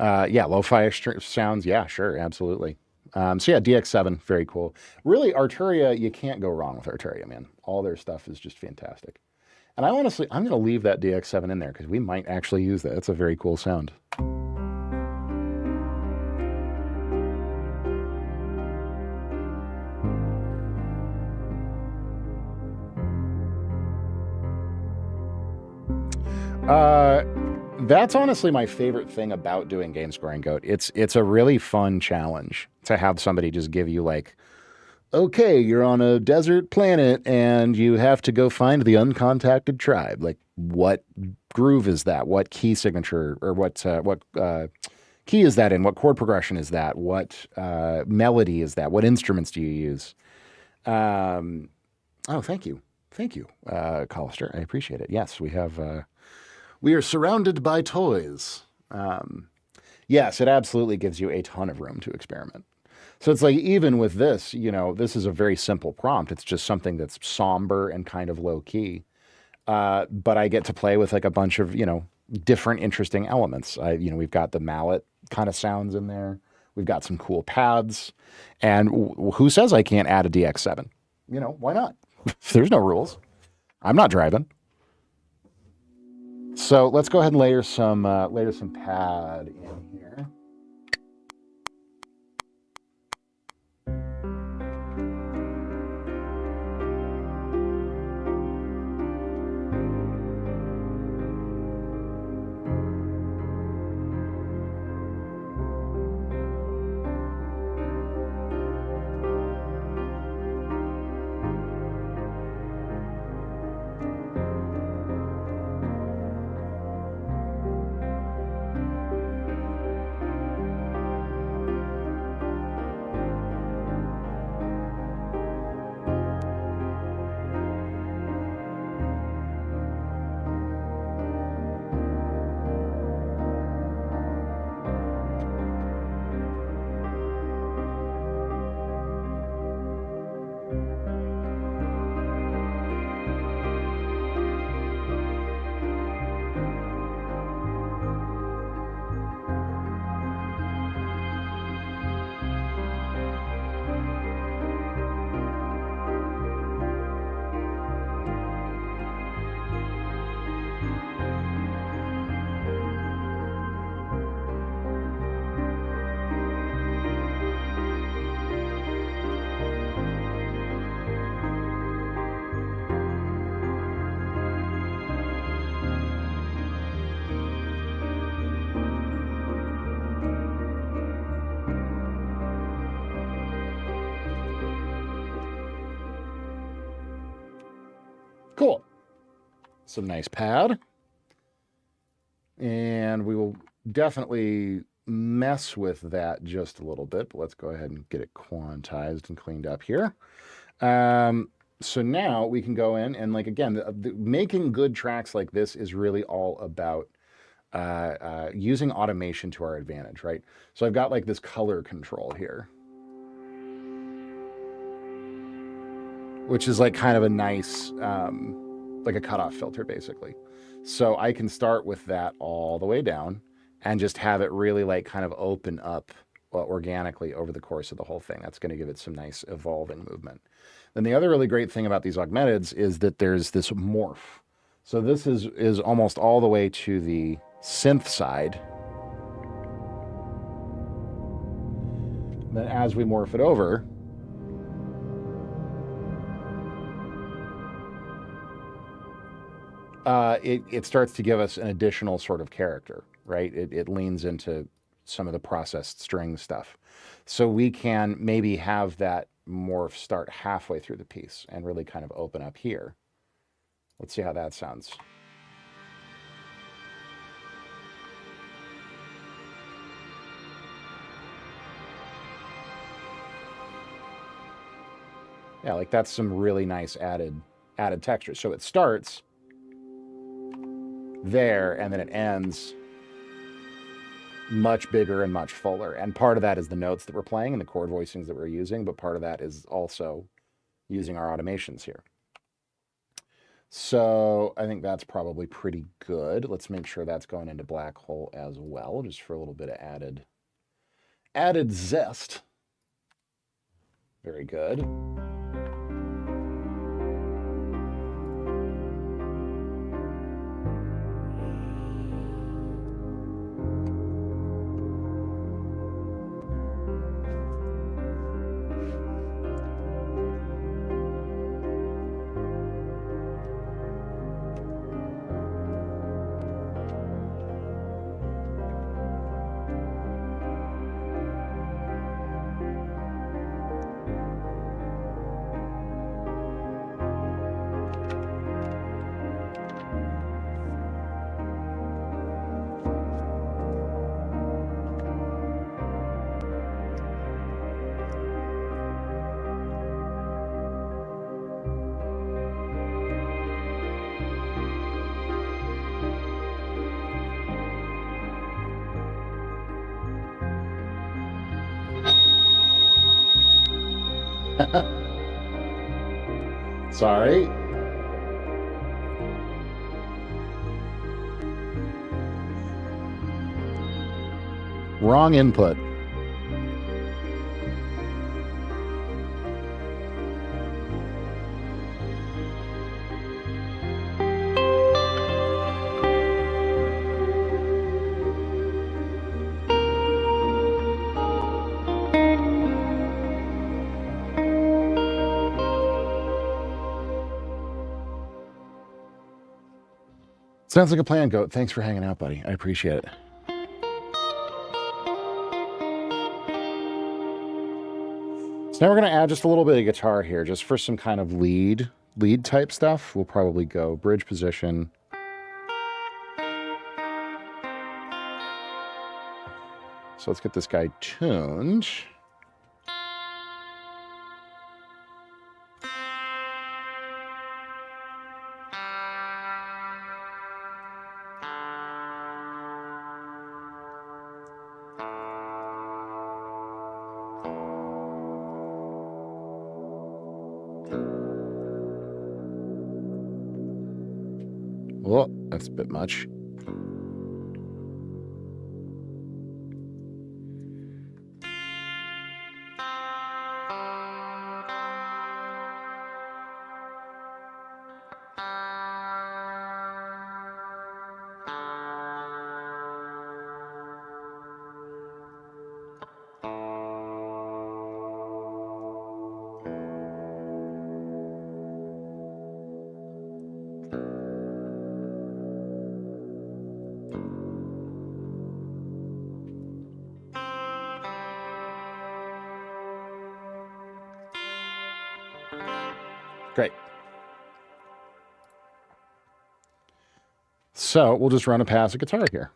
Yeah, lo-fi sounds. Yeah, sure, absolutely. So yeah, DX7, very cool. Really, Arturia, you can't go wrong with Arturia, man. All their stuff is just fantastic. And I'm going to leave that DX7 in there because we might actually use that. It's a very cool sound. That's honestly my favorite thing about doing game scoring, Goat. It's a really fun challenge to have somebody just give you like, okay, you're on a desert planet and you have to go find the uncontacted tribe. Like, what groove is that? What key signature or what key is that in? What chord progression is that? What melody is that? What instruments do you use? Oh, thank you. Thank you, Collister. I appreciate it. Yes, we have... we are surrounded by toys. Yes, it absolutely gives you a ton of room to experiment. So it's like, even with this, you know, this is a very simple prompt. It's just something that's somber and kind of low key. But I get to play with like a bunch of, you know, different interesting elements. We've got the mallet kind of sounds in there. We've got some cool pads. And who says I can't add a DX7? You know, why not? There's no rules. I'm not driving. So let's go ahead and layer some pad in here. Cool. Some nice pad. And we will definitely mess with that just a little bit, but let's go ahead and get it quantized and cleaned up here. So now we can go in and, like, again, making good tracks like this is really all about using automation to our advantage, right? So I've got like this color control here, which is like kind of a nice, like a cutoff filter, basically. So I can start with that all the way down and just have it really like kind of open up organically over the course of the whole thing. That's going to give it some nice evolving movement. Then the other really great thing about these augmenteds is that there's this morph. So this is almost all the way to the synth side. Then as we morph it over, it starts to give us an additional sort of character, right? It leans into some of the processed string stuff. So we can maybe have that morph start halfway through the piece and really kind of open up here. Let's see how that sounds. Yeah, like that's some really nice added texture. So it starts there and then it ends much bigger and much fuller. And part of that is the notes that we're playing and the chord voicings that we're using, but part of that is also using our automations here. So I think that's probably pretty good. Let's make sure that's going into black hole as well, just for a little bit of added zest. Very good. Sorry. Wrong input. Sounds like a plan, Goat. Thanks for hanging out, buddy. I appreciate it. So now we're going to add just a little bit of guitar here, just for some kind of lead type stuff. We'll probably go bridge position. So let's get this guy tuned. Oh, that's a bit much. Great. So we'll just run a pass of guitar here.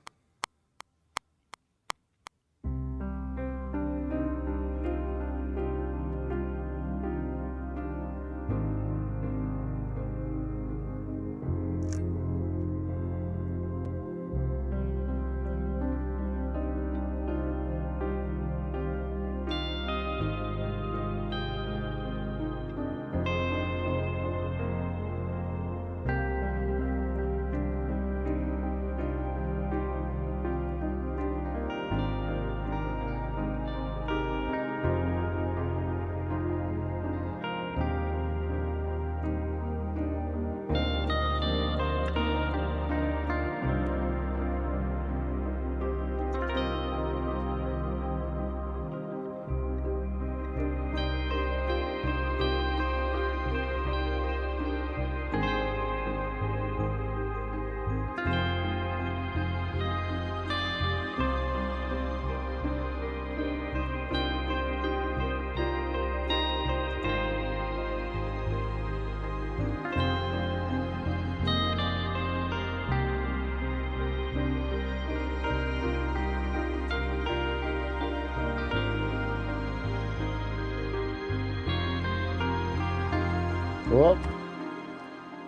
Whoop.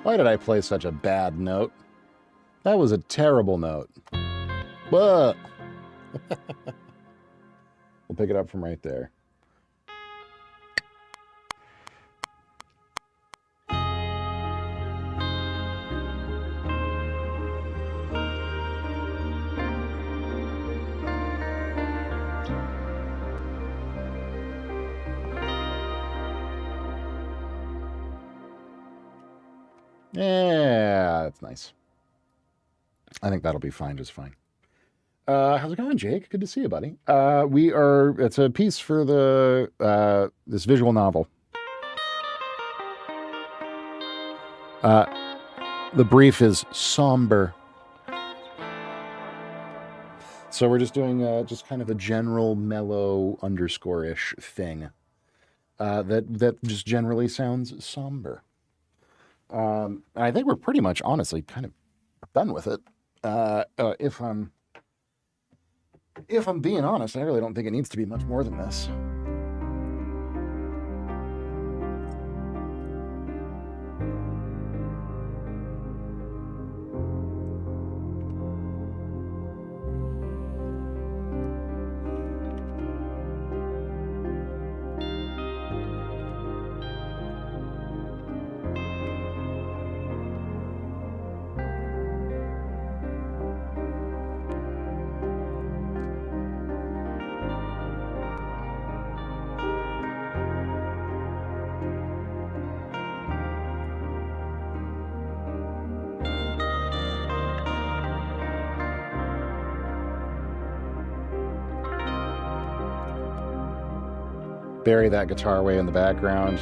Why did I play such a bad note? That was a terrible note. But we'll pick it up from right there. Yeah, that's nice. I think that'll be fine, just fine. How's it going, Jake? Good to see you, buddy. It's a piece for this visual novel. The brief is somber. So we're just doing just kind of a general mellow underscore-ish thing that just generally sounds somber. I think we're pretty much, honestly, kind of done with it. If I'm being honest, I really don't think it needs to be much more than this. Bury that guitar way in the background.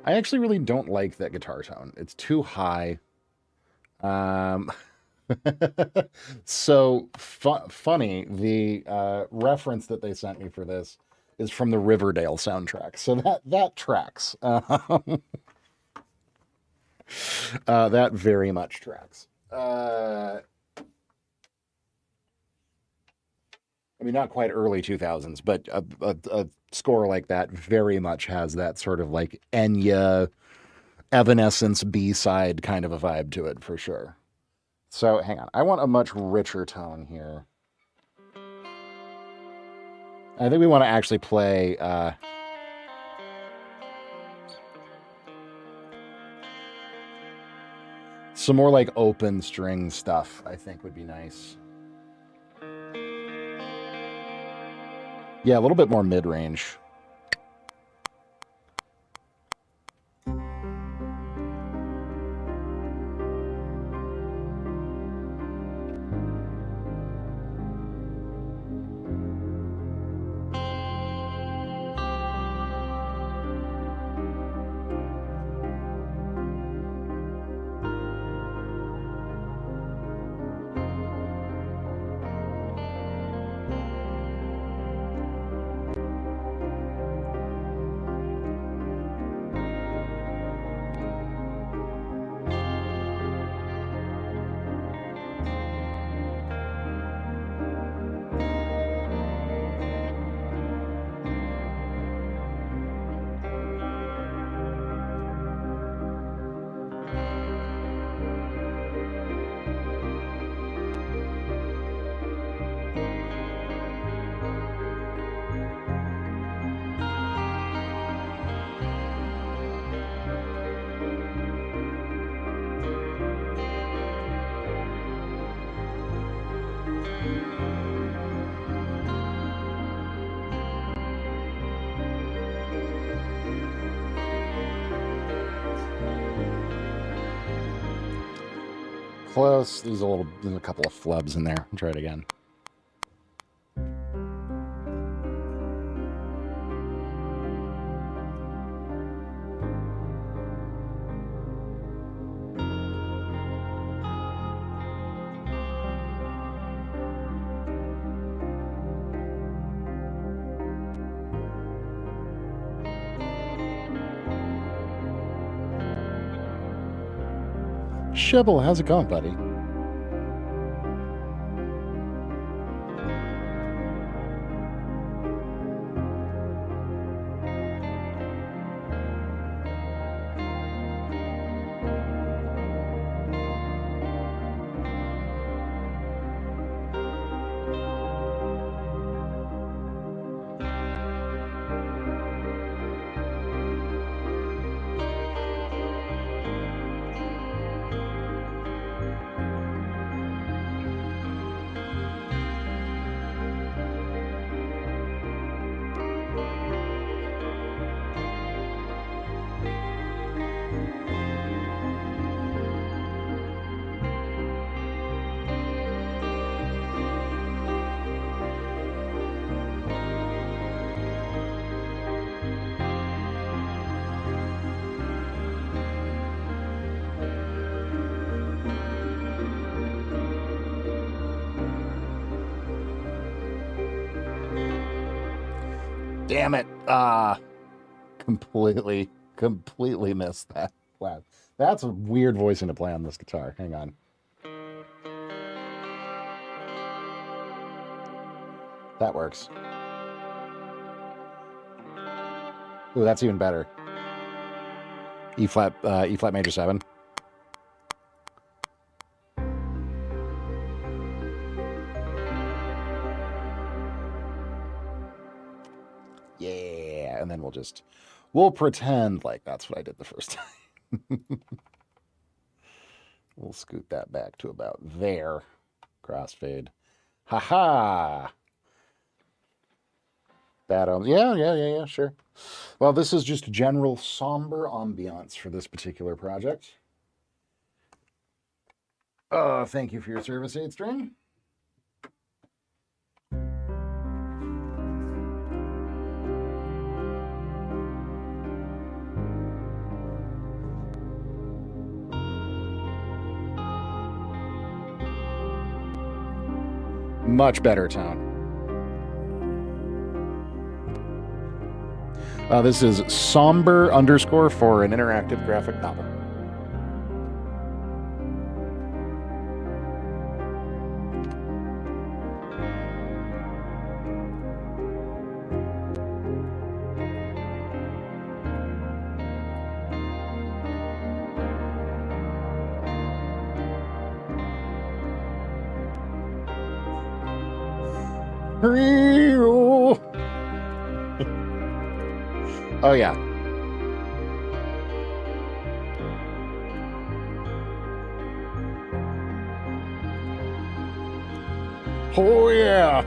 I actually really don't like that guitar tone. It's too high. So funny, the reference that they sent me for this is from the Riverdale soundtrack. So that tracks. That very much tracks. I mean, not quite early 2000s, but a score like that very much has that sort of like Enya, Evanescence B-side kind of a vibe to it for sure. So hang on, I want a much richer tone here. I think we want to actually play some more like open string stuff, I think would be nice. Yeah, a little bit more mid-range. Close. There's a couple of flubs in there. Try it again. Shibble, how's it going, buddy? Damn it. Completely missed that. Wow. That's a weird voicing to play on this guitar. Hang on. That works. Ooh, that's even better. E flat major 7. Yeah, and then we'll pretend like that's what I did the first time. We'll scoot that back to about there. Crossfade. Ha-ha! Bad Omens. Yeah, sure. Well, this is just general somber ambiance for this particular project. Thank you for your service, 8-string. Much better tone. This is somber _ for an interactive graphic novel. Oh, yeah. Oh, yeah.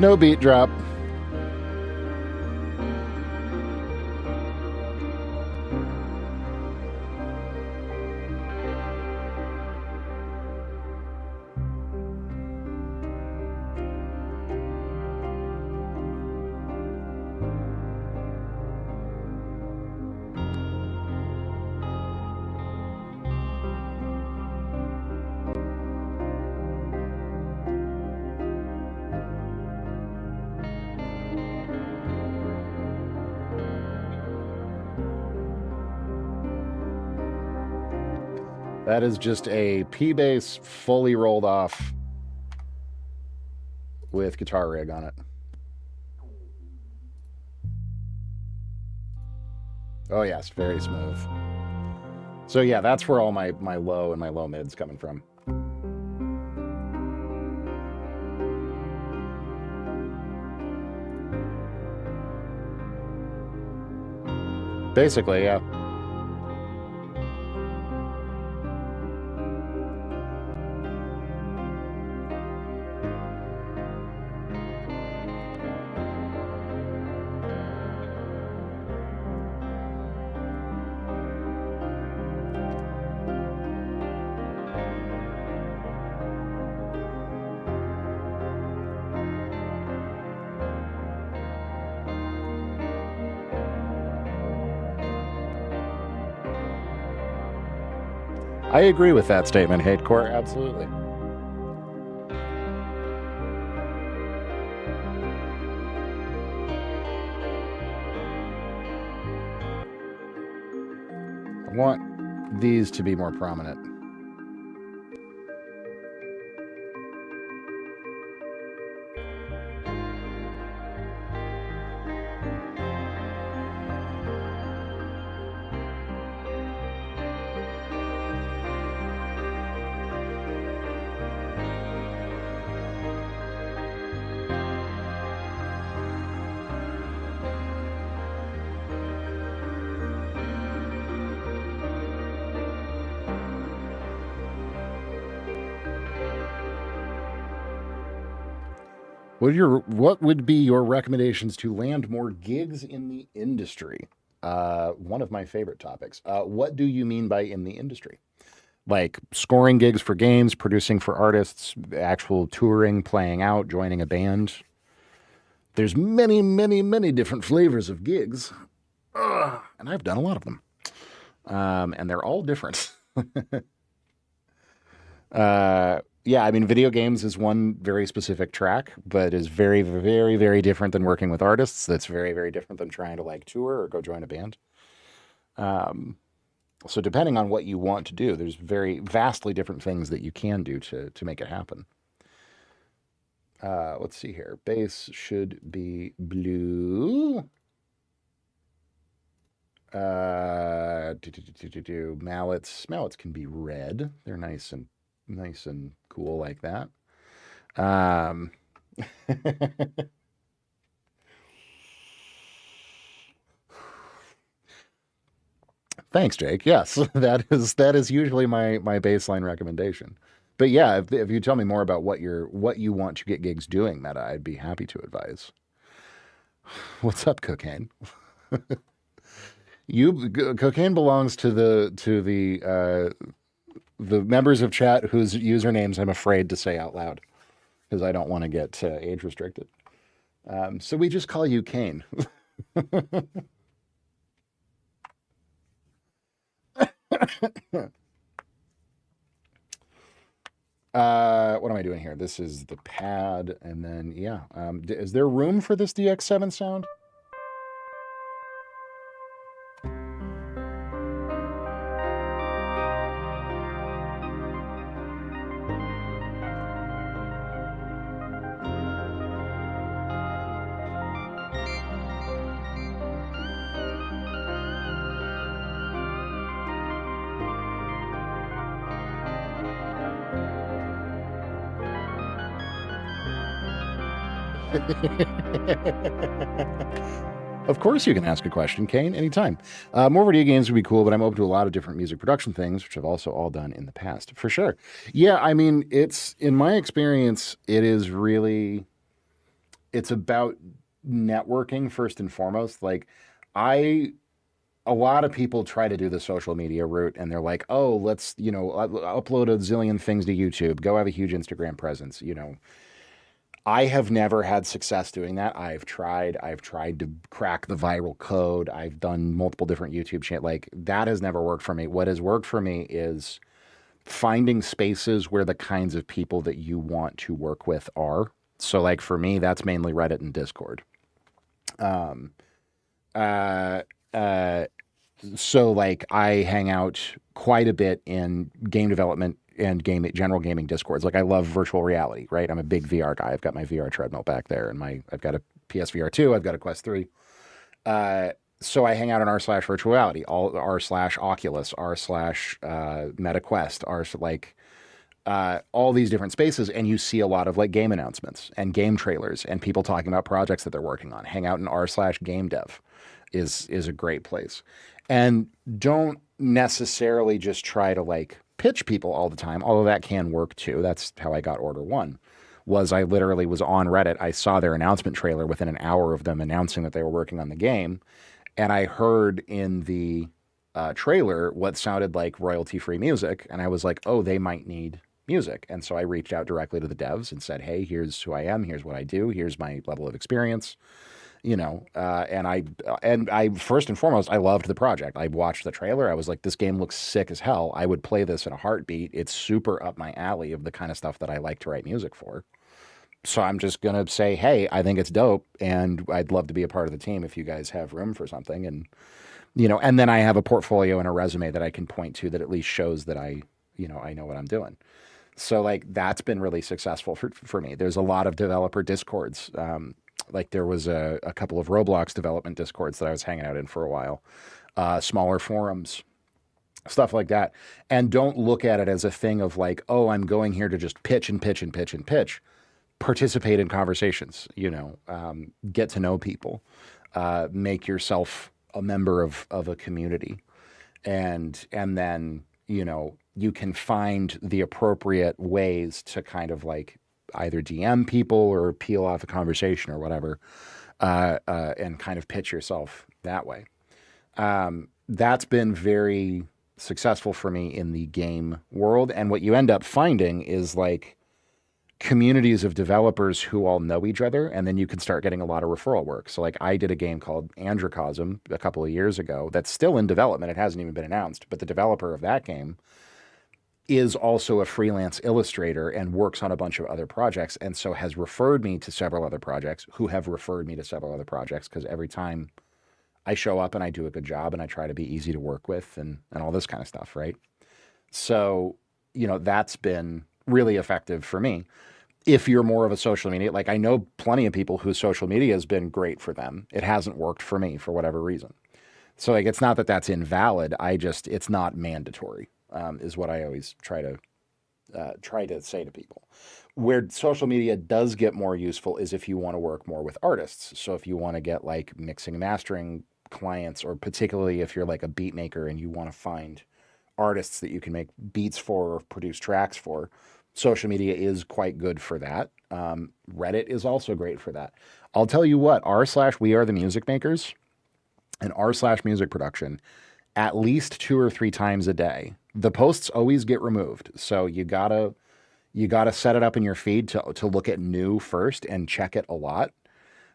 No beat drop. That is just a P bass fully rolled off with guitar rig on it. Oh yes, very smooth. So yeah, that's where all my low and my low mid's coming from. Basically, yeah. I agree with that statement, Hatecore. Absolutely. I want these to be more prominent. What would be your recommendations to land more gigs in the industry? One of my favorite topics. What do you mean by in the industry? Like scoring gigs for games, producing for artists, actual touring, playing out, joining a band. There's many, many, many different flavors of gigs. And I've done a lot of them. And they're all different. Yeah, I mean, video games is one very specific track, but is very, very, very different than working with artists. That's very, very different than trying to like tour or go join a band. So depending on what you want to do, there's very vastly different things that you can do to make it happen. Let's see here. Bass should be blue. Mallets can be red. They're nice and cool like that. Thanks, Jake. Yes, that is usually my baseline recommendation. But yeah, if you tell me more about what you want to get gigs doing, Meta, I'd be happy to advise. What's up, Cocaine? Cocaine belongs to the members of chat whose usernames I'm afraid to say out loud because I don't want to get age restricted. So we just call you Kane. What am I doing here? This is the pad, and then yeah. Is there room for this DX7 sound? Of course you can ask a question, Kane, anytime. More video games would be cool, but I'm open to a lot of different music production things, which I've also all done in the past, for sure. Yeah, I mean, in my experience, it's about networking first and foremost. Like, a lot of people try to do the social media route, and they're like, oh, let's, upload a zillion things to YouTube, go have a huge Instagram presence, I have never had success doing that. I've tried to crack the viral code. I've done multiple different YouTube channels. Like, that has never worked for me. What has worked for me is finding spaces where the kinds of people that you want to work with are. So like for me, that's mainly Reddit and Discord. So like I hang out quite a bit in game development and general gaming discords. Like I love virtual reality, right? I'm a big VR guy. I've got my VR treadmill back there, and I've got a PSVR 2. I've got a Quest 3. So I hang out in r/virtual reality, r/Oculus, MetaQuest, all these different spaces, and you see a lot of like game announcements and game trailers and people talking about projects that they're working on. Hang out in r/game dev is a great place. And don't necessarily just try to like pitch people all the time, although that can work too. That's how I got Order 1. I literally was on Reddit. I saw their announcement trailer within an hour of them announcing that they were working on the game. And I heard in the trailer what sounded like royalty-free music. And I was like, oh, they might need music. And so I reached out directly to the devs and said, hey, here's who I am. Here's what I do. Here's my level of experience. and I first and foremost, I loved the project. I watched the trailer. I was like, this game looks sick as hell. I would play this in a heartbeat. It's super up my alley of the kind of stuff that I like to write music for. So I'm just going to say, hey, I think it's dope, and I'd love to be a part of the team if you guys have room for something. And, and then I have a portfolio and a resume that I can point to that at least shows that I know what I'm doing. So like that's been really successful for me. There's a lot of developer discords. Like there was a couple of Roblox development discords that I was hanging out in for a while, smaller forums, stuff like that. And don't look at it as a thing of like, oh, I'm going here to just pitch and pitch and pitch and pitch. Participate in conversations, get to know people, make yourself a member of a community. And then, you can find the appropriate ways to kind of like either DM people or peel off a conversation or whatever, and kind of pitch yourself that way. That's been very successful for me in the game world. And what you end up finding is like communities of developers who all know each other, and then you can start getting a lot of referral work. So like I did a game called Androcosm a couple of years ago that's still in development. It hasn't even been announced, but the developer of that game is also a freelance illustrator and works on a bunch of other projects, and so has referred me to several other projects who have referred me to several other projects, because every time I show up and I do a good job and I try to be easy to work with and all this kind of stuff, right? So, that's been really effective for me. If you're more of a social media, like I know plenty of people whose social media has been great for them. It hasn't worked for me for whatever reason. So like, it's not that that's invalid. It's not mandatory, is what I always try to say to people. Where social media does get more useful is if you want to work more with artists. So if you want to get like mixing and mastering clients, or particularly if you're like a beat maker and you want to find artists that you can make beats for or produce tracks for, social media is quite good for that. Reddit is also great for that. I'll tell you what, r/we are the music makers and r/music production, at least 2 or 3 times a day. The posts always get removed. So you gotta set it up in your feed to look at new first and check it a lot.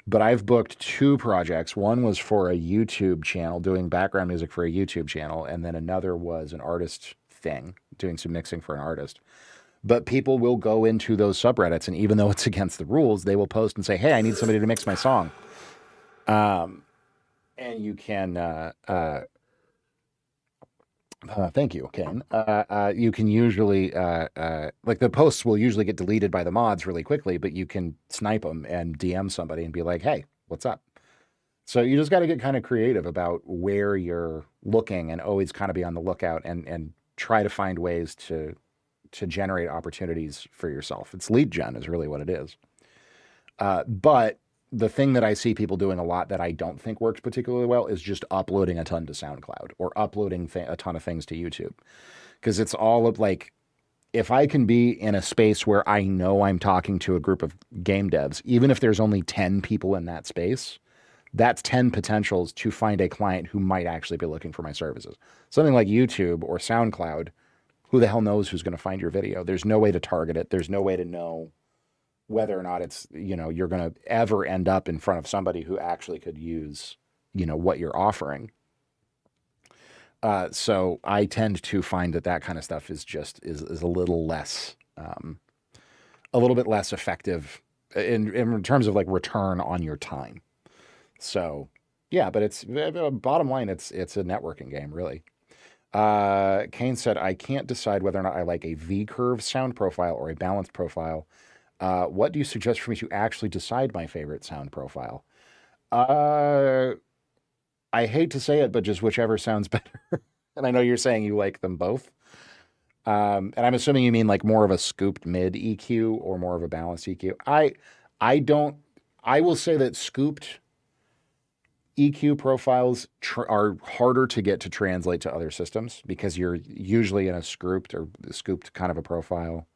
But I've booked 2 projects. One was for a YouTube channel, doing background music for a YouTube channel. And then another was an artist thing, doing some mixing for an artist. But people will go into those subreddits, and even though it's against the rules, they will post and say, hey, I need somebody to mix my song. And you can, thank you, Ken. You can usually, like the posts will usually get deleted by the mods really quickly, but you can snipe them and DM somebody and be like, hey, what's up? So you just got to get kind of creative about where you're looking, and always kind of be on the lookout and try to find ways to generate opportunities for yourself. It's lead gen is really what it is. But the thing that I see people doing a lot that I don't think works particularly well is just uploading a ton to SoundCloud or uploading a ton of things to YouTube. Because it's all of like, if I can be in a space where I know I'm talking to a group of game devs, even if there's only 10 people in that space, that's 10 potentials to find a client who might actually be looking for my services. Something like YouTube or SoundCloud, who the hell knows who's going to find your video? There's no way to target it. There's no way to know whether or not it's, you're going to ever end up in front of somebody who actually could use, what you're offering. So I tend to find that kind of stuff is a little less, a little bit less effective in terms of like return on your time. So yeah, but it's bottom line, it's a networking game, really. Kane said, I can't decide whether or not I like a V-curve sound profile or a balanced profile. What do you suggest for me to actually decide my favorite sound profile? I hate to say it, but just whichever sounds better. And I know you're saying you like them both. And I'm assuming you mean like more of a scooped mid EQ or more of a balanced EQ. I will say that scooped EQ profiles are harder to get to translate to other systems because you're usually in a scooped kind of a profile.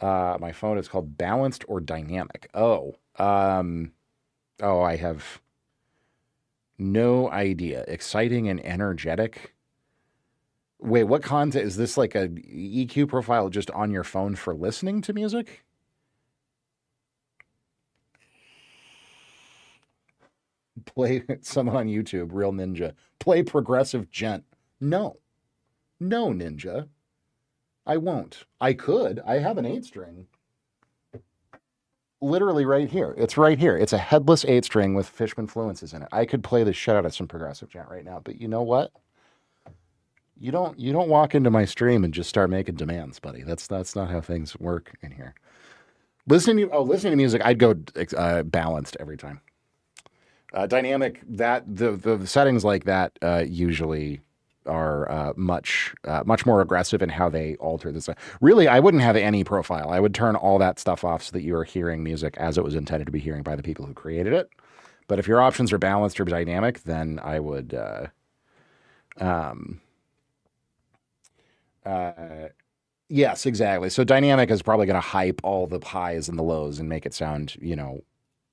My phone is called balanced or dynamic. I have no idea. Exciting and energetic. Wait, what content is this? Like a EQ profile just on your phone for listening to music? Play someone on YouTube, Real Ninja. Play progressive djent. No. No, Ninja. I won't. I could. I have an 8-string. Literally right here. It's right here. It's a headless 8-string with Fishman fluences in it. I could play the shit out of some progressive djent right now, but you know what? You don't walk into my stream and just start making demands, buddy. That's not how things work in here. Listening to music, I'd go balanced every time. Dynamic, that the settings like that usually are much more aggressive in how they alter this. Really, I wouldn't have any profile. I would turn all that stuff off so that you are hearing music as it was intended to be hearing by the people who created it. But if your options are balanced or dynamic, then I would yes, exactly. So dynamic is probably going to hype all the highs and the lows and make it sound,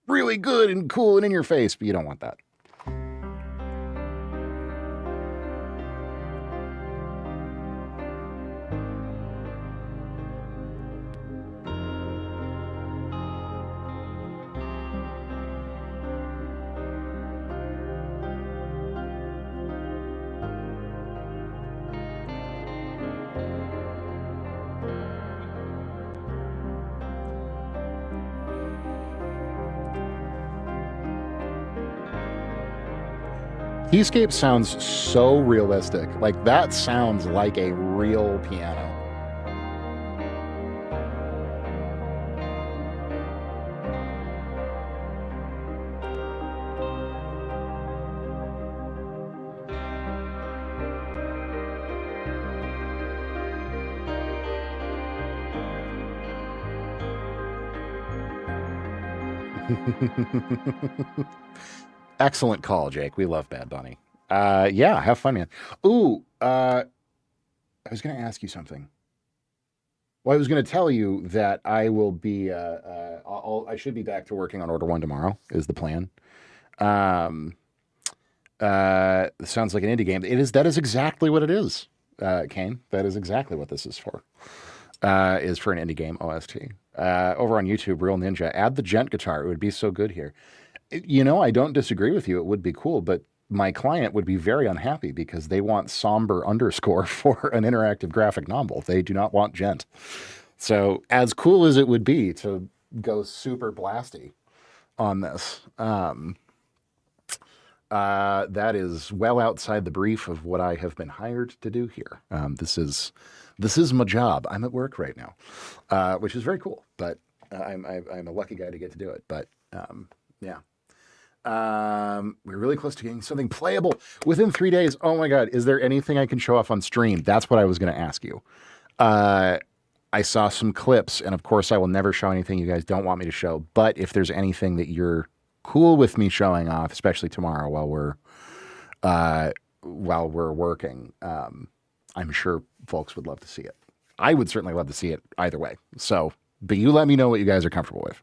really good and cool and in your face, but you don't want that. Keyscape sounds so realistic. Like, that sounds like a real piano. Excellent call, Jake. We love Bad Bunny. Yeah, have fun, man. Ooh, I was going to ask you something. Well, I was going to tell you that I will be, I should be back to working on Order 1 tomorrow, is the plan. Sounds like an indie game. That is exactly what it is, Kane. That is exactly what this is for. Is for an indie game OST. Over on YouTube, Real Ninja, add the djent guitar. It would be so good here. I don't disagree with you. It would be cool, but my client would be very unhappy because they want somber underscore for an interactive graphic novel. They do not want djent. So as cool as it would be to go super blasty on this, that is well outside the brief of what I have been hired to do here. This is my job. I'm at work right now, which is very cool, but I'm a lucky guy to get to do it. But yeah. We're really close to getting something playable within 3 days. Oh my God. Is there anything I can show off on stream? That's what I was going to ask you. I saw some clips, and of course I will never show anything you guys don't want me to show. But if there's anything that you're cool with me showing off, especially tomorrow while we're working, I'm sure folks would love to see it. I would certainly love to see it either way. So, but you let me know what you guys are comfortable with.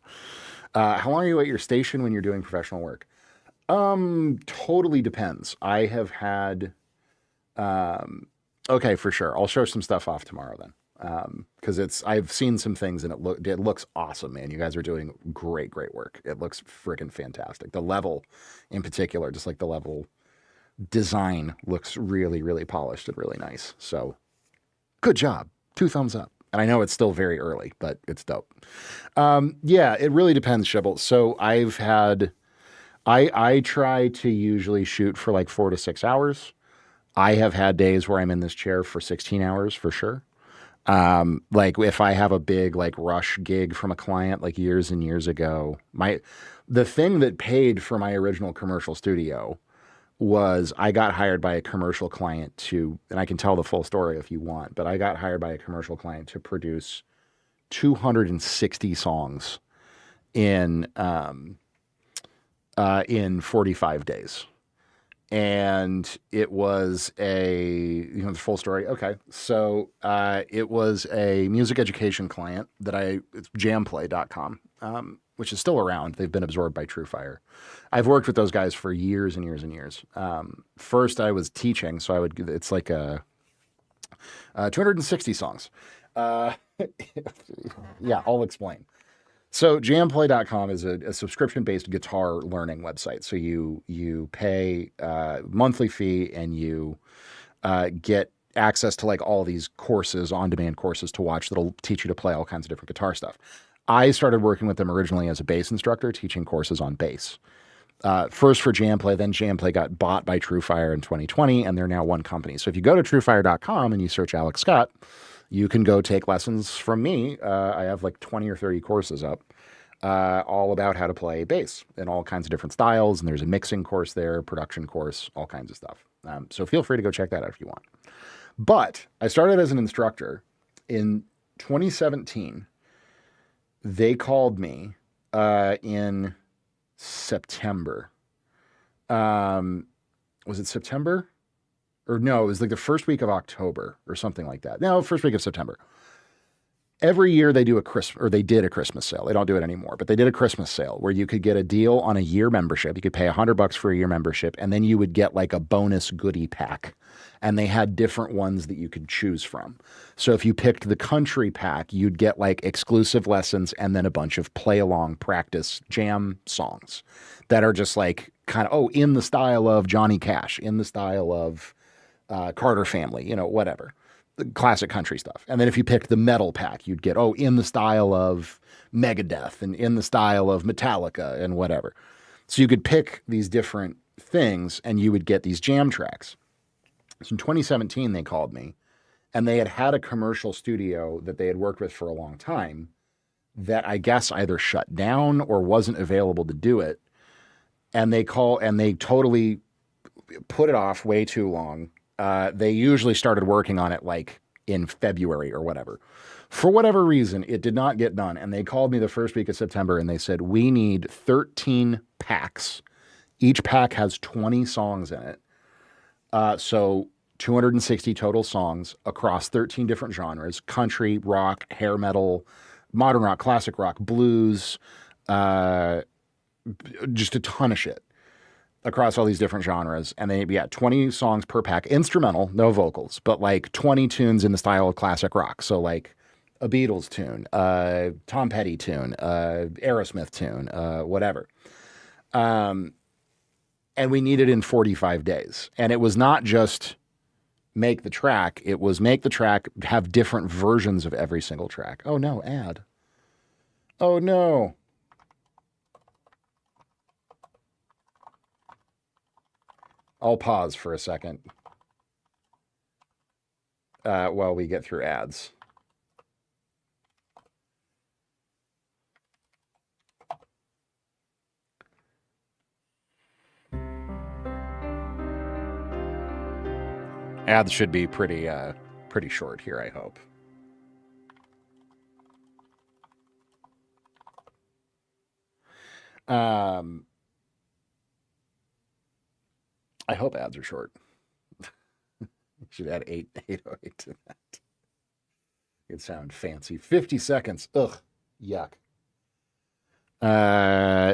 How long are you at your station when you're doing professional work? Totally depends. I have had, okay, for sure. I'll show some stuff off tomorrow then. Cause I've seen some things and it looks awesome, man. You guys are doing great work. It looks freaking fantastic. The level in particular, just like the level design looks really, really polished and really nice. So good job. 2 thumbs up. And I know it's still very early, but it's dope. Yeah, it really depends, Shibble. So I try to usually shoot for like 4 to 6 hours. I have had days where I'm in this chair for 16 hours for sure. Like if I have a big like rush gig from a client like years and years ago, the thing that paid for my original commercial studio was I got hired by a commercial client and I can tell the full story if you want, but I got hired by a commercial client to produce 260 songs in 45 days. And it was the full story. Okay. So, it was a music education client it's jamplay.com, which is still around. They've been absorbed by TrueFire. I've worked with those guys for years and years and years. First I was teaching, so it's like 260 songs. Yeah, I'll explain. So jamplay.com is a subscription-based guitar learning website. So you pay a monthly fee and you get access to like all these courses, on-demand courses to watch that'll teach you to play all kinds of different guitar stuff. I started working with them originally as a bass instructor, teaching courses on bass. First for Jamplay, then Jamplay got bought by TrueFire in 2020, and they're now one company. So if you go to truefire.com and you search Alex Scott, you can go take lessons from me. I have like 20 or 30 courses up, all about how to play bass in all kinds of different styles. And there's a mixing course there, production course, all kinds of stuff. So feel free to go check that out if you want. But I started as an instructor in 2017. They called me in September. Was it September? Or no, it was like the first week of October or something like that. No, first week of September. Every year they did a Christmas sale. They don't do it anymore, but they did a Christmas sale where you could get a deal on a year membership. You could pay $100 for a year membership, and then you would get like a bonus goodie pack. And they had different ones that you could choose from. So if you picked the country pack, you'd get like exclusive lessons and then a bunch of play along practice jam songs that are just like kind of, in the style of Johnny Cash, in the style of Carter Family, whatever. The classic country stuff. And then if you picked the metal pack, you'd get, in the style of Megadeth and in the style of Metallica and whatever. So you could pick these different things and you would get these jam tracks. So in 2017, they called me and they had a commercial studio that they had worked with for a long time that I guess either shut down or wasn't available to do it. And they totally put it off way too long. They usually started working on it like in February or whatever. For whatever reason, it did not get done. And they called me the first week of September and they said, we need 13 packs. Each pack has 20 songs in it. So 260 total songs across 13 different genres: country, rock, hair metal, modern rock, classic rock, blues, just a ton of shit across all these different genres. And they, 20 songs per pack, instrumental, no vocals, but like 20 tunes in the style of classic rock. So like a Beatles tune, Tom Petty tune, Aerosmith tune, whatever. And we needed it in 45 days. And it was not just make the track. It was make the track, have different versions of every single track. Oh no, ad. Oh no. I'll pause for a second while we get through ads. Ads should be pretty short here, I hope. I hope ads are short. Should add 808 to that. It'd sound fancy. 50 seconds. Ugh. Yuck.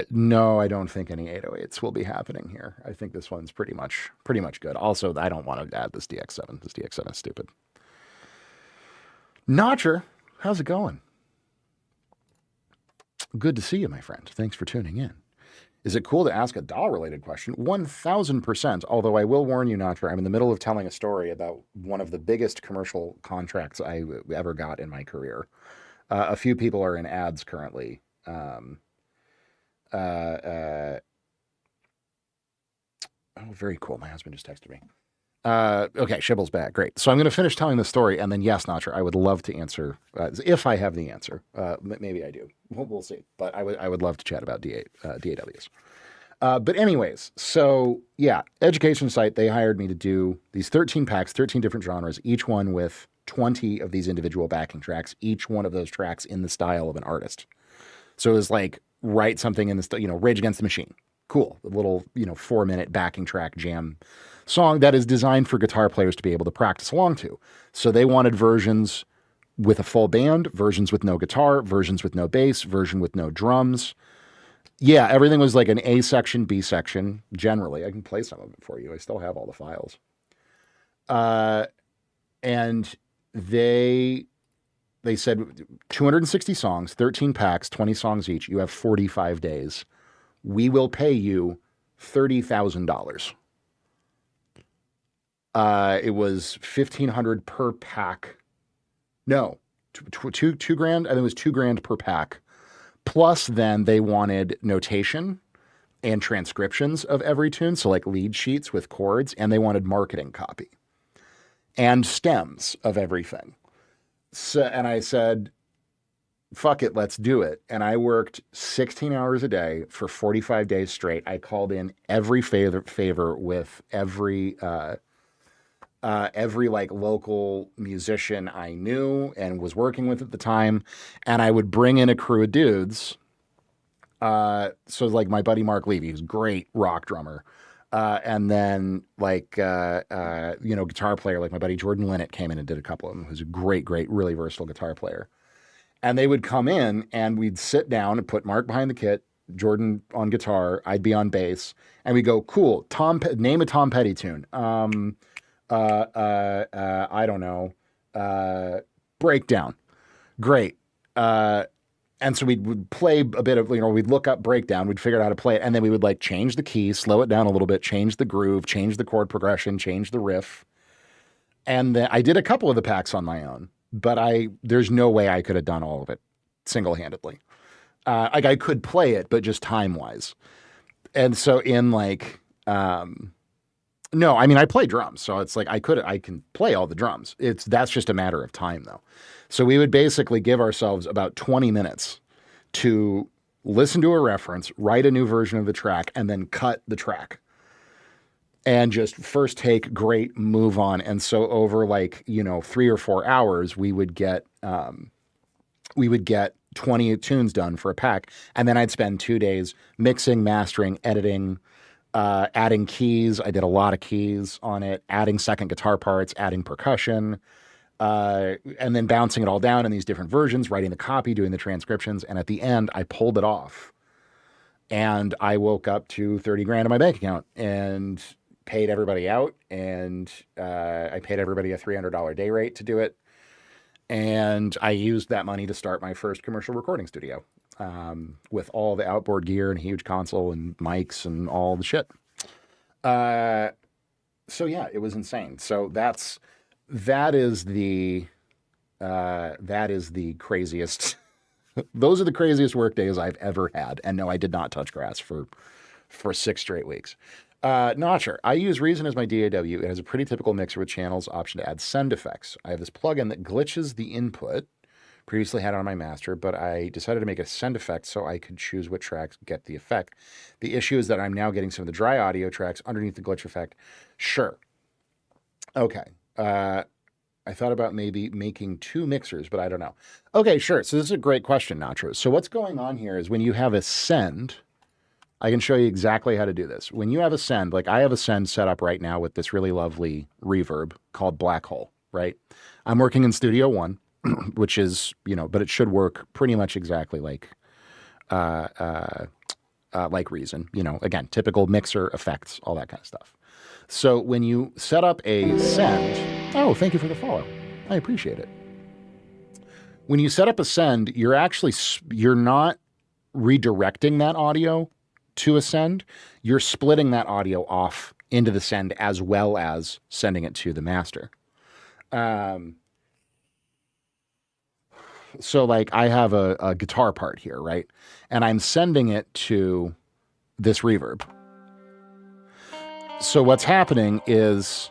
No, I don't think any 808s will be happening here. I think this one's pretty much good. Also, I don't want to add this DX7. This DX7 is stupid. Notcher, how's it going? Good to see you, my friend. Thanks for tuning in. Is it cool to ask a doll-related question? 1,000%, although I will warn you, Notcher, I'm in the middle of telling a story about one of the biggest commercial contracts I ever got in my career. A few people are in ads currently. Oh, very cool. My husband just texted me. Okay, Shibble's back. Great. So I'm going to finish telling the story, and then yes, Notcher, I would love to answer if I have the answer. Maybe I do. We'll see. But I would love to chat about DAWs. But anyways, so yeah, education site. They hired me to do these 13 packs, 13 different genres, each one with 20 of these individual backing tracks. Each one of those tracks in the style of an artist. So it was like write something in the Rage Against the Machine. Cool. A little 4-minute backing track jam song that is designed for guitar players to be able to practice along to. So they wanted versions with a full band, versions with no guitar, versions with no bass, version with no drums. Yeah, everything was like an A section, B section, generally. I can play some of it for you. I still have all the files. And they they said 260 songs, 13 packs, 20 songs each. You have 45 days. We will pay you $30,000. It was $1,500 per pack. No, two grand. I think it was $2,000 per pack. Plus, then they wanted notation and transcriptions of every tune, so like lead sheets with chords, and they wanted marketing copy and stems of everything. So, and I said, fuck it, let's do it. And I worked 16 hours a day for 45 days straight. I called in every favor with every like local musician I knew and was working with at the time. And I would bring in a crew of dudes. So like my buddy Mark Levy, who's a great rock drummer. And then like, guitar player, like my buddy Jordan Linnett came in and did a couple of them, who's a great, really versatile guitar player. And they would come in and we'd sit down and put Mark behind the kit, Jordan on guitar, I'd be on bass, and we go, cool, name a Tom Petty tune. I don't know. Breakdown. Great. And so we would play a bit of, we'd look up Breakdown, we'd figure out how to play it, and then we would like change the key, slow it down a little bit, change the groove, change the chord progression, change the riff. And then I did a couple of the packs on my own, but there's no way I could have done all of it single-handedly. Like I could play it, but just time-wise. And so in like, no, I mean, I play drums, so it's like I can play all the drums. That's just a matter of time, though. So we would basically give ourselves about 20 minutes to listen to a reference, write a new version of the track, and then cut the track. And just first take, great, move on. And so over 3 or 4 hours, we would get 20 tunes done for a pack. And then I'd spend 2 days mixing, mastering, editing, adding keys. I did a lot of keys on it, adding second guitar parts, adding percussion, and then bouncing it all down in these different versions, writing the copy, doing the transcriptions. And at the end, I pulled it off. And I woke up to 30 grand in my bank account and paid everybody out. And I paid everybody a $300 day rate to do it. And I used that money to start my first commercial recording studio. With all the outboard gear and a huge console and mics and all the shit. So yeah, it was insane. So that is the craziest. Those are the craziest work days I've ever had. And no, I did not touch grass for 6 straight weeks. Notcher. I use Reason as my DAW. It has a pretty typical mixer with channels, option to add send effects. I have this plugin that glitches the input. Previously had it on my master, but I decided to make a send effect so I could choose what tracks get the effect. The issue is that I'm now getting some of the dry audio tracks underneath the glitch effect. Sure. Okay. I thought about maybe making 2 mixers, but I don't know. Okay, sure. So this is a great question, Nacho. So what's going on here is when you have a send, I can show you exactly how to do this. When you have a send, like I have a send set up right now with this really lovely reverb called Black Hole, right? I'm working in Studio One. Which is, but it should work pretty much exactly like Reason, again, typical mixer effects, all that kind of stuff. So when you set up a send, oh, thank you for the follow. I appreciate it. When you set up a send, you're not redirecting that audio to a send. You're splitting that audio off into the send as well as sending it to the master. So like I have a guitar part here, right? And I'm sending it to this reverb. So what's happening is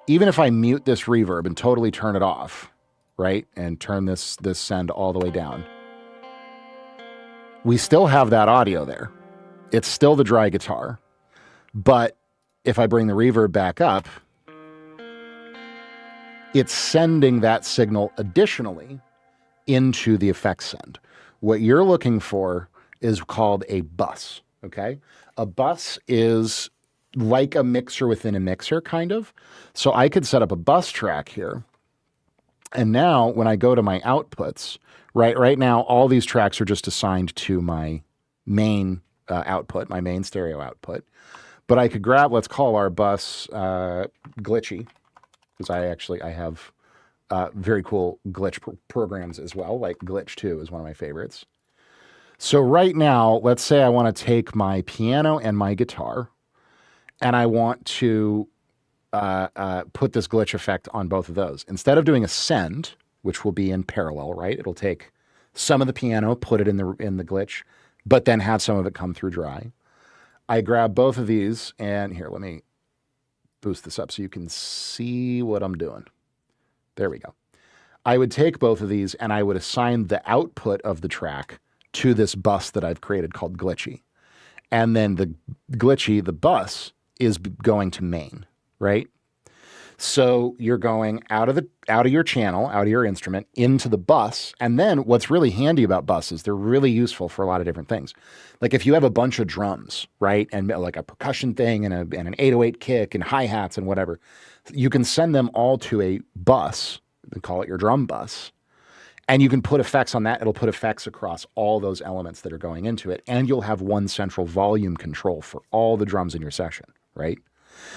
even if I mute this reverb and totally turn it off, right? And turn this send all the way down, we still have that audio there. It's still the dry guitar. But if I bring the reverb back up, it's sending that signal additionally into the effects send. What you're looking for is called a bus, okay? A bus is like a mixer within a mixer, kind of. So I could set up a bus track here. And now when I go to my outputs, right now, all these tracks are just assigned to my main output, my main stereo output. But I could grab, let's call our bus Glitchy, because I have very cool glitch programs as well. Like Glitch 2 is one of my favorites. So right now, let's say I want to take my piano and my guitar, and I want to put this glitch effect on both of those. Instead of doing a send, which will be in parallel, right? It'll take some of the piano, put it in the glitch, but then have some of it come through dry. I grab both of these, and here, let me boost this up so you can see what I'm doing. There we go. I would take both of these and I would assign the output of the track to this bus that I've created called Glitchy. And then the Glitchy, the bus, is going to main, right? So you're going out of your channel, out of your instrument, into the bus. And then what's really handy about buses, they're really useful for a lot of different things. Like if you have a bunch of drums, right? And like a percussion thing and an 808 kick and hi-hats and whatever, you can send them all to a bus, and call it your drum bus. And you can put effects on that. It'll put effects across all those elements that are going into it. And you'll have one central volume control for all the drums in your session, right?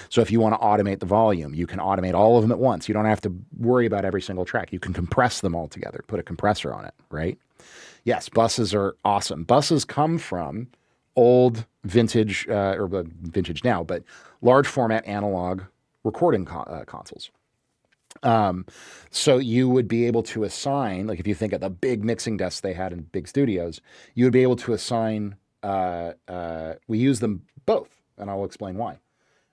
So if you want to automate the volume, you can automate all of them at once. You don't have to worry about every single track. You can compress them all together, put a compressor on it, right? Yes, buses are awesome. Buses come from old vintage, or vintage now, but large format analog recording consoles. So you would be able to assign, like if you think of the big mixing desks they had in big studios, you would be able to assign, we use them both, and I'll explain why.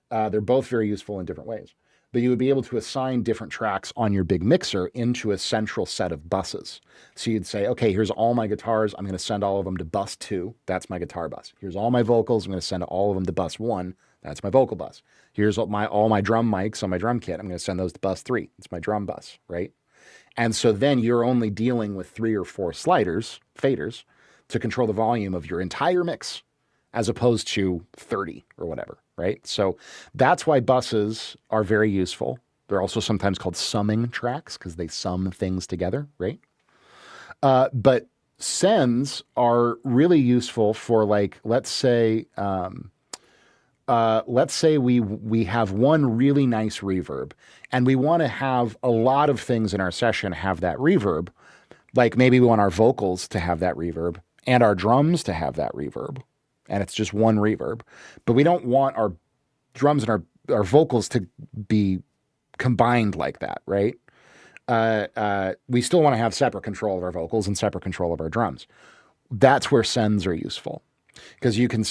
They're both very useful in different ways. But you would be able to assign different tracks on your big mixer into a central set of buses. So you'd say, okay, here's all my guitars. I'm going to send all of them to bus 2. That's my guitar bus. Here's all my vocals. I'm going to send all of them to bus 1. That's my vocal bus. Here's all my drum mics on my drum kit. I'm going to send those to bus 3. It's my drum bus, right? And so then you're only dealing with 3 or 4 faders, to control the volume of your entire mix, as opposed to 30 or whatever, right? So that's why buses are very useful. They're also sometimes called summing tracks because they sum things together, right? But sends are really useful for, like, let's say we have one really nice reverb and we want to have a lot of things in our session have that reverb. Like maybe we want our vocals to have that reverb and our drums to have that reverb. And it's just one reverb, but we don't want our drums and our vocals to be combined like that, right? We still want to have separate control of our vocals and separate control of our drums. That's where sends are useful, because you can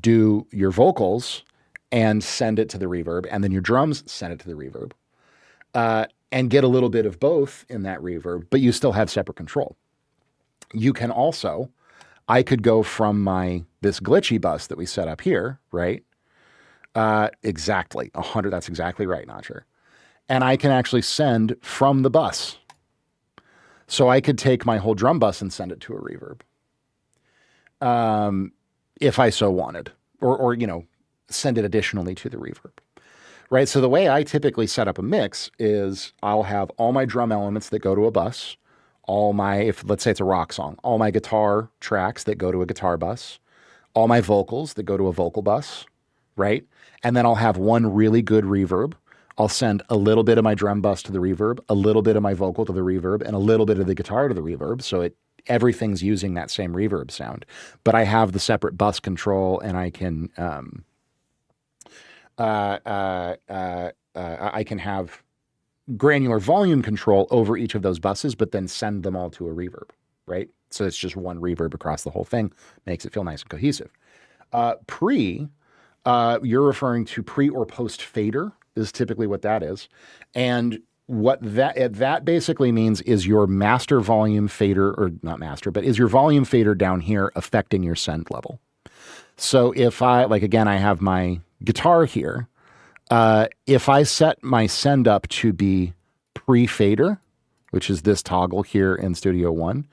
do your vocals and send it to the reverb, and then your drums send it to the reverb, and get a little bit of both in that reverb, but you still have separate control. You can also, I could go from this glitchy bus that we set up here, right? Exactly, 100, that's exactly right, Notcher. And I can actually send from the bus. So I could take my whole drum bus and send it to a reverb. If I so wanted, or send it additionally to the reverb, right? So the way I typically set up a mix is I'll have all my drum elements that go to a bus, let's say it's a rock song, all my guitar tracks that go to a guitar bus, all my vocals that go to a vocal bus, right? And then I'll have one really good reverb. I'll send a little bit of my drum bus to the reverb, a little bit of my vocal to the reverb, and a little bit of the guitar to the reverb. So everything's using that same reverb sound. But I have the separate bus control, and I can have granular volume control over each of those buses, but then send them all to a reverb, right? So it's just one reverb across the whole thing, makes it feel nice and cohesive. You're referring to pre or post fader is typically what that is. And what that basically means is your master volume fader, or not master, but is your volume fader down here affecting your send level. So if I have my guitar here, if I set my send up to be pre-fader, which is this toggle here in Studio One,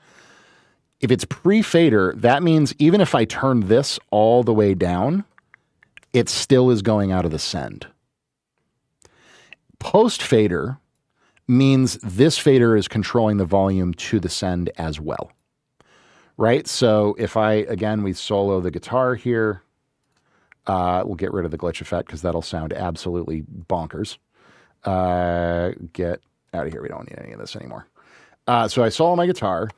if it's pre-fader, that means even if I turn this all the way down, it still is going out of the send. Post-fader means this fader is controlling the volume to the send as well, right? So if we solo the guitar here, we'll get rid of the glitch effect because that'll sound absolutely bonkers. Get Out of here. We don't need any of this anymore. So I solo my guitar.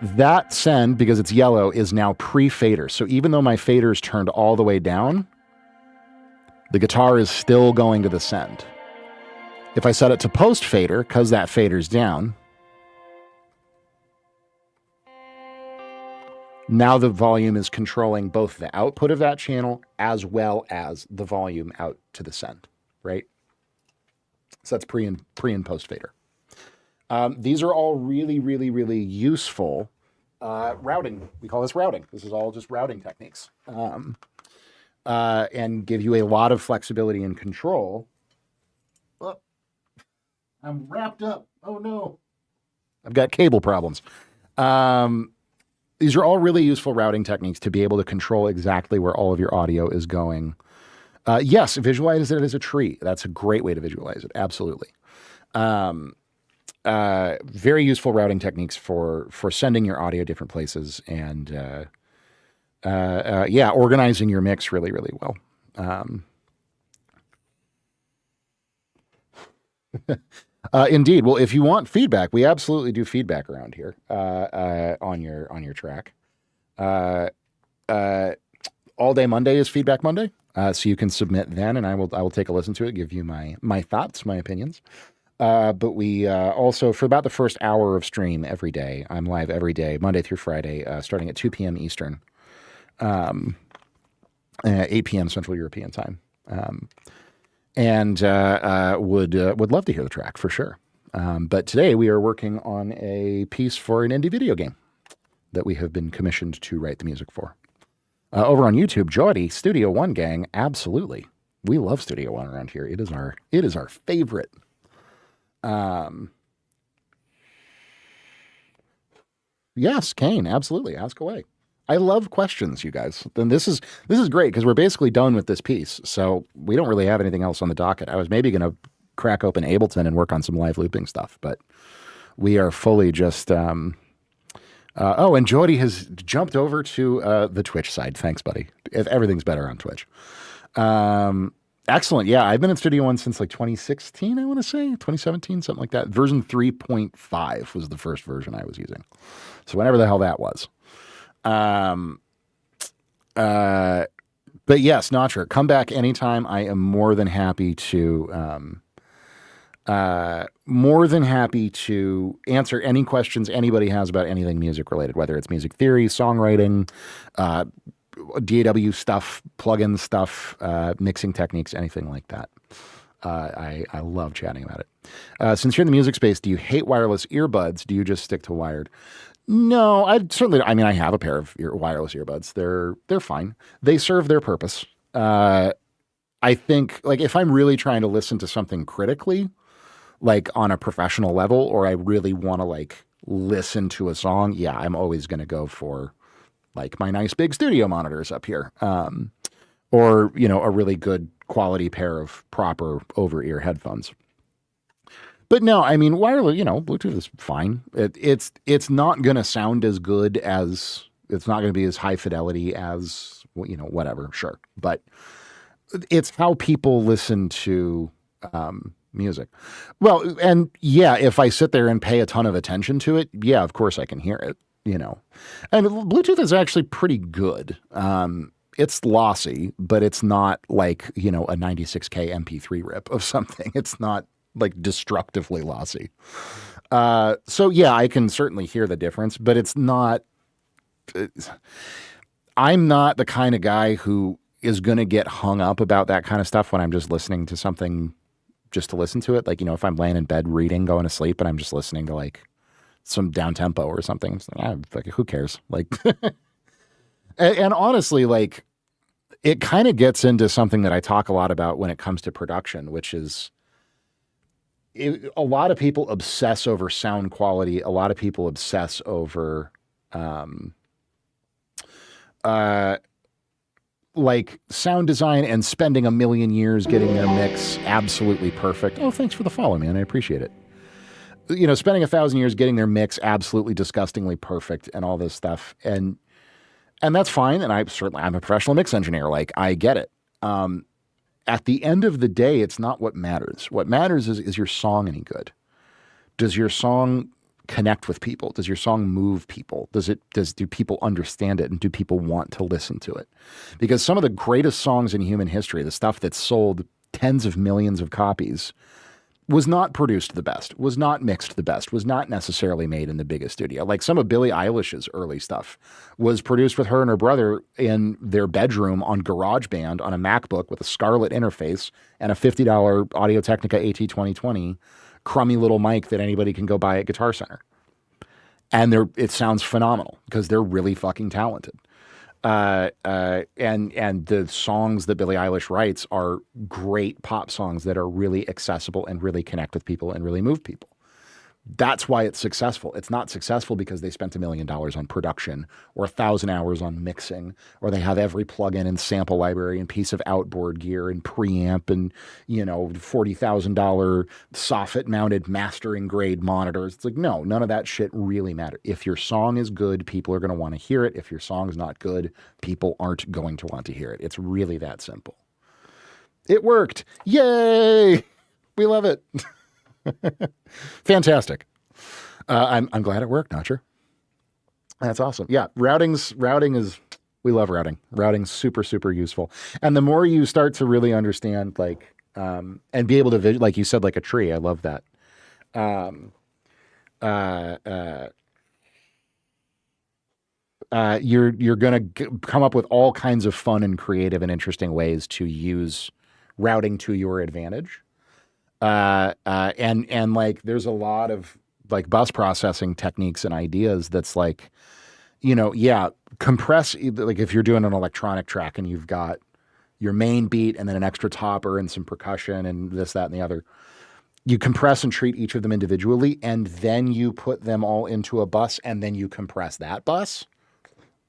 That send, because it's yellow, is now pre-fader. So even though my fader is turned all the way down, the guitar is still going to the send. If I set it to post fader, because that fader's down, now the volume is controlling both the output of that channel as well as the volume out to the send, right? So that's pre and post fader. These are all really, really, really useful routing. We call this routing. This is all just routing techniques. And give you a lot of flexibility and control. Oh, I'm wrapped up. Oh no. I've got cable problems. These are all really useful routing techniques to be able to control exactly where all of your audio is going. Yes, visualize it as a tree. That's a great way to visualize it. Absolutely. Very useful routing techniques for sending your audio different places and organizing your mix really, really well. Indeed. Well, if you want feedback, we absolutely do feedback around here on your track. All Day Monday is Feedback Monday, so you can submit then, and I will take a listen to it, give you my thoughts, my opinions. But we also, for about the first hour of stream every day, I'm live every day, Monday through Friday, starting at 2 p.m. Eastern, 8 p.m. Central European time. And would love to hear the track for sure. But today we are working on a piece for an indie video game that we have been commissioned to write the music for. Over on YouTube, Jody, Studio One gang, absolutely. We love Studio One around here. It is our favorite. Yes, Kane, absolutely. Ask away. I love questions, you guys. Then this is great because we're basically done with this piece. So we don't really have anything else on the docket. I was maybe going to crack open Ableton and work on some live looping stuff, but we are fully just, and Jody has jumped over to, the Twitch side. Thanks, buddy. If everything's better on Twitch. Excellent. Yeah. I've been in Studio One since like 2016, I want to say 2017, something like that. Version 3.5 was the first version I was using. So whenever the hell that was. But yes, Notcher, come back anytime. I am more than happy to answer any questions anybody has about anything music related, whether it's music theory, songwriting, DAW stuff, plugin stuff, mixing techniques, anything like that. I love chatting about it. Since you're in the music space, do you hate wireless earbuds? Do you just stick to wired? No, I have a pair of wireless earbuds. They're fine. They serve their purpose. I think like if I'm really trying to listen to something critically, like on a professional level, or I really want to like listen to a song, yeah, I'm always going to go for like my nice big studio monitors up here. Or, a really good quality pair of proper over-ear headphones. But no, I mean, wireless, Bluetooth is fine. It's not going to sound as good as, it's not going to be as high fidelity as, whatever, sure. But it's how people listen to music. Well, and yeah, if I sit there and pay a ton of attention to it, yeah, of course I can hear it, And Bluetooth is actually pretty good. It's lossy, but it's not like, a 96K MP3 rip of something. It's not like destructively lossy. So yeah, I can certainly hear the difference, but I'm not the kind of guy who is going to get hung up about that kind of stuff when I'm just listening to something just to listen to it. Like, if I'm laying in bed reading, going to sleep, and I'm just listening to like some down tempo or something, it's like, who cares? Like, and honestly, like it kind of gets into something that I talk a lot about when it comes to production, which is, a lot of people obsess over sound quality. A lot of people obsess over, like sound design and spending a million years getting their mix absolutely perfect. Oh, thanks for the follow, man. I appreciate it. spending 1,000 years getting their mix absolutely disgustingly perfect and all this stuff. And that's fine. And I'm a professional mix engineer. Like, I get it. At the end of the day, it's not what matters. What matters is your song any good? Does your song connect with people? Does your song move people? Do people understand it? And do people want to listen to it? Because some of the greatest songs in human history, the stuff that sold tens of millions of copies, was not produced the best, was not mixed the best, was not necessarily made in the biggest studio. Like some of Billie Eilish's early stuff was produced with her and her brother in their bedroom on GarageBand on a MacBook with a Scarlett interface and a $50 Audio-Technica AT2020 crummy little mic that anybody can go buy at Guitar Center. And it sounds phenomenal because they're really fucking talented. And the songs that Billie Eilish writes are great pop songs that are really accessible and really connect with people and really move people. That's why it's successful. It's not successful because they spent $1 million on production or 1,000 hours on mixing, or they have every plugin and sample library and piece of outboard gear and preamp and, $40,000 soffit mounted mastering grade monitors. It's like, no, none of that shit really matters. If your song is good, people are going to want to hear it. If your song's not good, people aren't going to want to hear it. It's really that simple. It worked. Yay! We love it. Fantastic. I'm glad it worked, Notcher. That's awesome. Yeah, routing is, we love routing. Routing's super, super useful. And the more you start to really understand, like, and be able to, like you said, like a tree. I love that. You're going to come up with all kinds of fun and creative and interesting ways to use routing to your advantage. And like, there's a lot of like bus processing techniques and ideas that's like, compress, like if you're doing an electronic track and you've got your main beat and then an extra topper and some percussion and this, that, and the other, you compress and treat each of them individually. And then you put them all into a bus and then you compress that bus.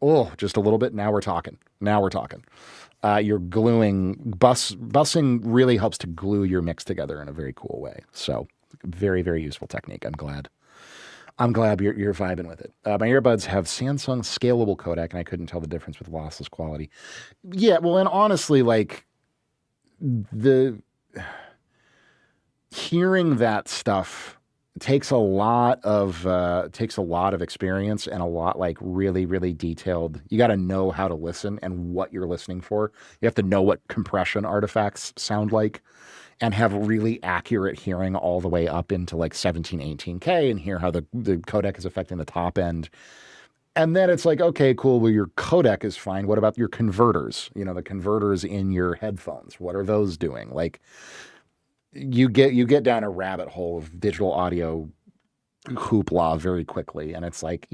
Oh, just a little bit. Now we're talking. You're gluing, busing really helps to glue your mix together in a very cool way. So very, very useful technique. I'm glad you're vibing with it. My earbuds have Samsung scalable codec and I couldn't tell the difference with lossless quality. Yeah. Well, and honestly, like hearing that stuff takes a lot of experience and a lot like really, really detailed. You got to know how to listen and what you're listening for. You have to know what compression artifacts sound like and have really accurate hearing all the way up into like 17, 18K and hear how the codec is affecting the top end. And then it's like, okay, cool. Well, your codec is fine. What about your converters? The converters in your headphones. What are those doing? Like, you get down a rabbit hole of digital audio hoopla very quickly. And it's like,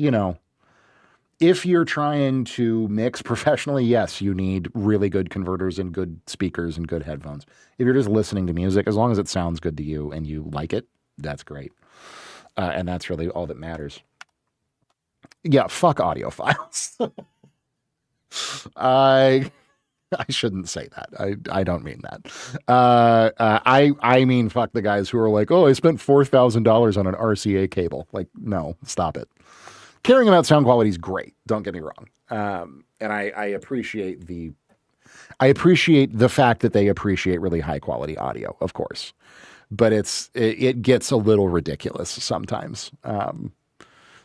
if you're trying to mix professionally, yes, you need really good converters and good speakers and good headphones. If you're just listening to music, as long as it sounds good to you and you like it, that's great. And that's really all that matters. Yeah, fuck audiophiles. I shouldn't say that. I don't mean that. I mean, fuck the guys who are like, oh, I spent $4,000 on an RCA cable. Like, no, stop it. Caring about sound quality is great. Don't get me wrong. And I appreciate the fact that they appreciate really high quality audio, of course, but it gets a little ridiculous sometimes.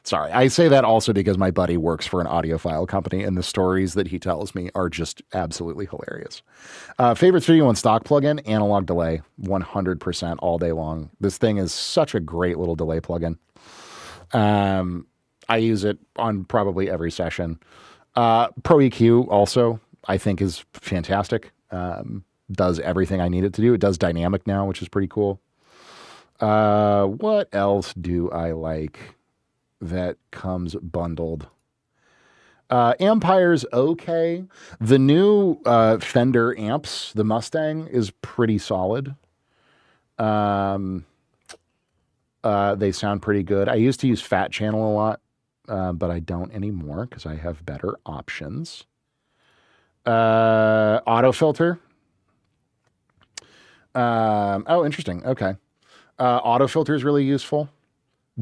Sorry, I say that also because my buddy works for an audiophile company and the stories that he tells me are just absolutely hilarious. Favorite Studio One stock plugin, Analog Delay, 100% all day long. This thing is such a great little delay plugin. I use it on probably every session. Pro EQ also, I think, is fantastic. Does everything I need it to do. It does dynamic now, which is pretty cool. What else do I like that comes bundled? Ampire's okay. The new Fender amps, the Mustang, is pretty solid. They sound pretty good. I used to use Fat Channel a lot, but I don't anymore because I have better options. Auto filter. Oh, interesting. Okay. Auto filter is really useful.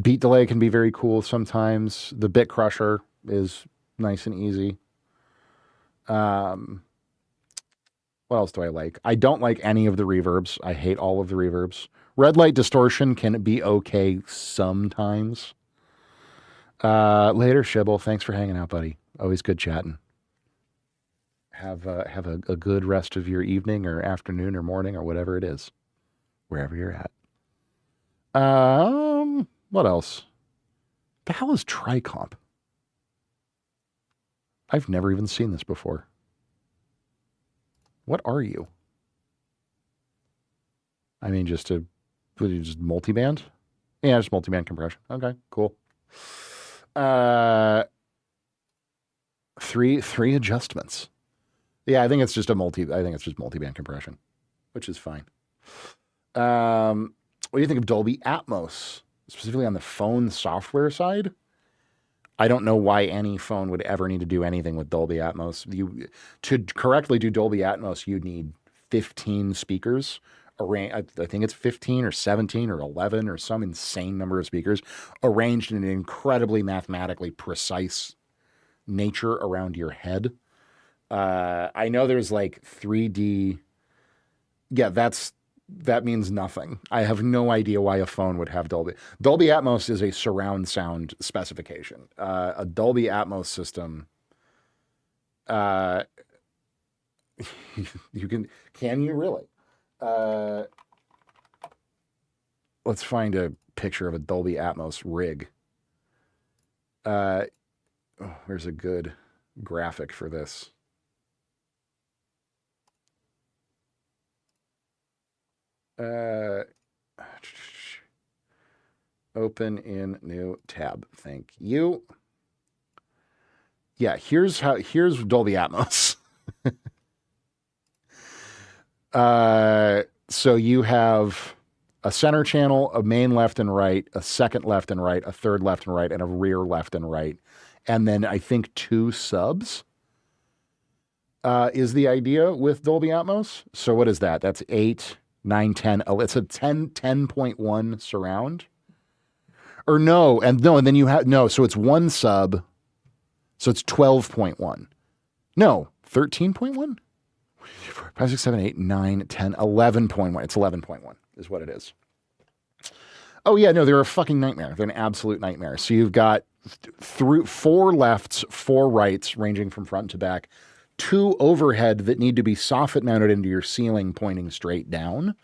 Beat delay can be very cool sometimes. The bit crusher is nice and easy. What else do I like? I don't like any of the reverbs. I hate all of the reverbs. Red light distortion can be okay sometimes. Later, Shibble. Thanks for hanging out, buddy. Always good chatting. Have a good rest of your evening or afternoon or morning or whatever it is, wherever you're at. What else? The hell is Tricomp? I've never even seen this before. What are you? I mean, just multiband? Yeah, just multiband compression. Okay, cool. Three adjustments. Yeah, I think it's just multiband compression, which is fine. What do you think of Dolby Atmos, specifically on the phone software side? I don't know why any phone would ever need to do anything with Dolby Atmos. To correctly do Dolby Atmos, you need 15 speakers. I think it's 15 or 17 or 11 or some insane number of speakers arranged in an incredibly mathematically precise nature around your head. I know there's like 3D. Yeah, that means nothing. I have no idea why a phone would have Dolby. Dolby Atmos is a surround sound specification. A Dolby Atmos system. Can you really? Let's find a picture of a Dolby Atmos rig. There's a good graphic for this. Open in new tab. Thank you. Yeah, here's Dolby Atmos. So you have a center channel, a main left and right, a second left and right, a third left and right, and a rear left and right. And then I think 2 subs is the idea with Dolby Atmos. So what is that? That's 8, 9, 10. It's a 10.1 surround. Or no, and then you have, no, so it's 1 sub. So it's 12.1. No, 13.1? 5, 6, 7, 8, 9, 10, 11.1. It's 11.1 is what it is. Oh, yeah, no, they're a fucking nightmare. They're an absolute nightmare. So you've got 4 lefts, 4 rights, ranging from front to back, 2 overhead that need to be soffit mounted into your ceiling pointing straight down,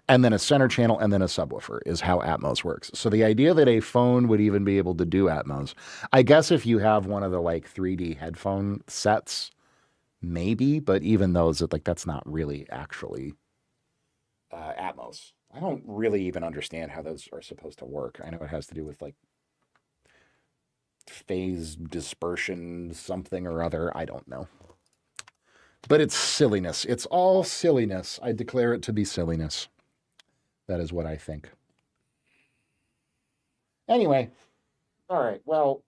and then a center channel and then a subwoofer is how Atmos works. So the idea that a phone would even be able to do Atmos, I guess if you have one of the like 3D headphone sets, maybe, but even those, that's not really actually Atmos. I don't really even understand how those are supposed to work. I know it has to do with like phase dispersion, something or other. I don't know. But it's silliness. It's all silliness. I declare it to be silliness. That is what I think. Anyway, all right. Well,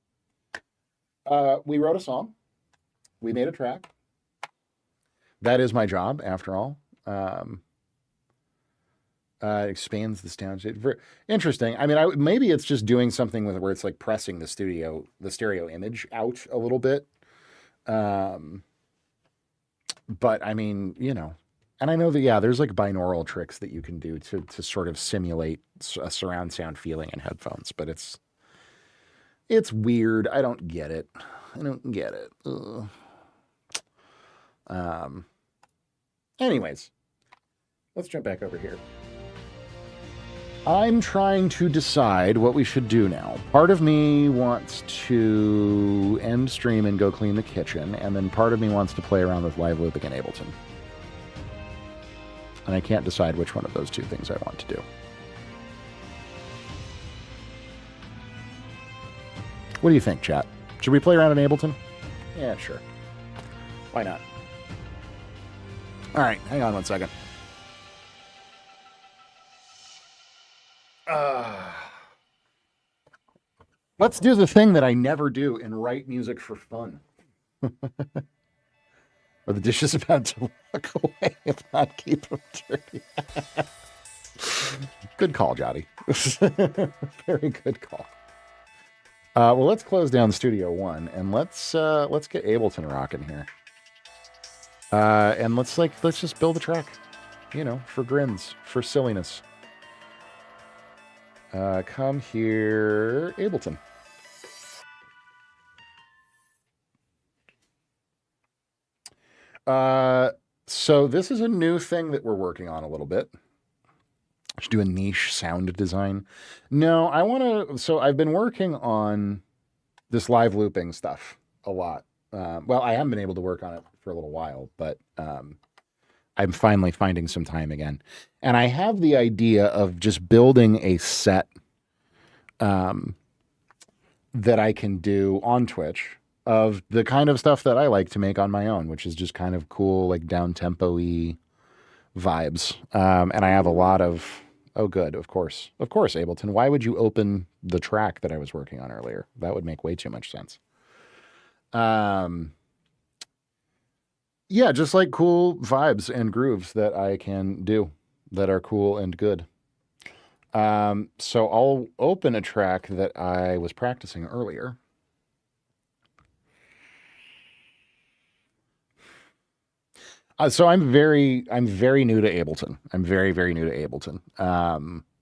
we wrote a song. We made a track. That is my job, after all. Expands the sound. Interesting. I mean, maybe it's just doing something with where it's like pressing the stereo image out a little bit. But I mean, you know, and I know that, yeah, there's like binaural tricks that you can do to sort of simulate a surround sound feeling in headphones, but it's weird. I don't get it. Ugh. Anyways, let's jump back over here. I'm trying to decide what we should do now. Part of me wants to end stream and go clean the kitchen, and then part of me wants to play around with live looping in Ableton. And I can't decide which one of those 2 things I want to do. What do you think, chat? Should we play around in Ableton? Yeah, sure. Why not? All right, hang on 1 second. Let's do the thing that I never do and write music for fun. Or the dish is about to walk away if not keep them dirty. Good call, Jotty. Very good call. Well, let's close down Studio One and let's get Ableton rocking here. And let's just build a track, you know, for grins, for silliness. Come here, Ableton. So this is a new thing that we're working on a little bit. I should do a niche sound design. No, I want to. So I've been working on this live looping stuff a lot. Well, I haven't been able to work on it for a little while, but I'm finally finding some time again. And I have the idea of just building a set that I can do on Twitch of the kind of stuff that I like to make on my own, which is just kind of cool, like down-tempo-y vibes. And I have a lot of... Oh, good, of course. Of course, Ableton. Why would you open the track that I was working on earlier? That would make way too much sense. Yeah, just like cool vibes and grooves that I can do that are cool and good. So I'll open a track that I was practicing earlier. So I'm very new to Ableton. I'm very, very new to Ableton.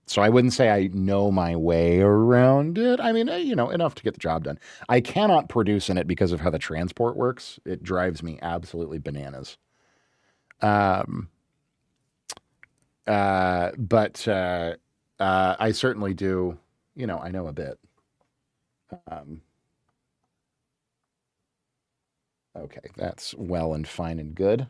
So I wouldn't say I know my way around it. I mean, you know, enough to get the job done. I cannot produce in it because of how the transport works. It drives me absolutely bananas. But I certainly do, you know, I know a bit. Okay, that's well and fine and good.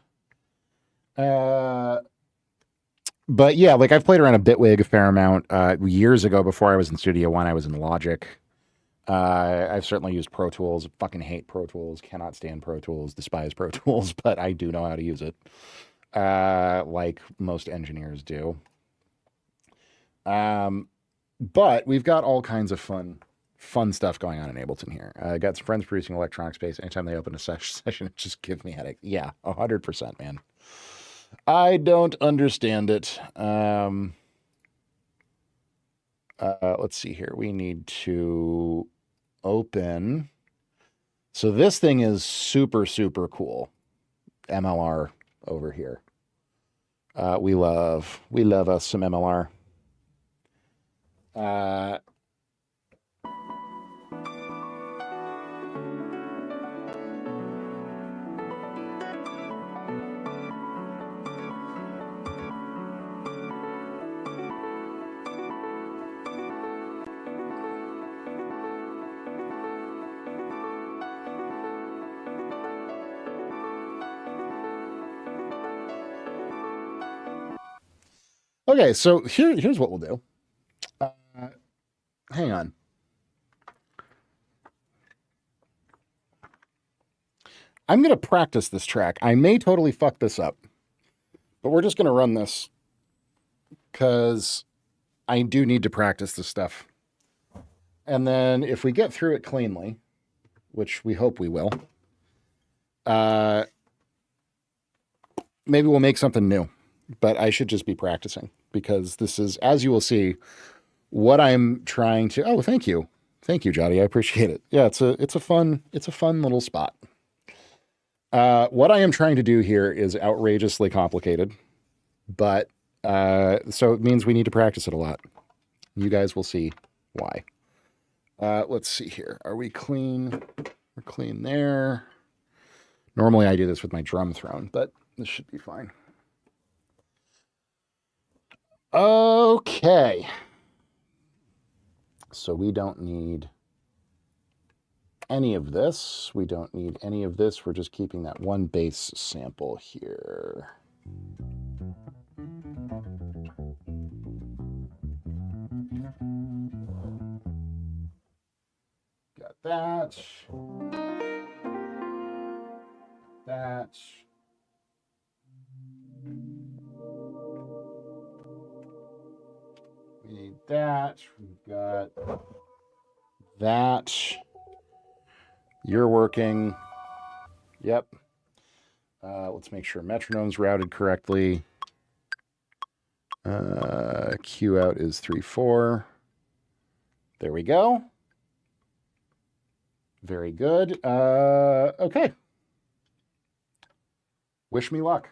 But yeah, like I've played around a Bitwig a fair amount. Years ago, before I was in Studio One, I was in Logic. I've certainly used Pro Tools. Fucking hate Pro Tools. Cannot stand Pro Tools. Despise Pro Tools, but I do know how to use it. Like most engineers do. But we've got all kinds of fun stuff going on in Ableton here. I got some friends producing electronic space. Anytime they open a session, it just gives me a headache. Yeah, 100%, man. I don't understand it. Let's see here. We need to open. So this thing is super, super cool. MLR over here. We love us some MLR. Okay, so here's what we'll do. Hang on. I'm going to practice this track. I may totally fuck this up, but we're just going to run this because I do need to practice this stuff. And then if we get through it cleanly, which we hope we will, maybe we'll make something new. But I should just be practicing because this is, as you will see, what I'm trying to. Oh, thank you, Jotty. I appreciate it. Yeah, it's a fun little spot. What I am trying to do here is outrageously complicated, but so it means we need to practice it a lot. You guys will see why. Let's see here. Are we clean? We're clean there. Normally I do this with my drum throne, but this should be fine. Okay. So we don't need any of this. We don't need any of this. We're just keeping that one bass sample here. Got that. That. We need that. We've got that. You're working. Yep. Let's make sure metronome's routed correctly. Q out is 3/4. There we go. Very good. Okay. Wish me luck.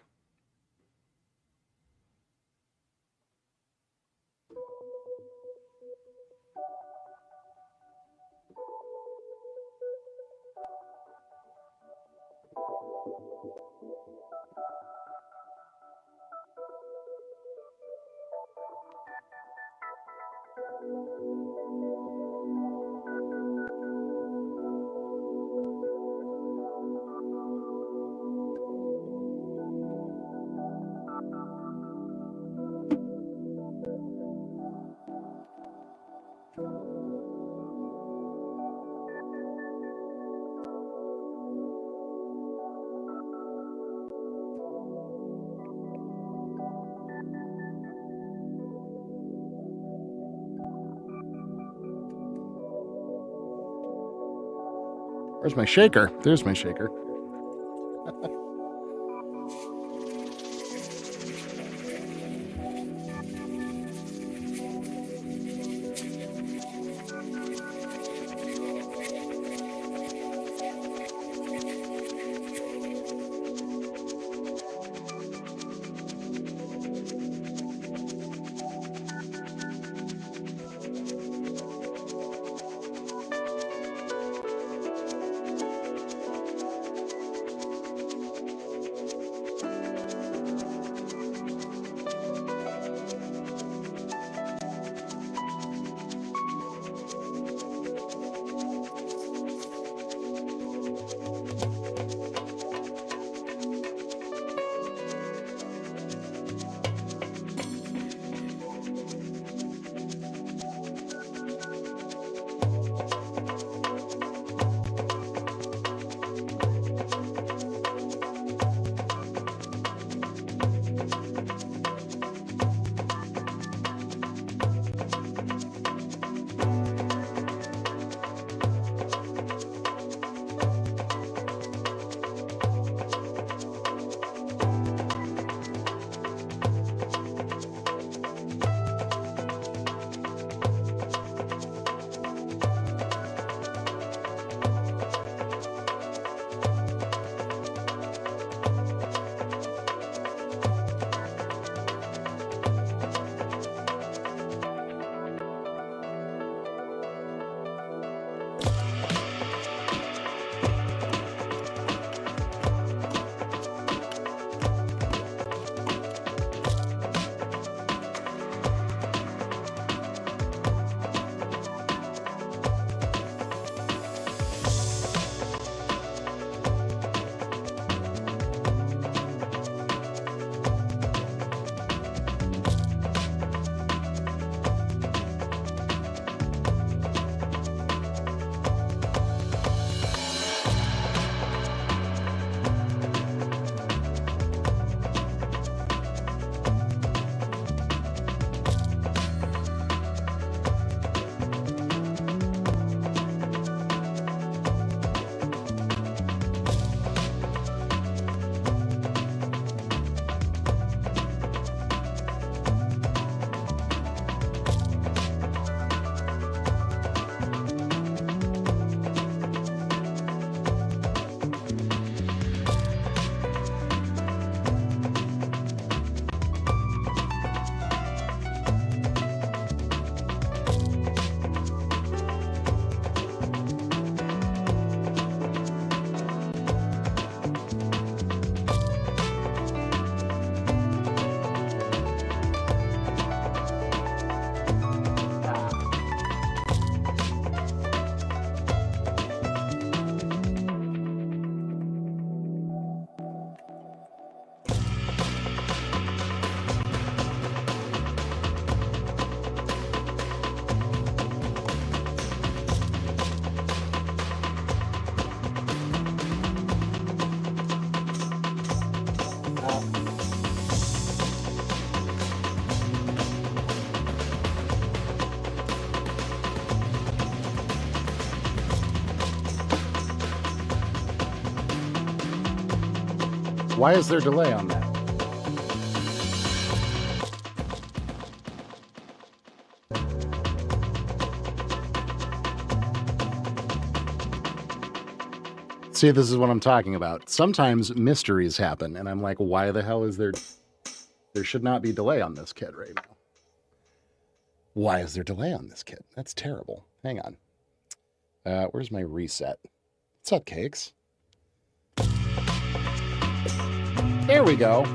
Where's my shaker? There's my shaker. Why is there delay on that? See, this is what I'm talking about. Sometimes mysteries happen, and I'm like, why the hell is there... There should not be delay on this kid right now. Why is there delay on this kid? That's terrible. Hang on. Where's my reset? What's up, Cakes? There we go.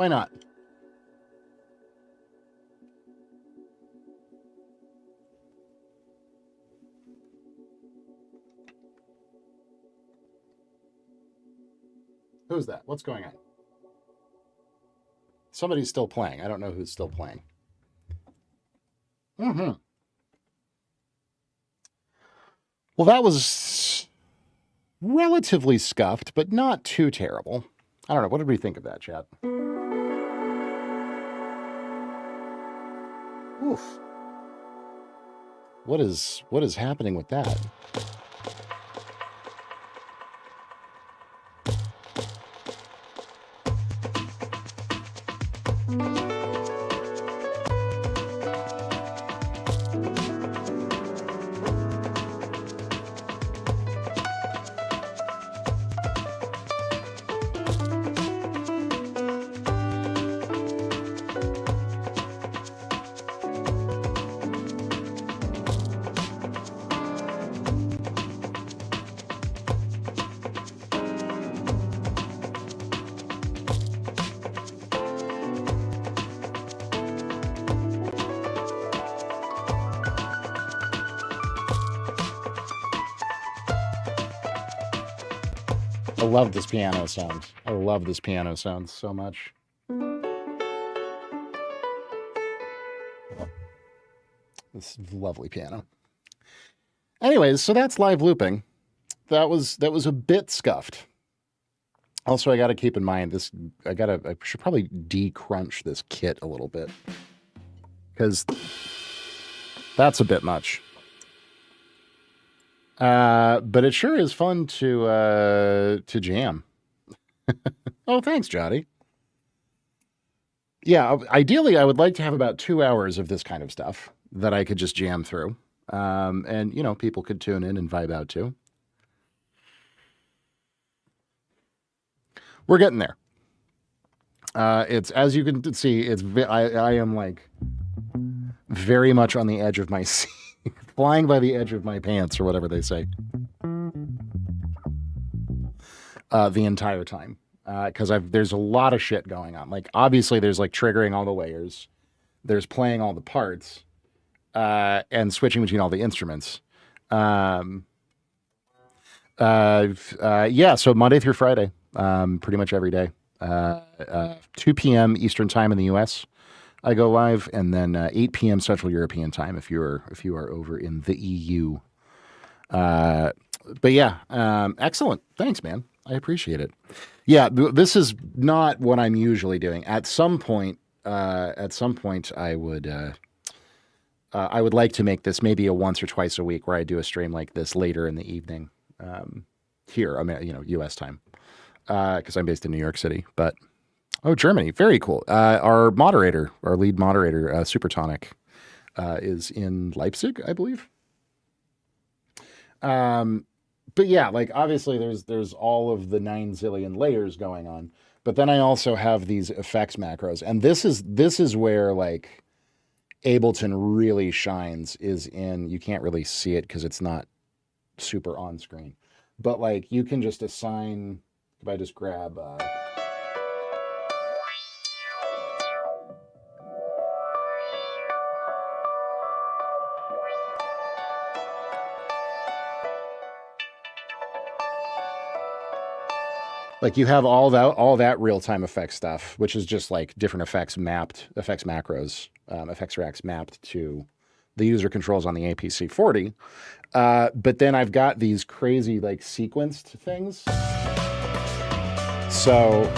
Why not? Who's that? What's going on? Somebody's still playing. I don't know who's still playing. Mm-hmm. Well, that was relatively scuffed, but not too terrible. I don't know. What did we think of that, chat? Oof. What is happening with that? I love this piano sound. I love this piano sound so much. This lovely piano. Anyways, so that's live looping. That was a bit scuffed. Also, I got to keep in mind this. I should probably decrunch this kit a little bit because that's a bit much. But it sure is fun to jam. Oh, thanks, Jotty. Yeah, ideally, I would like to have about 2 hours of this kind of stuff that I could just jam through. And, you know, people could tune in and vibe out too. We're getting there. It's, as you can see, I am like very much on the edge of my seat. Flying by the edge of my pants, or whatever they say, the entire time. Because there's a lot of shit going on. Like, obviously, there's like triggering all the layers. There's playing all the parts. And switching between all the instruments. Yeah, so Monday through Friday, pretty much every day. 2 p.m. Eastern time in the U.S., I go live, and then 8 p.m. Central European time if you are over in the EU. But yeah, excellent. Thanks, man. I appreciate it. Yeah, this is not what I'm usually doing. At some point, I would like to make this maybe a once or twice a week where I do a stream like this later in the evening. Here, I mean, U.S. time, because I'm based in New York City, but. Oh, Germany. Very cool. Our lead moderator, Supertonic, is in Leipzig, I believe. But yeah, like obviously there's all of the 9 zillion layers going on, but then I also have these effects macros, and this is where like Ableton really shines, is in, you can't really see it because it's not super on screen, but like you can just assign, if I just grab like you have all that real-time effect stuff, which is just like different effects macros, effects racks mapped to the user controls on the APC40. But then I've got these crazy like sequenced things. So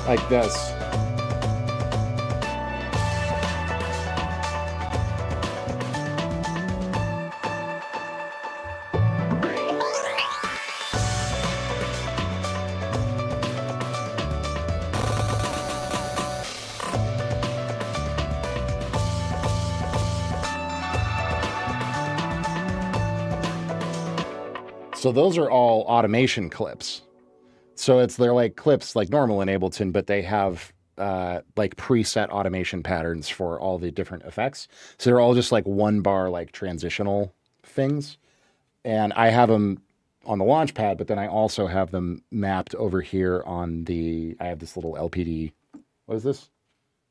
like this. So those are all automation clips. So they're like clips like normal in Ableton, but they have like preset automation patterns for all the different effects. So they're all just like 1 bar like transitional things. And I have them on the launch pad, but then I also have them mapped over here on I have this little LPD, what is this?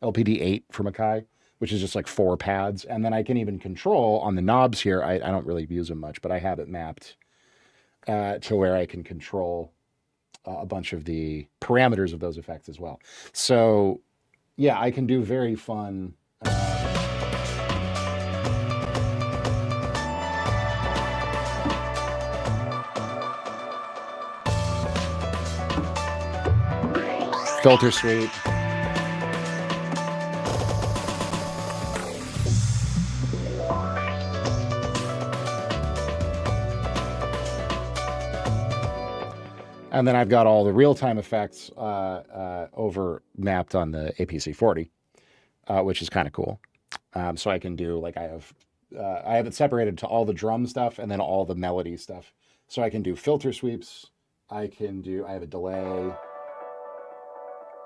LPD 8 from Akai, which is just like 4 pads. And then I can even control on the knobs here. I don't really use them much, but I have it mapped to where I can control a bunch of the parameters of those effects as well. So yeah, I can do very fun filter suite. And then I've got all the real-time effects over mapped on the APC40, which is kind of cool. So I can do, like, I have it separated to all the drum stuff and then all the melody stuff. So I can do filter sweeps. I have a delay,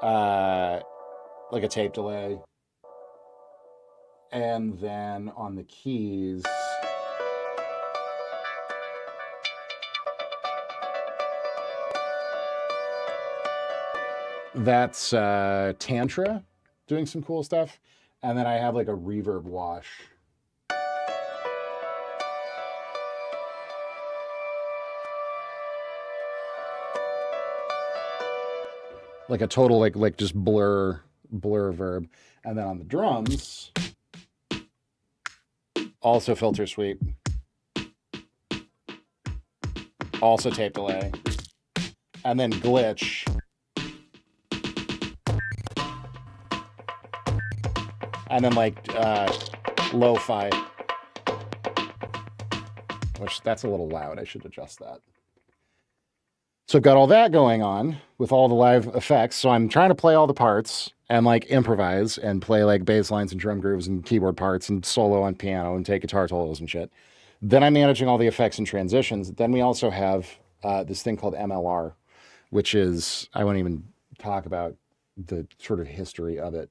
like a tape delay. And then on the keys, that's Tantra doing some cool stuff. And then I have like a reverb wash. Like a total like just blur verb. And then on the drums, also filter sweep, also tape delay, and then glitch. And then like lo-fi, which that's a little loud. I should adjust that. So I've got all that going on with all the live effects. So I'm trying to play all the parts and like improvise and play like bass lines and drum grooves and keyboard parts and solo on piano and take guitar solos and shit. Then I'm managing all the effects and transitions. Then we also have this thing called MLR, which is, I won't even talk about the sort of history of it,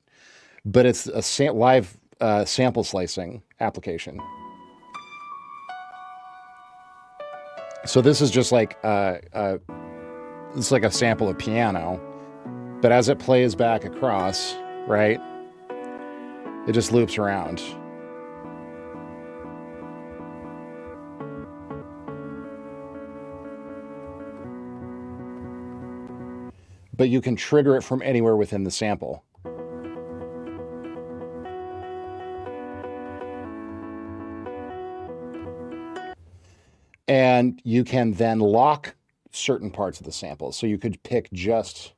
but it's a live sample slicing application. So this is just like it's like a sample of piano, but as it plays back across, right, it just loops around. But you can trigger it from anywhere within the sample. And you can then lock certain parts of the sample. So you could pick just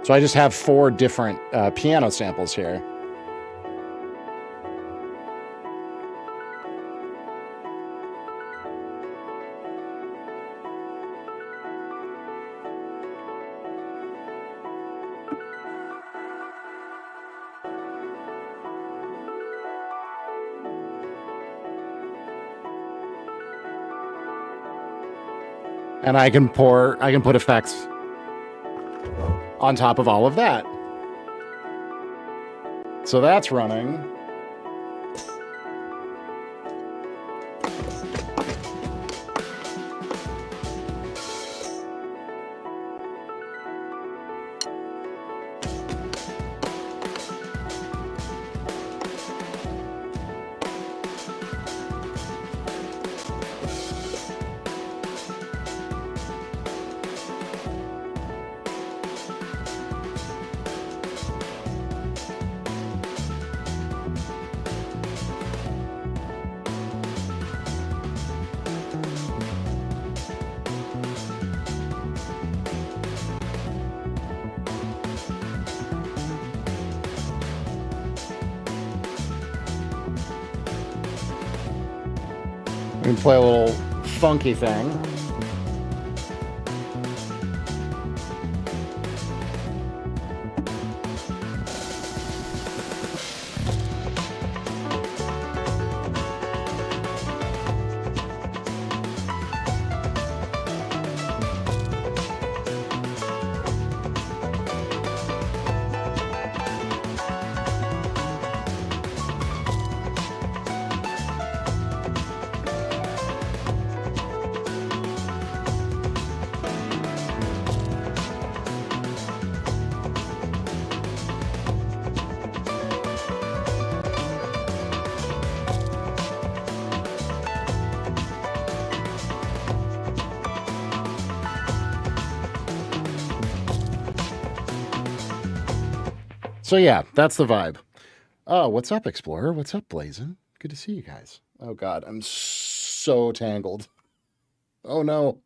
so I just have 4 different piano samples here. And I can put effects on top of all of that. So that's running. We can play a little funky thing. So yeah, that's the vibe. Oh, what's up, Explorer? What's up, Blazin? Good to see you guys. Oh God, I'm so tangled. Oh no.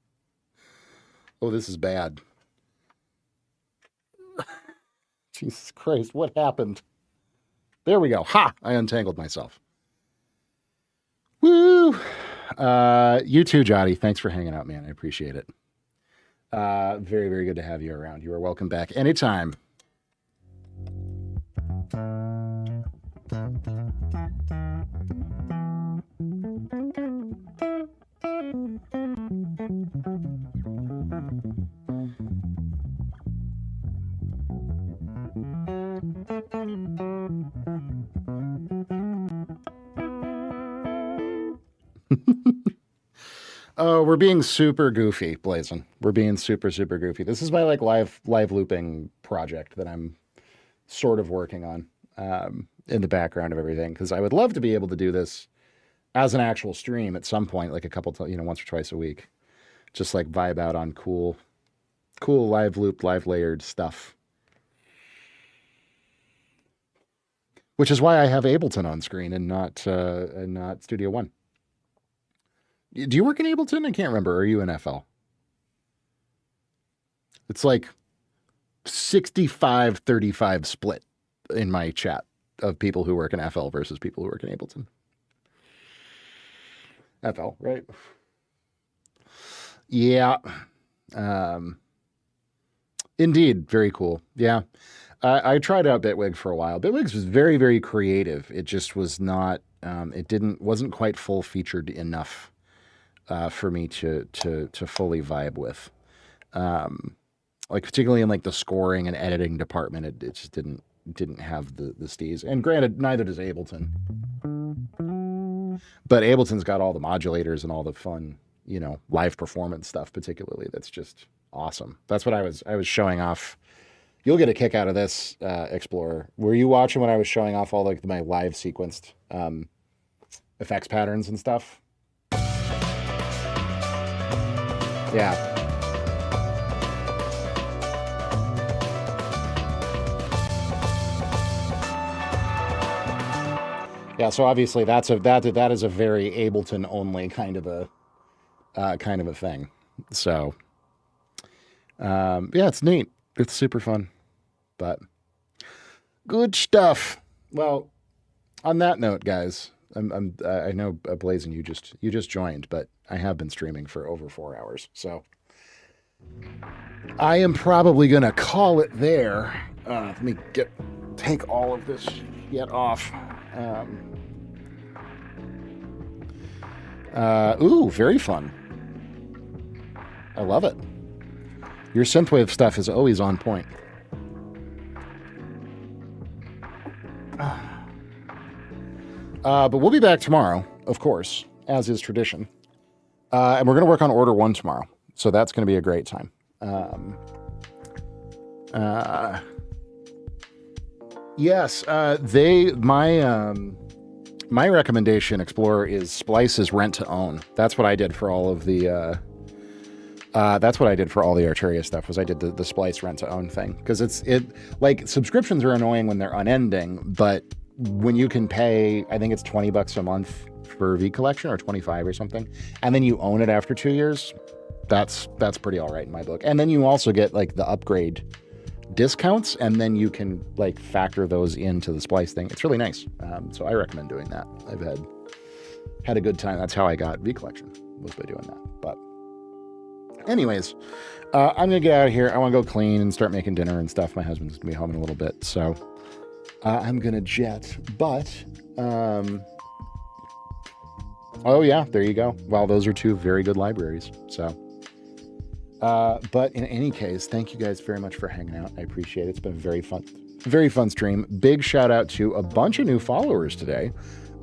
Oh, this is bad. Jesus Christ, what happened? There we go. Ha! I untangled myself. Woo! You too, Jotty. Thanks for hanging out, man. I appreciate it. Very, very good to have you around. You are welcome back anytime. Oh, we're being super goofy, Blazin. We're being super, super goofy. This is my like live looping project that I'm sort of working on in the background of everything, because I would love to be able to do this as an actual stream at some point, like a couple, once or twice a week, just like vibe out on cool live looped, live layered stuff. Which is why I have Ableton on screen and not Studio One. Do you work in Ableton? I can't remember. Are you in FL? It's like 65-35 split in my chat of people who work in FL versus people who work in Ableton. FL, right? Yeah. Indeed. Very cool. Yeah. I tried out Bitwig for a while. Bitwig was very, very creative. It just was not, wasn't quite full featured enough for me to fully vibe with. Like particularly in like the scoring and editing department, it just didn't have the steez. And granted, neither does Ableton. But Ableton's got all the modulators and all the fun, live performance stuff particularly. That's just awesome. That's what I was showing off. You'll get a kick out of this, Explorer. Were you watching when I was showing off all like my live sequenced effects patterns and stuff? Yeah. Yeah, so obviously that is a very Ableton only kind of a thing. So yeah, it's neat. It's super fun. But good stuff. Well, on that note, guys, I know Blazin, you just joined, but I have been streaming for over 4 hours, so I am probably gonna call it there. Let me take all of this yet off. Ooh, very fun. I love it. Your synthwave stuff is always on point. But we'll be back tomorrow, of course, as is tradition. And we're going to work on Order 1 tomorrow. So that's going to be a great time. Yes, my recommendation, Explorer, is Splice's Rent to Own. That's what I did for all of the Arturia stuff. Was I did the Splice Rent to Own thing, because like subscriptions are annoying when they're unending, but when you can pay, I think it's $20 a month for V Collection or 25 or something, and then you own it after 2 years, that's pretty all right in my book. And then you also get like the upgrade discounts, and then you can like factor those into the Splice thing. It's really nice. So I recommend doing that. I've had a good time. That's how I got V Collection, was by doing that. But anyways, I'm gonna get out of here. I want to go clean and start making dinner and stuff. My husband's gonna be home in a little bit, so I'm gonna jet. But oh yeah, there you go. Well, those are two very good libraries. So but in any case, thank you guys very much for hanging out. I appreciate it. It's been a very fun stream. Big shout out to a bunch of new followers today.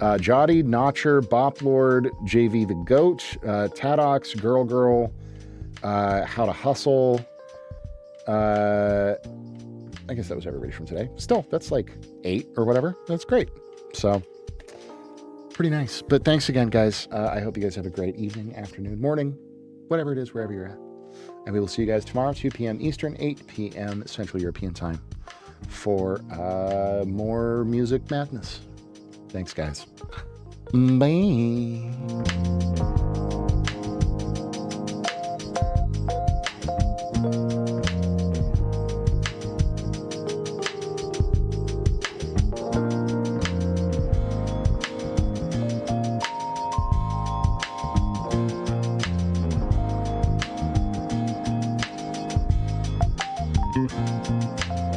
Jotty, Notcher, Bop Lord, JV the Goat, Tadox, Girl, How to Hustle. I guess that was everybody from today. Still, that's like 8 or whatever. That's great. So pretty nice. But thanks again, guys. I hope you guys have a great evening, afternoon, morning, whatever it is, wherever you're at. And we will see you guys tomorrow, 2 p.m. Eastern, 8 p.m. Central European time. for more music madness. Thanks, guys. Bye. Thank you.